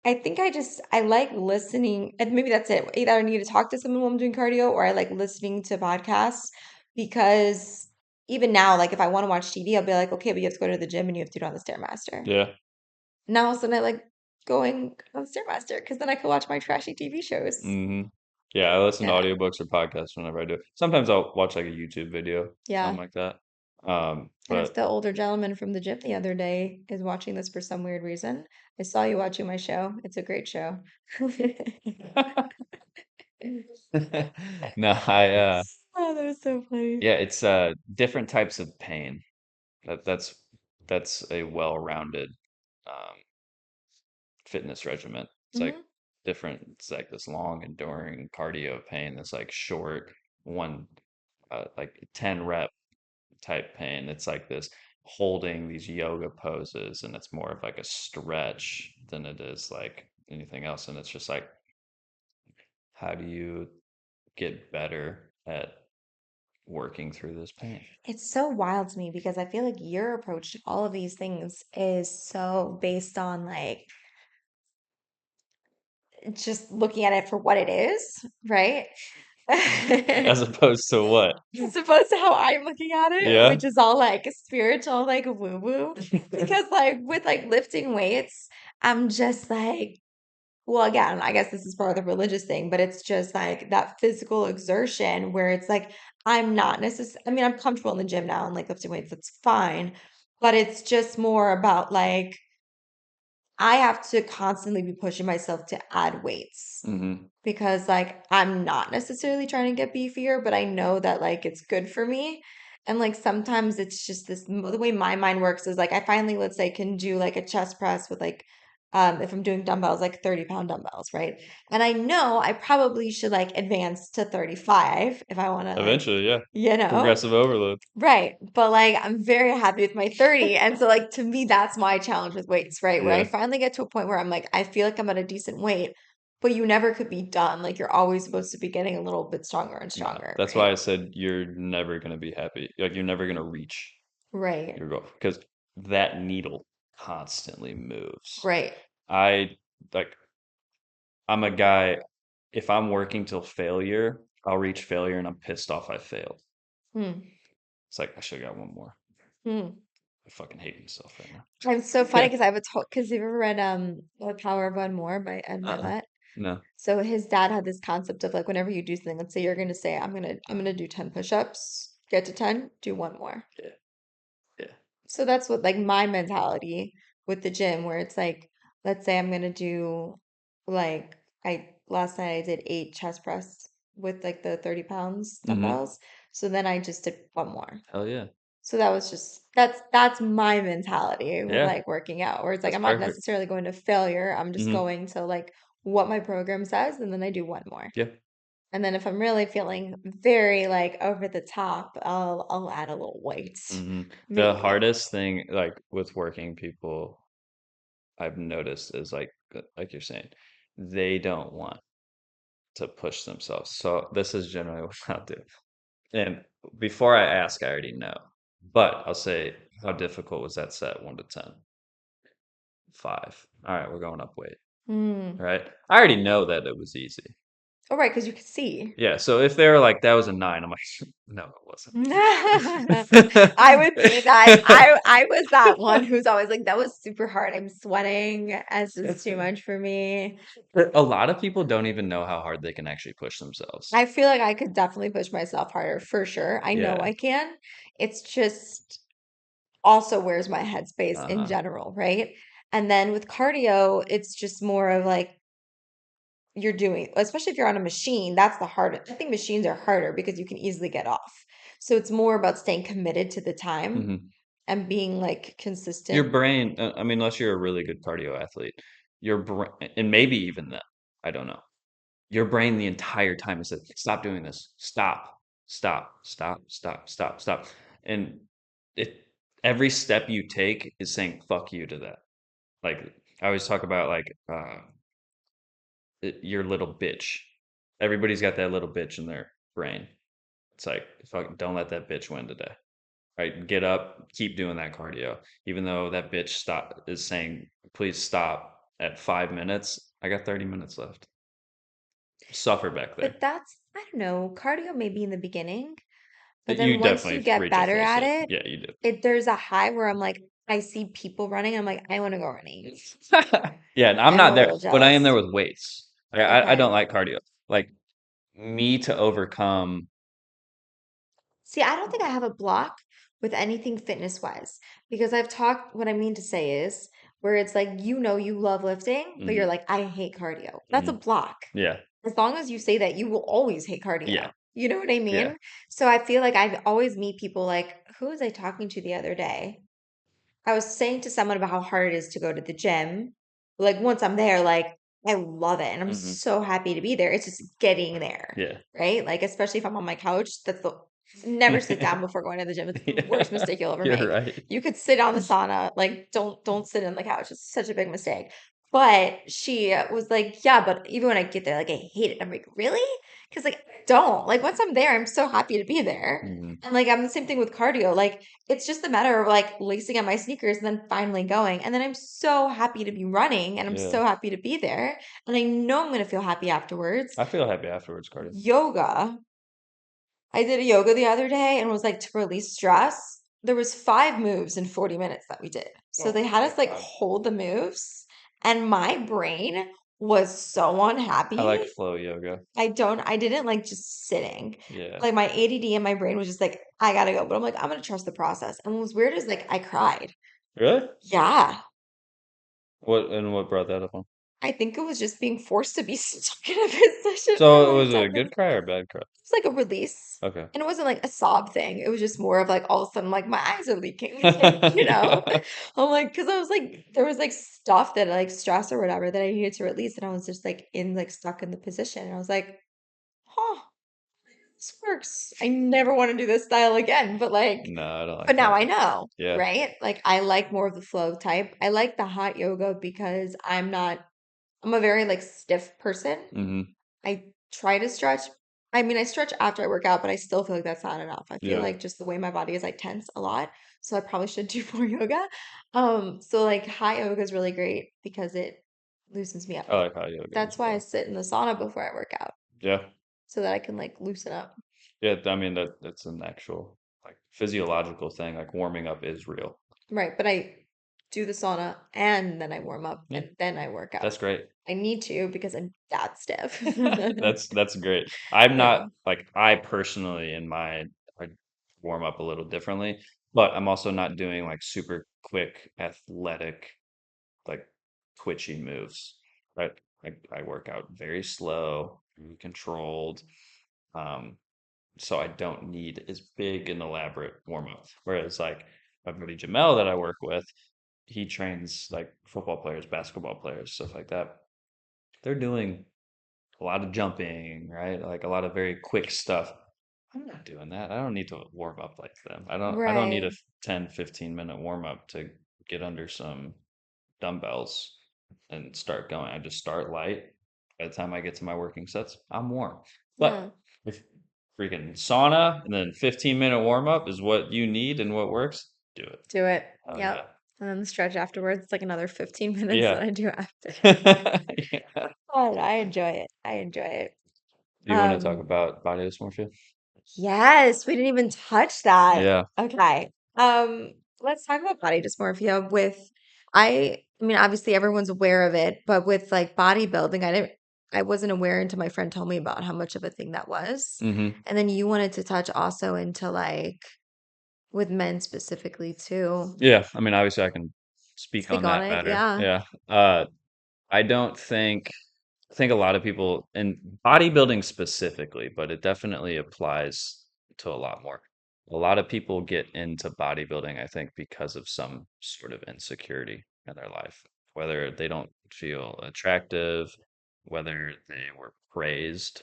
I think I like listening, and maybe that's it. Either I need to talk to someone while I'm doing cardio, or I like listening to podcasts because even now, like if I want to watch TV, I'll be like, okay, but you have to go to the gym and you have to do it on the Stairmaster. Yeah. Now all of a sudden I like going on the Stairmaster because then I can watch my trashy TV shows. Hmm. Yeah, I listen to Yeah. audiobooks or podcasts whenever I do it. Sometimes I'll watch like a YouTube video, something Yeah. like that. And if But the older gentleman from the gym the other day is watching this for some weird reason, I saw you watching my show. It's a great show. no, Oh, that was so funny. yeah, it's different types of pain. That's a well-rounded um fitness regimen. It's like Hmm. different, it's like this long enduring cardio pain, this like short one like 10 rep type pain. It's like this holding these yoga poses, and it's more of like a stretch than it is like anything else. And it's just like, how do you get better at working through this pain? It's so wild to me because I feel like your approach to all of these things is so based on like just looking at it for what it is, right? As opposed to what? As opposed to how I'm looking at it, Yeah. which is all like spiritual, like woo woo. Because like with like lifting weights, I'm just like, well, again, I guess this is part of the religious thing, but it's just like that physical exertion where it's like I'm not necessarily, I mean, I'm comfortable in the gym now and like lifting weights, that's fine. But it's just more about like I have to constantly be pushing myself to add weights. Hmm. because like I'm not necessarily trying to get beefier, but I know that like it's good for me. And like sometimes it's just the way my mind works is like I finally, let's say, can do like a chest press with like if I'm doing dumbbells, like 30-pound dumbbells, right? And I know I probably should like advance to 35 if I want to like, Eventually, yeah. you know, Progressive overload. right. But like I'm very happy with my 30. And so like to me that's my challenge with weights, right? Where I Yeah. finally get to a point where I'm like I feel like I'm at a decent weight, but you never could be done. Like you're always supposed to be getting a little bit stronger and No, stronger, that's why right? I said you're never gonna be happy. Like you're never gonna reach Right. your goal because that needle constantly moves. Right. I like I'm a guy, if I'm working till failure, I'll reach failure and I'm pissed off I failed. Hmm. It's like I should have got one more. Hmm. I fucking hate myself right I'm so funny now. because I have a because you've ever read The Power of One More by Ed Uh-uh. Mylett? No. So his dad had this concept of like whenever you do something, let's say you're gonna say, I'm gonna do 10 push-ups, get to 10, do one more. Yeah. Yeah. So that's what like my mentality with the gym, where it's like, let's say I'm gonna do like I last night I did 8 chest press with like the 30 pounds Mm-hmm. dumbbells. So then I just did one more. Hell yeah. So that was just that's my mentality with Yeah. like working out, where it's like That's I'm not perfect. necessarily going to failure. I'm just Mm-hmm. going to like what my program says, and then I do one more. Yeah. And then if I'm really feeling very like over the top, I'll add a little weight. Mm-hmm. The Maybe. hardest thing, like with working people, I've noticed is like you're saying, they don't want to push themselves. So this is generally what I'll do. And before I ask, I already know. But I'll say, how difficult was that set 1 to 10? 5. All right, we're going up weight. Hmm. All right. I already know that it was easy. Oh, right, because you can see. Yeah. So if they were like, that was a 9, I'm like, no, it I would be that. wasn't. I was that one who's always like, that was super hard. I'm sweating. It's just too much for me. A lot of people don't even know how hard they can actually push themselves. I feel like I could definitely push myself harder for sure. I know Yeah. I can. It's just also where's my headspace in Uh-huh. general, right? And then with cardio, it's just more of like you're doing, especially if you're on a machine, that's the hardest. I think machines are harder because you can easily get off. So it's more about staying committed to the time Hmm. and being like Your consistent. brain, I mean, unless you're a really good cardio athlete, your brain, and maybe even then, I don't know. Your brain the entire time is like, stop doing this. Stop, stop, stop, stop, stop, stop. And it every step you take is saying fuck you to that. Like I always talk about like your little bitch. Everybody's got that little bitch in their brain. It's like fuck, don't let that bitch win today. Right? Get up, keep doing that cardio. Even though that bitch stop is saying, please stop at 5 minutes. I got 30 minutes left. Suffer back there. But that's, I don't know, cardio maybe in the beginning, but You then once you definitely get reach a better flow at state. it, Yeah, you do. there's a high where I'm like, I see people running, I'm like, I want to go running. Yeah, and I'm I'm not a there, little but I am there jealous. with weights. I Okay. don't like cardio. Like me to overcome. See, I don't think I have a block with anything fitness wise because I've talked, what I mean to say is where it's like, you love lifting, but you're Mhm, like, I hate cardio. That's a mhm. block. Yeah, As long as you say that, you will always hate yeah, cardio. You know what I yeah. mean? So I feel like I always meet people like, who was I talking to the other day? I was saying to someone about how hard it is to go to the gym. Like once I'm there, like I love it and I'm Hmm. so happy to be there. It's just getting there, Yeah. right? Like especially if I'm on my couch, that's the never sit down before going to the gym. It's the worst Yeah, mistake you'll ever you're make. right. You could sit on the sauna, like don't sit on the couch. It's such a big mistake. But she was like, yeah, but even when I get there, like I hate it. I'm like, really? Because like I don't. Like once I'm there, I'm so happy to be there. Mhm. And like I'm the same thing with cardio. Like it's just a matter of like lacing on my sneakers and then finally going. And then I'm so happy to be running and I'm Yeah. so happy to be there. And I know I'm going to feel happy afterwards. I feel happy afterwards, cardio. Yoga. I did a yoga the other day and was like to release stress. There was 5 moves in 40 minutes that we did. So they had us like hold the moves and my brain was so I like unhappy. flow yoga. I didn't like just sitting. Yeah. Like my ADD and my brain was just like, I gotta go. But I'm like, I'm gonna trust the process. And what was weird is like I cried. Really? Yeah. What brought that up on? I think it was just being forced to be stuck in a position for a So it long was time. a good cry or bad cry? It's like a release. Okay. And it wasn't like a sob thing. It was just more of like all of a sudden, like my eyes are leaking, you know? Yeah. I'm like, because I was like, there was like stuff that like stress or whatever that I needed to release. And I was just like in like stuck in the position. And I was like, huh, this works. I never want to do this style again. No, I don't But like now that. I know, Yeah. right? Like I like more of the flow type. I like the hot yoga because I'm a very like stiff person. Hmm. I try to stretch. I mean, I stretch after I work out, but I still feel like that's not enough. I feel Yeah. like just the way my body is, I tense a lot. So I probably should do more yoga. So like hot yoga is really great because it loosens me up. I like hot yoga as That's why I well. sit in the sauna before I work out Yeah. so that I can like loosen up. Yeah. I mean, that's an actual like physiological thing. Like warming up is real. Right. But I do the sauna and then I warm up Yeah. and then I work That's out. great. I need to because I'm that stiff. That's great. I'm Yeah. not like I personally in my I warm up a little differently, but I'm also not doing like super quick athletic like twitchy moves. Right. I work out very slow, very controlled. Um, so I don't need as big and elaborate warm up. Whereas like my buddy Jamel that I work with, he trains like football players, basketball players, stuff like that. They're doing a lot of jumping, right? Like a lot of very quick stuff. I'm not doing that. I don't need to warm up like them. I don't need a Right. 10, 15-minute warm up to get under some dumbbells and start going. I just start light. By the time I get to my working sets, I'm warm. Yeah. But if freaking sauna and then 15-minute warm up is what you need and what works, do it. Do it. Oh Yep. yeah. And then the stretch afterwards, it's like another 15 minutes that Yeah. I do after. Yeah. But I enjoy it. I enjoy it. Do you want to talk Um, about body dysmorphia? yes, we didn't even touch that. Yeah. Okay. Let's talk about body dysmorphia I mean, obviously everyone's aware of it, but with like bodybuilding, I wasn't aware until my friend told me about how much of a thing that was. Hmm. And then you wanted to touch also into like with men specifically too. Yeah, I mean, obviously, I can speak Speak on on that it. better. Yeah. Yeah. I don't think, I think a lot of people, and bodybuilding specifically, but it definitely applies to a lot more. A lot of people get into bodybuilding, I think, because of some sort of insecurity in their life, whether they don't feel attractive, whether they were praised.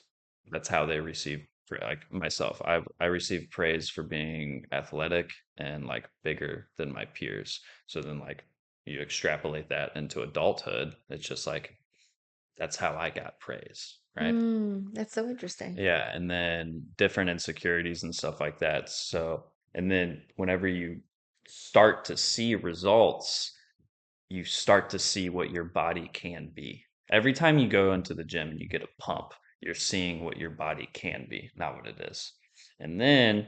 That's how they receive, like myself. I received praise for being athletic and like bigger than my peers. So then, like, you extrapolate that into adulthood, it's just like that's how I got praise, right? That's so interesting. Yeah, and then different insecurities and stuff like that. So, and then whenever you start to see results, you start to see what your body can be. Every time you go into the gym and you get a pump, you're seeing what your body can be, not what it is. And then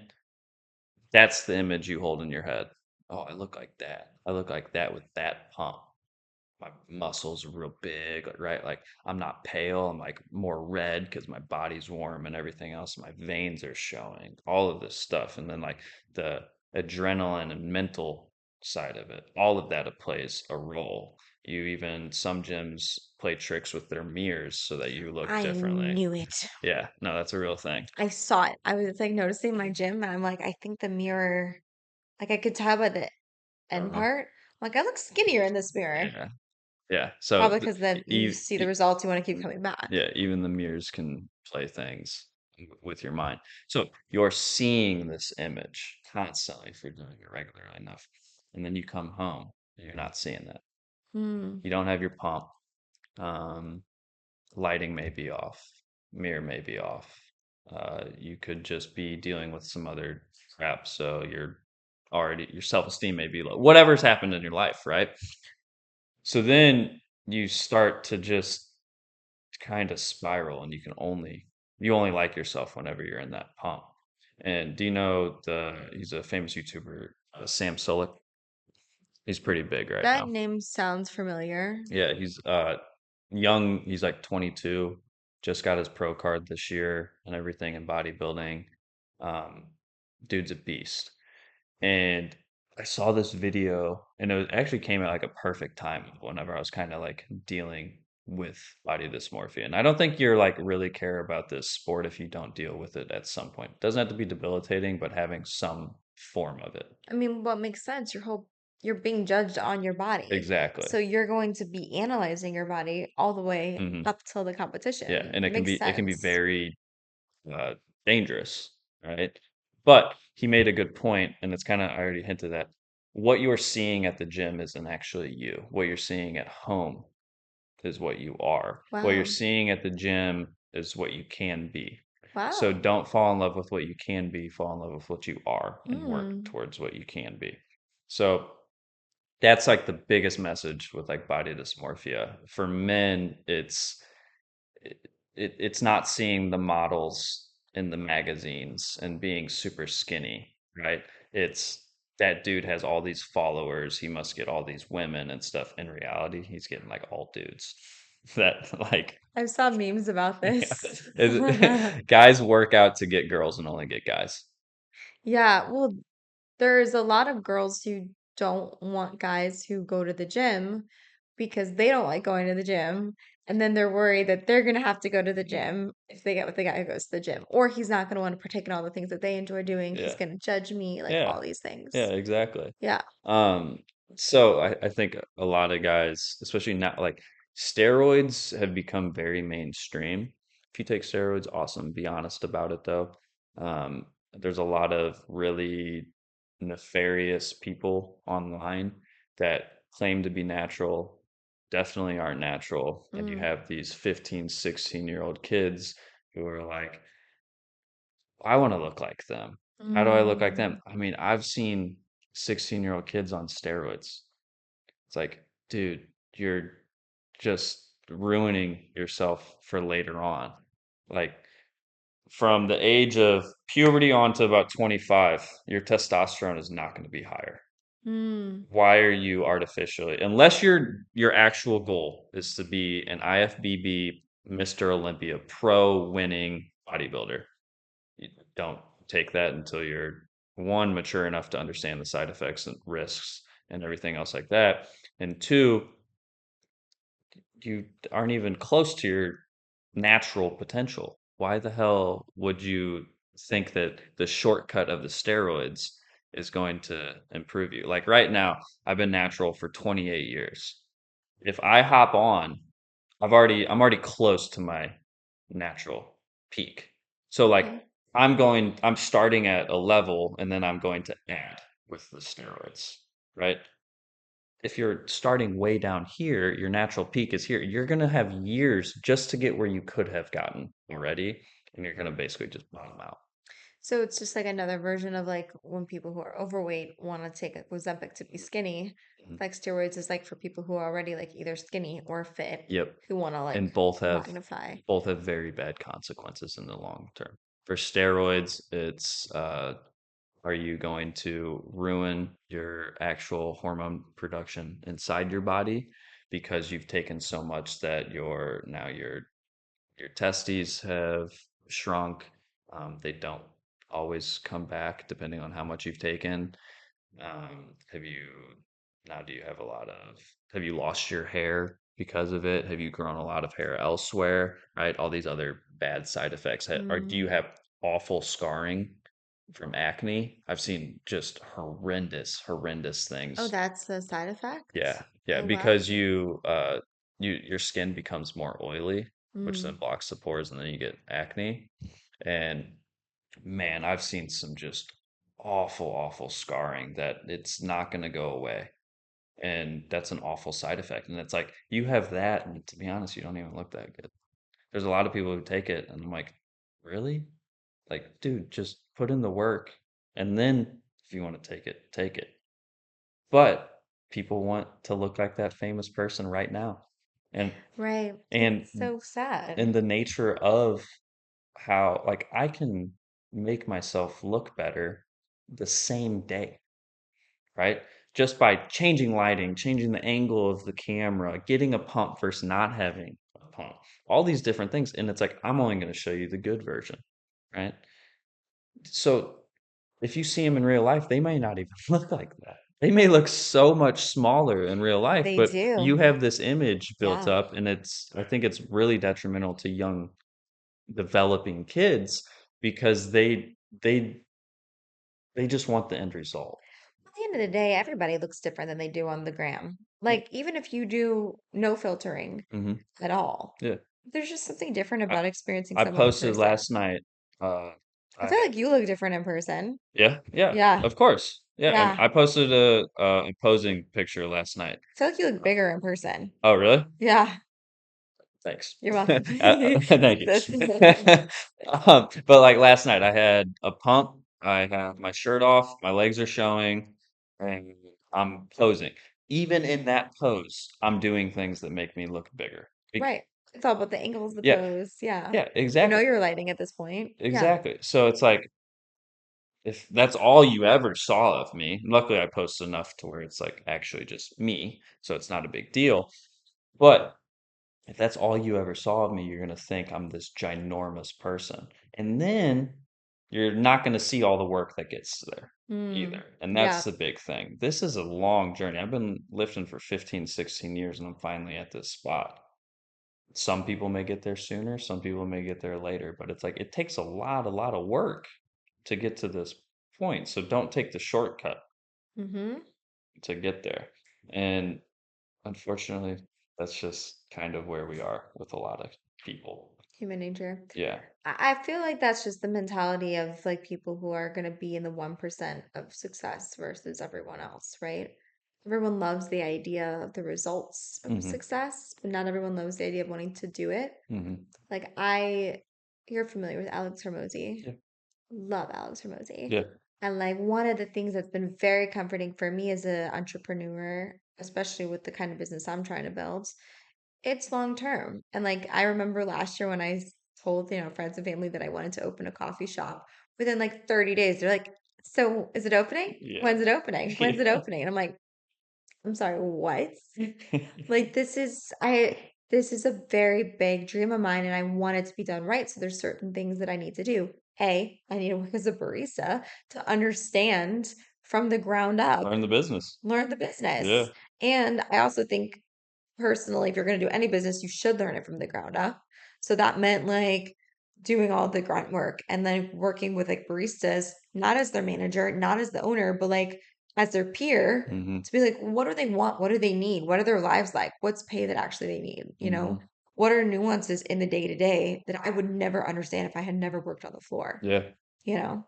that's the image you hold in your head. Oh, I look like that. I look like that with that pump. My muscles are real big, like, right? Like I'm not pale, I'm like more red because my body's warm and everything else. My veins are showing, all of this stuff. And then like the adrenaline and mental side of it, all of that plays a role. You even, some gyms play tricks with their mirrors so that you look I differently. knew it. Yeah, no, that's a real thing. I saw it. I was like noticing my gym and I'm like, I think the mirror, like I could tell by the end Uh-huh. part. Like I look skinnier in this mirror. Yeah, yeah. So Probably because then you see the results, you want to keep coming back. yeah, even the mirrors can play things with your mind. So you're seeing this image constantly if you're doing it regularly enough. And then you come home and you're not seeing that. Hmm. You don't have your pump. Um, Lighting may be off, mirror may be off. You could just be dealing with some other crap. So you're already, your self-esteem may be low. Whatever's happened in your life, right? So then you start to just kind of spiral and you only like yourself whenever you're in that pump. And do you know he's a famous YouTuber, Sam Sulek? He's pretty big right That now. name sounds familiar. Yeah, he's young, he's like 22, just got his pro card this year and everything in bodybuilding. Um, Dude's a beast. And I saw this video and actually came at like a perfect time whenever I was kind of like dealing with body dysmorphia. And I don't think you're like really care about this sport if you don't deal with it at some point. It doesn't have to be debilitating, but having some form of it. I mean, what makes sense? You're being judged on your body. Exactly. So you're going to be analyzing your body all the way Hmm. up till the Yeah, competition. and Makes it can be sense. very uh, dangerous, right? But he made a good point, and it's kind of I already hinted at what you're seeing at the gym isn't actually you. What you're seeing at home is what you are. What you're Wow. seeing at the gym is what you can be. So Wow. don't fall in love with what you can be, fall in love with what you are and work Hmm. towards what you can be. So that's like the biggest message with like body dysmorphia. For men, it, it's not seeing the models in the magazines and being super skinny, right? It's that dude has all these followers, he must get all these women and stuff. In reality, he's getting like all dudes. That like I saw memes about yeah. this. Guys work out to get girls and only get guys. Yeah, well, there's a lot of girls who don't want guys who go to the gym because they don't like going to the gym. And then they're worried that they're going to have to go to the gym if they get with the guy who goes to the gym. Or he's not going to want to partake in all the things that they enjoy doing. He's Yeah. going to judge me, like Yeah. all these Yeah, things. exactly. Yeah. Um, so I think a lot of guys, especially not like steroids have become very mainstream. If you take steroids, awesome. Be honest about it though. There's a lot of really nefarious people online that claim to be natural, definitely aren't natural. And you Mm. have these 15, 16-year-old kids who are like, I want to look like them. How do I look like Mm. them? I mean, I've seen 16-year-old kids on steroids. It's like, dude, you're just ruining yourself for later on. Like, from the age of puberty on to about 25, your testosterone is not going to be higher. Mm. Why are you artificially, unless your actual goal is to be an IFBB Mr. Olympia pro winning bodybuilder, you don't take that until you're one mature enough to understand the side effects and risks and everything else like that, and two, you aren't even close to your natural potential. Why the hell would you think that the shortcut of the steroids is going to improve you? Like right now, I've been natural for 28 years. If I hop on, I'm already close to my natural peak. So like Okay. I'm starting at a level and then I'm going to add with the steroids, right? If you're starting way down here, your natural peak is here. You're going to have years just to get where you could have gotten already, and you're going to basically just bottom out. So it's just like another version of like when people who are overweight want to take like Ozempic to be skinny. Mhm. Like steroids is like for people who are already like either skinny or fit Yep. who want to like And magnify. both have very bad consequences in the long term. For steroids, it's are you going to ruin your actual hormone production inside your body because you've taken so much that your testes have shrunk. They don't always come back depending on how much you've taken. Have you now do you have a lot of have you lost your hair because of it? Have you grown a lot of hair elsewhere? Right? All these other bad side effects. Or do you Mm. have awful scarring from acne? I've seen just horrendous Oh, things. that's the side Yeah, effect? yeah, Oh, wow. because your skin becomes more oily, which then Mm. blocks the pores, and then you get acne. And man, I've seen some just awful scarring that it's not going to go away. And that's an awful side effect. And it's like you have that, and to be honest, you don't even look that good. There's a lot of people who take it, and I'm like, really? Like, dude, just put in the work, and then if you want to take it, take it. But people want to look like that famous person right now. And Right. and It's so in sad. the nature of how like I can make myself look better the same day, right? Just by changing lighting, changing the angle of the camera, getting a pump versus not having a pump. All these different things. And it's like I'm only going to show you the good version, right? So if you see them in real life, they may not even look like that. they may look so much smaller in real life, They but do. you have this image built Yeah. up, and I think it's really detrimental to young developing kids because they they just want the end result. At the end of the day, everybody looks different than they do on the gram. Like, even if you do no filtering Mm-hmm. at all, Yeah. there's just something different I, about experiencing I someone in posted person. last night. Uh, I I feel like you look different in person. Yeah, yeah, Yeah. of course. Yeah, and Yeah. I posted a posing picture last night. I feel like you look Uh, bigger in person. oh, really? Yeah. Thanks. You're welcome. Thank you. That's But like last night, I had a pump. I have my shirt off, my legs are showing, and I'm posing. Even in that pose, I'm doing things that make me look bigger. right. It's all about the angles, the Yeah, pose. Yeah. yeah, You know exactly, you're lighting at this point. Yeah. exactly. So it's like if that's all you ever saw of me, luckily I post enough to where it's like actually just me, so it's not a big deal. But if that's all you ever saw of me, you're gonna think I'm this ginormous person. And then you're not gonna see all the work that gets there Mm. either. And Yeah. that's the big thing. This is a long journey. I've been lifting for 15, 16 years and I'm finally at this spot. Some people may get there sooner, some people may get there later, but it's like it takes a lot of work to get to this point. So don't take the shortcut Mm-hmm. to get there. And unfortunately, that's just kind of where we are with a lot of people. Human nature. Yeah. I feel like that's just the mentality of like people who are going to be in the 1% of success versus everyone else, right? Everyone loves the idea of the results of Hmm. success, but not everyone loves the idea of wanting to do it. Hmm. Like you're familiar with Alex Hormozy. Yeah. Love Alex Hormozy. Yeah. And like one of the things that's been very comforting for me as an entrepreneur, especially with the kind of business I'm trying to build, it's long term. And like I remember last year when told, friends and family that I wanted to open a coffee shop, within like 30 days, they're like, "So is it opening? Yeah. When's it opening? When's it Yeah. opening?" And I'm like, "I'm sorry, what?" Like this is a very big dream of mine and I want it to be done right. So there's certain things that I need to do. I need to work as a barista to understand from the ground up, Learn the business. learn the Yeah. business. And I also think personally, if you're going to do any business, you should learn it from the ground up. So that meant like doing all the grunt work and then working with like baristas, not as their manager, not as the owner, but like as their peer Hmm. to be like, what do they want? What do they need? What are their lives like? What's pay that actually they need? Hmm. What are nuances in the day to day that I would never understand if I had never worked on the floor? Yeah. You know,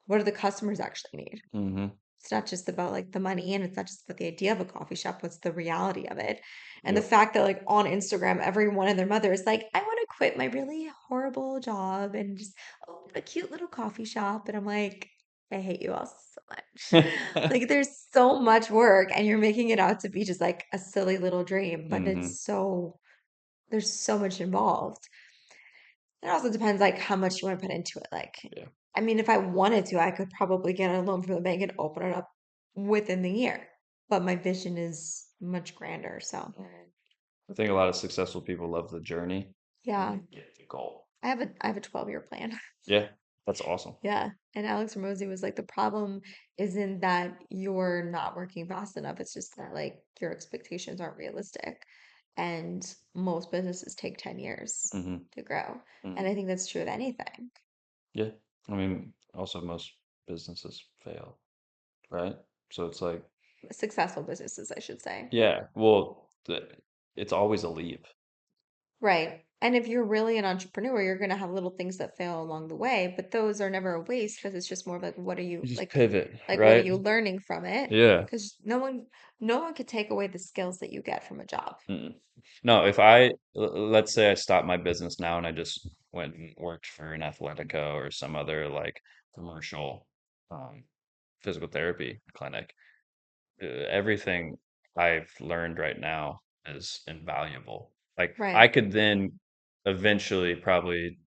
what do the customers actually need? Hmm. It's not just about like the money and it's not just about the idea of a coffee shop, what's the reality of it. And the Yep. fact that like on Instagram, everyone and their mother is like, I want to quit my really horrible job and just open a cute little coffee shop. And I'm like, I hate you all so much. Like there's so much work and you're making it out to be just like a silly little dream, but Hmm. there's so much involved. It also depends like how much you want to put into it. Like, Yeah. I mean, if I wanted to, I could probably get a loan from the bank and open it up within the year. But my vision is much grander. So, I think a lot of successful people love the journey and yeah, they get the goal. I have a 12-year plan. Yeah. That's awesome. Yeah. And Alex Ramosi was like, the problem isn't that you're not working fast enough. It's just that like your expectations aren't realistic. And most businesses take 10 years Hmm. to grow. And Hmm. I think that's true of anything. Yeah. I mean, also most businesses fail, right? So it's like, Successful businesses, I should say. yeah, well, it's always a leap. Right. And if you're really an entrepreneur, you're going to have little things that fail along the way, but those are never a waste because it's just more of like, what are you You just pivot, what are right? you learning from it? Yeah. Because no one could take away the skills that you get from a job. Mm. No, let's say I stopped my business now and I just went and worked for an Athletico or some other like commercial um, physical therapy clinic. Everything I've learned right now is invaluable. Like I Right. could then eventually probably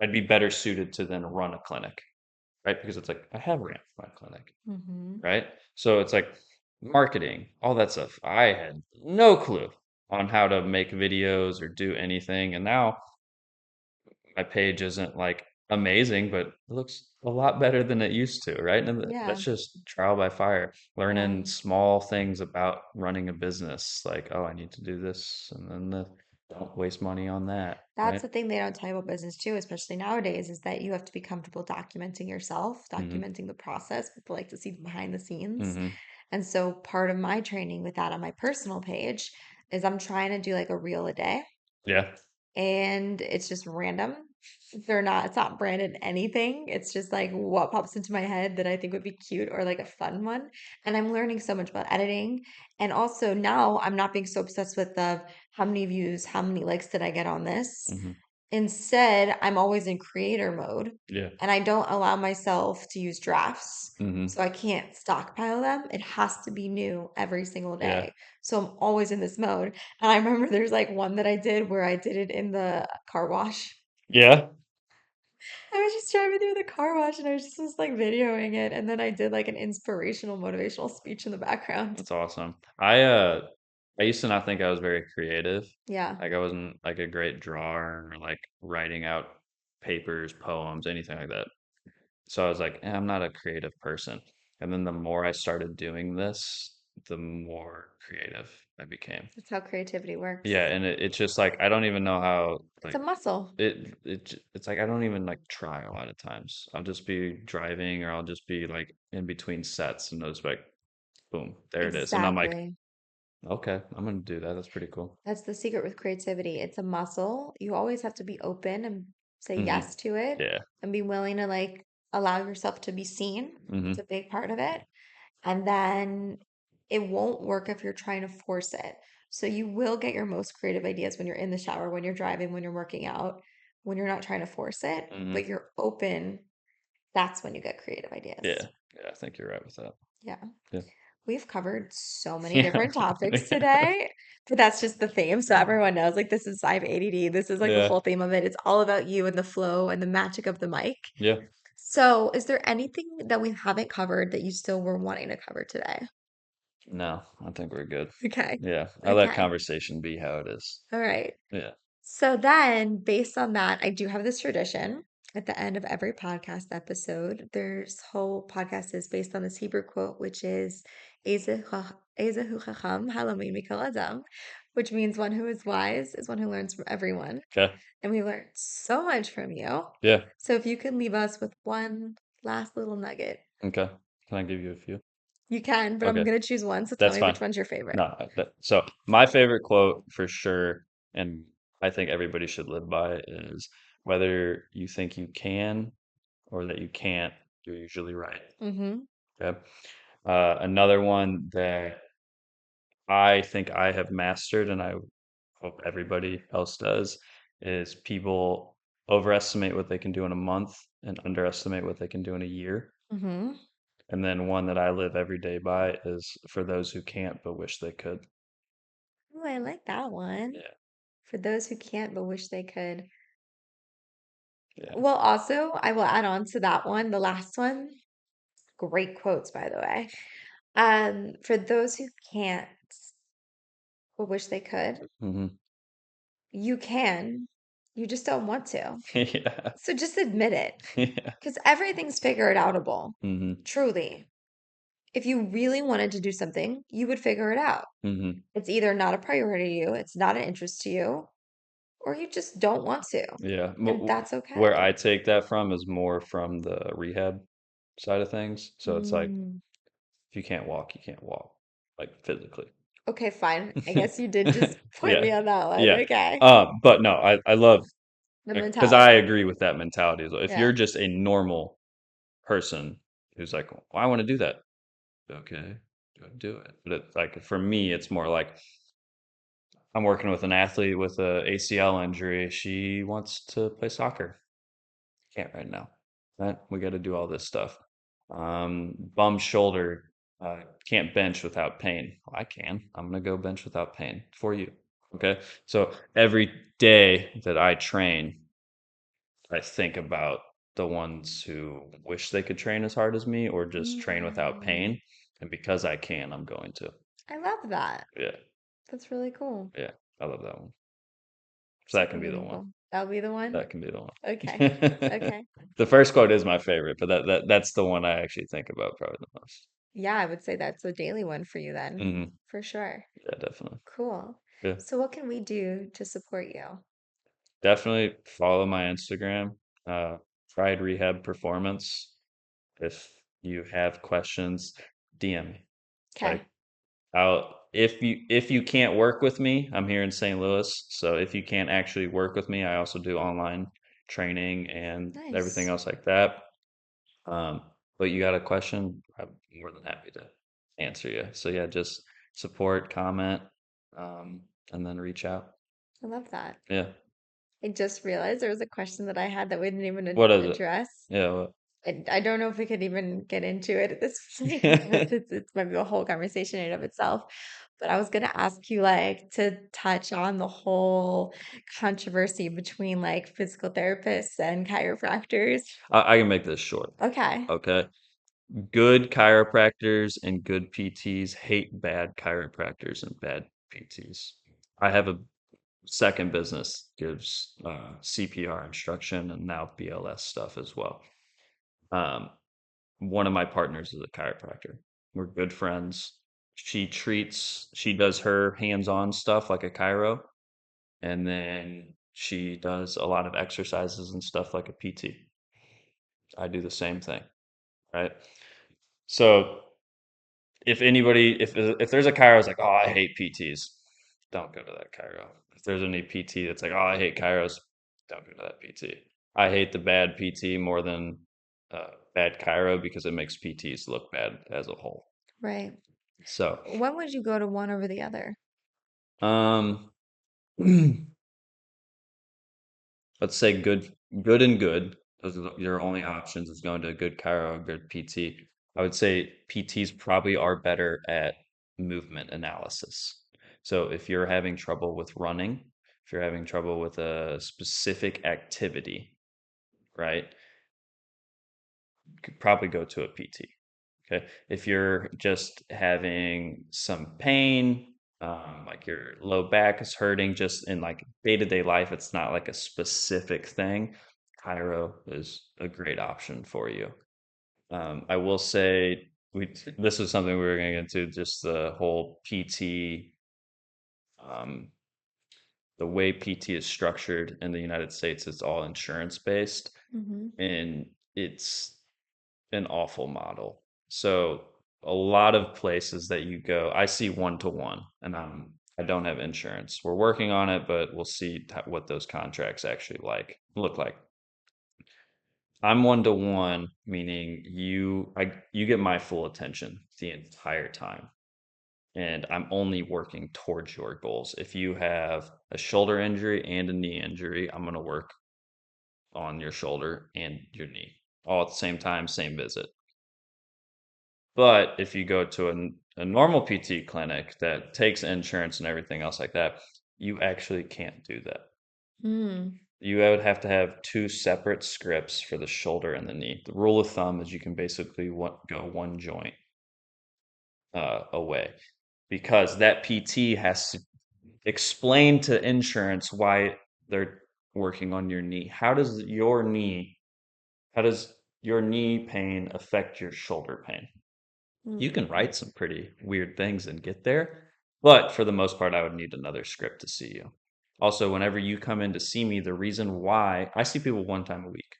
I'd be better suited to then run a clinic, right? Because it's like I have ran my clinic, Hmm. right? So it's like marketing, all that stuff. I had no clue on how to make videos or do anything. And now my page isn't like amazing, but it looks a lot better than it used to, right? And Yeah. that's just trial by fire, Yeah. learning small things about running a business, like, oh, I need to do this, and then don't waste money on that, That's right? the thing they don't tell you about business too, especially nowadays, is that you have to be comfortable documenting yourself, Hmm. documenting the process. People like to see behind the scenes. Hmm. And so part of my training with that on my personal page is I'm trying to do like a reel a day, Yeah. and it's just random. It's not branded anything. It's just like what pops into my head that I think would be cute or like a fun one. And I'm learning so much about editing. And also now I'm not being so obsessed with the how many views, how many likes did I get on this. Hmm. Instead, I'm always in creator mode Yeah. and I don't allow myself to use drafts. Hmm. So I can't stockpile them. It has to be new every single Yeah. day. So I'm always in this mode. And I remember there's like one that I did where I did it in the car wash. Yeah. I was just driving through the car wash and I was just was like videoing it. And then I did like an inspirational, motivational speech in the background. That's awesome. I used to not think I was very creative. Yeah, Like I wasn't like a great drawer or like writing out papers, poems, anything like that. So I was like, I'm not a creative person. And then the more I started doing this, the more creative I became. that's how creativity Yeah, works. and it's just like I don't even know how It's a like muscle. it's like I don't even like try a lot of times. I'll just be driving or I'll just be like in between sets and I'll just be like boom, there it is. And I'm like, Exactly. okay, I'm gonna do that. That's pretty cool. That's the secret with creativity. It's a muscle. You always have to be open and say Hmm. yes to it Yeah. and be willing to like allow yourself to be seen. It's Hmm. a big part of it. And then it won't work if you're trying to force it. So you will get your most creative ideas when you're in the shower, when you're driving, when you're working out, when you're not trying to force it, Hmm. but you're open. That's when you get creative Yeah. ideas. Yeah, I think you're right with that. Yeah. Yeah. We've covered so many Yeah. different topics today, but that's just the theme. So everyone knows like this is I have ADD. This is like the Yeah. whole theme of it. It's all about you and the flow and the magic of the mic. Yeah. So is there anything that we haven't covered that you still were wanting to cover today? No, I think we're good. Okay. Yeah. I let Okay. conversation be how it is. All right. Yeah. So then, based on that, I do have this tradition at the end of every podcast episode. There's whole podcast is based on this Hebrew quote, which is "Ezehu chacham halamid mikol adam," which means one who is wise is one who learns from everyone. Okay. And we learned so much from you. Yeah. So if you could leave us with one last little nugget, Okay. Can I give you a few? you can, but I'm Okay. gonna choose one. So tell That's me fine. which one's your favorite. No, so my favorite quote for sure, and I think everybody should live by, is whether you think you can or that you can't, you're usually right. Mm-hmm. Okay. Another one that I think I have mastered, and I hope everybody else does, is people overestimate what they can do in a month and underestimate what they can do in a year. Mm-hmm. And then one that I live every day by is for those who can't but wish they could. Oh, I like that one. Yeah, For those who can't but wish they could. yeah. Well, also, I will add on to that one, the last one. Great quotes, by the way. For those who can't but wish they could, Hmm. you can. You just don't want to. Yeah, So just admit it. yeah. Because everything's figure it outable. Hmm. Truly. If you really wanted to do something, you would figure it out. Hmm. It's either not a priority to you, it's not an interest to you, or you just don't want to. Yeah. And that's Where okay. I take that from is more from the rehab side of things. So it's like Mm. if you can't walk, you can't walk, like physically. Okay, fine. I guess you did just point Yeah, me on that one. yeah. Okay. But no, I love The because I mentality. agree with that mentality. As well. If Yeah. you're just a normal person who's like, well, I want to do that, okay, do it. But it's like for me, it's more like I'm working with an athlete with a ACL injury. She wants to play soccer. Can't right now. Right? We got to do all this stuff. Bum shoulder. Can't bench without pain. Well, I can. I'm gonna go bench without pain for you. Okay. So every day that I train, I think about the ones who wish they could train as hard as me or just train without Mm, pain. And because I can, I'm going to. I love that. Yeah. That's really cool. Yeah. I love that one. So Super that can be the one. relatable. That'll be the one? That can be the Okay. one. Okay. The first quote is my favorite, but that's the one I actually think about probably the most. Yeah, I would say that's a daily one for you then, Hmm. for sure. Yeah, definitely. Cool. Yeah, So what can we do to support you? definitely follow my Instagram, Pride Rehab Performance. If you have questions, DM me. Okay. Like, if you can't work with me, I'm here in St. Louis, so if you can't actually work with me, I also do online training and everything Nice. else like that. Um, but you got a question, I'm more than happy to answer you. So yeah, just support, comment, um, and then reach out. I love that. Yeah. I just realized there was a question that I had that we didn't even What is it? address. Yeah. I don't know if we could even get into it at this point because What? it's might be a whole conversation in and of itself. But I was gonna ask you like to touch on the whole controversy between like physical therapists and chiropractors. I can make this short. Okay. Okay. Good chiropractors and good PTs hate bad chiropractors and bad PTs. I have a second business gives CPR instruction and now BLS stuff as well. Um, one of my partners is a chiropractor. We're good friends. She does her hands-on stuff like a chiro, and then she does a lot of exercises and stuff like a PT. I do the same thing, right? So if there's a chiro that's like, oh, I hate PTs, don't go to that chiro. If there's any PT that's like, oh, I hate chiros, don't go to that PT. I hate the bad PT more than bad chiro because it makes PTs look bad as a whole. Right. So, When would you go to one over the other? um, let's say good and good. Those are your only options is going to a good chiro or good PT. I would say PTs probably are better at movement analysis. So if you're having trouble with running, if you're having trouble with a specific activity, right, you could probably go to a PT. Okay. If you're just having some pain, like your low back is hurting, just in like day-to-day life, it's not like a specific thing. Chiro is a great option for you. I will say this is something we were going to get into, just the whole PT, um, the way PT is structured in the United States, it's all insurance based, Mm-hmm. and it's an awful model. So a lot of places that you go, I see one to one, and I don't have insurance. We're working on it, but we'll see what those contracts actually look like. I'm one to one, meaning you get my full attention the entire time, and I'm only working towards your goals. If you have a shoulder injury and a knee injury, I'm going to work on your shoulder and your knee all at the same time, same visit. But if you go to a normal PT clinic that takes insurance and everything else like that, you actually can't do that. Mm, You would have to have two separate scripts for the shoulder and the knee. The rule of thumb is you can basically go one joint away because that PT has to explain to insurance why they're working on your knee. How does your knee pain affect your shoulder pain? You mm. can write some pretty weird things and get there, but for the most part, I would need another script to see you. Also, whenever you come in to see me, the reason why I see people one time a week.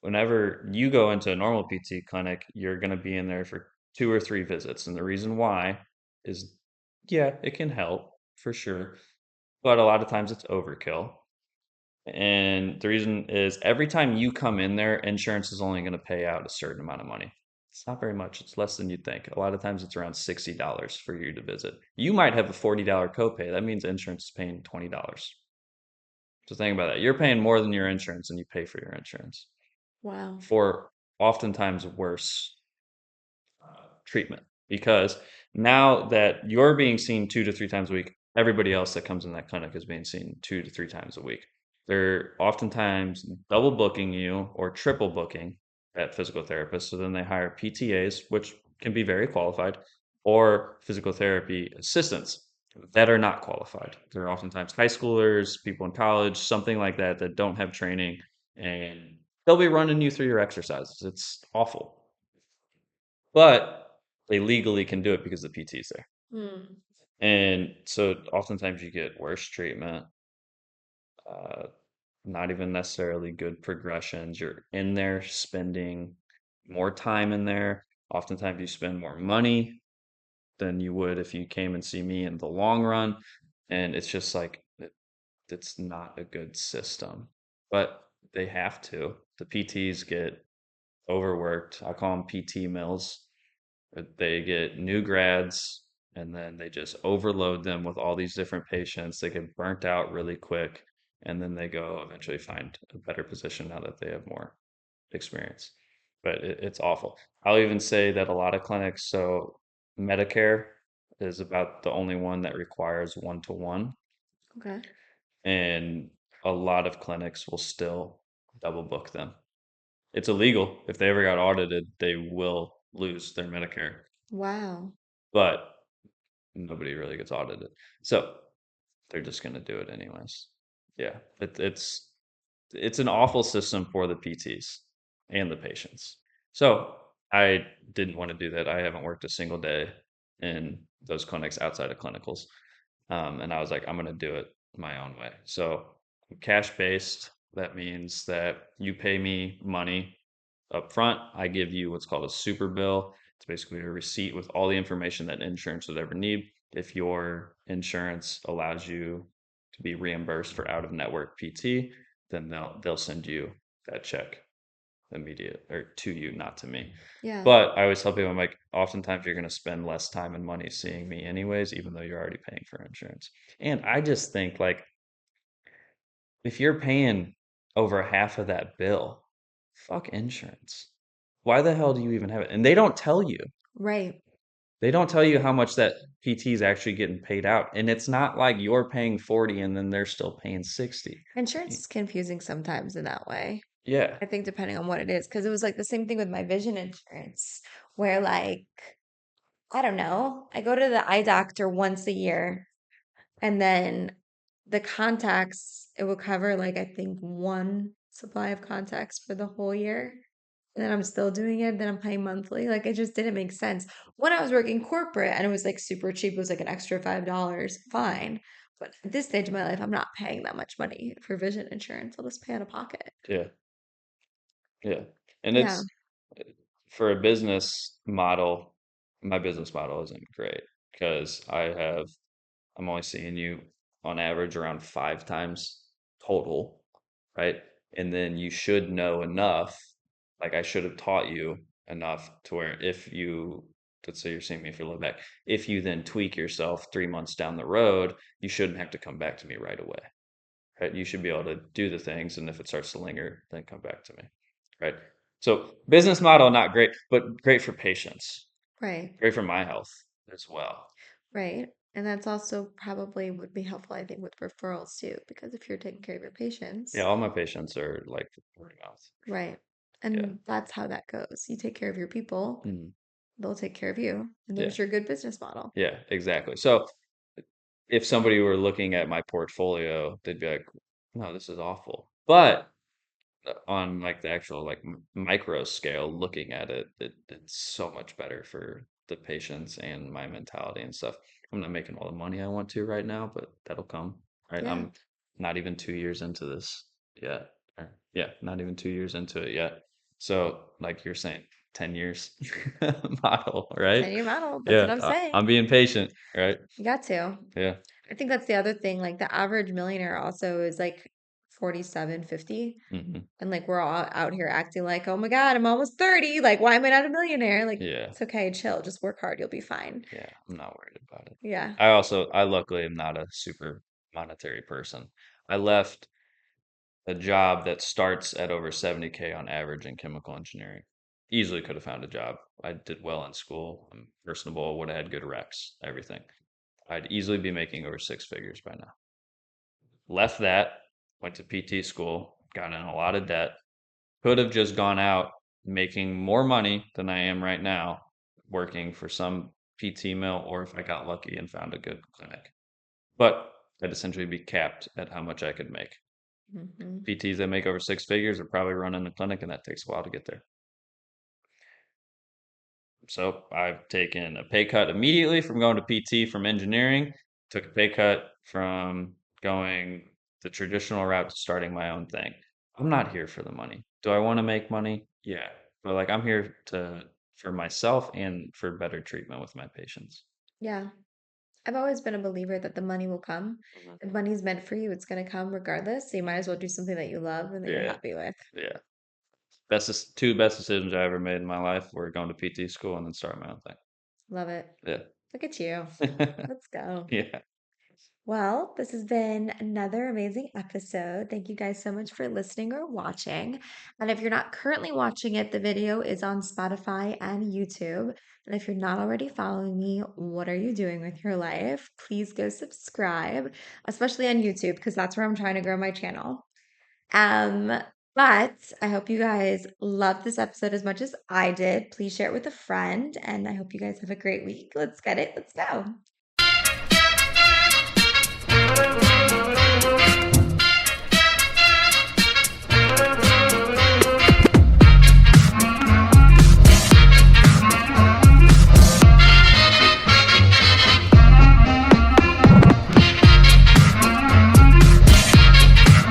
Whenever you go into a normal PT clinic, you're going to be in there for 2 or 3 visits. And the reason why is, yeah, it can help for sure, but a lot of times it's overkill. And the reason is every time you come in there, insurance is only going to pay out a certain amount of money. It's not very much. It's less than you'd think. A lot of times it's around $60 for you to visit. You might have a $40 copay. That means insurance is paying $20. So think about that. You're paying more than your insurance and you pay for your insurance Wow. for oftentimes worse treatment because now that you're being seen 2 to 3 times a week, everybody else that comes in that clinic is being seen 2 to 3 times a week. They're oftentimes double booking you or triple booking at physical therapists. So then they hire PTAs, which can be very qualified, or physical therapy assistants, that are not qualified. They're oftentimes high schoolers, people in college, something like that that don't have training, and they'll be running you through your exercises. It's awful, but they legally can do it because the PT's there. Hmm. And so oftentimes you get worse treatment, uh, not even necessarily good progressions. You're in there spending more time in there. Oftentimes you spend more money than you would if you came and see me in the long run. And it's just like, it's not a good system. But they have to. The PTs get overworked. I call them PT mills. But they get new grads and then they just overload them with all these different patients. They get burnt out really quick and then they go eventually find a better position now that they have more experience. But it's awful. I'll even say that a lot of clinics, so Medicare is about the only one that requires 1-to-1, Okay. and a lot of clinics will still double book them. It's illegal. If they ever got audited, they will lose their Medicare, Wow. but nobody really gets audited. So they're just going to do it anyways. Yeah, it's an awful system for the PTs and the patients. So I didn't want to do that. I haven't worked a single day in those clinics outside of clinicals. And I was like, I'm going to do it my own way. So cash based, that means that you pay me money up front. I give you what's called a super bill. It's basically a receipt with all the information that insurance would ever need. If your insurance allows you to be reimbursed for out of network PT, then they'll send you that check immediate or to you, not to me. Yeah. But I always tell people, I'm like, oftentimes you're going to spend less time and money seeing me anyways, even though you're already paying for insurance. And I just think like if you're paying over half of that bill, fuck insurance. Why the hell do you even have it? And they don't tell you. Right. They don't tell you how much that PT is actually getting paid out. And it's not like you're paying 40 and then they're still paying 60. Insurance is confusing sometimes in that way. Yeah. I think depending on what it is, because it was like the same thing with my vision insurance, where like, I don't know, I go to the eye doctor once a year and then the contacts, it will cover like I think one supply of contacts for the whole year. And then I'm still doing it, then I'm paying monthly. Like it just didn't make sense. When I was working corporate and it was like super cheap, it was like an extra $5, fine. But at this stage of my life, I'm not paying that much money for vision insurance. I'll just pay out of pocket. Yeah. Yeah. And Yeah. it's for a business model, my business model isn't great because I'm only seeing you on average around 5 times total, right? And then you should know enough, like I should have taught you enough to where if you, let's say you're seeing me for a little back, if you then tweak yourself 3 months down the road, you shouldn't have to come back to me right away, right? You should be able to do the things, and if it starts to linger, then come back to me, right? So business model, not great, but great for patients, Right. great for my health as well. Right. And that's also probably would be helpful, I think, with referrals too, because if you're taking care of your Yeah, patients, all my patients are like word of mouth. right. Yeah. And that's how that goes. You take care of your people, Mhm. they'll take care of you. And Yeah. there's your good business model. Yeah, exactly. So if somebody were looking at my portfolio, they'd be like, no, this is awful. But on like the actual like micro scale, looking at it, it's so much better for the patients and my mentality and stuff. I'm not making all the money I want to right now, but that'll come. Right. Yeah. I'm not even 2 years into this yet. Yeah, not even 2 years into it yet. So like you're saying, 10 years model, right? 10-year model. That's what Yeah, I'm saying. I'm being patient, right? You got to. Yeah. I think that's the other thing. Like the average millionaire also is like 47, 50. Hmm. And like we're all out here acting like, oh my God, I'm almost 30. Like, why am I not a millionaire? Like, Yeah. it's okay, chill. Just work hard. You'll be fine. Yeah, I'm not worried about it. Yeah. I luckily am not a super monetary person. I left a job that starts at over 70K on average in chemical engineering. Easily could have found a job. I did well in school. I'm personable, would have had good recs, everything. I'd easily be making over 6 figures by now. Left that, went to PT school, got in a lot of debt, could have just gone out making more money than I am right now, working for some PT mill, or if I got lucky and found a good clinic. but I'd essentially be capped at how much I could make. Mhm. PTs that make over six figures are probably running a clinic, and that takes a while to get there. So I've taken a pay cut immediately from going to PT from engineering, took a pay cut from going the traditional route to starting my own thing. I'm not here for the money. Do I want to make money? Yeah. But like I'm here to for myself and for better treatment with my patients. Yeah. I've always been a believer that the money will come. Mhm. If money's meant for you, it's going to come regardless. So you might as well do something that you love and that you're Yeah. happy with. Yeah. Two best decisions I ever made in my life were going to PT school and then starting my own thing. Love it. Look at you. Yeah. Let's go. Yeah. Well, this has been another amazing episode. Thank you guys so much for listening or watching. And if you're not currently watching it, the video is on Spotify and YouTube. And if you're not already following me, what are you doing with your life? Please go subscribe, especially on YouTube, because that's where I'm trying to grow my channel. Um, but I hope you guys loved this episode as much as I did. Please share it with a friend, and I hope you guys have a great week. Let's get it. Let's go.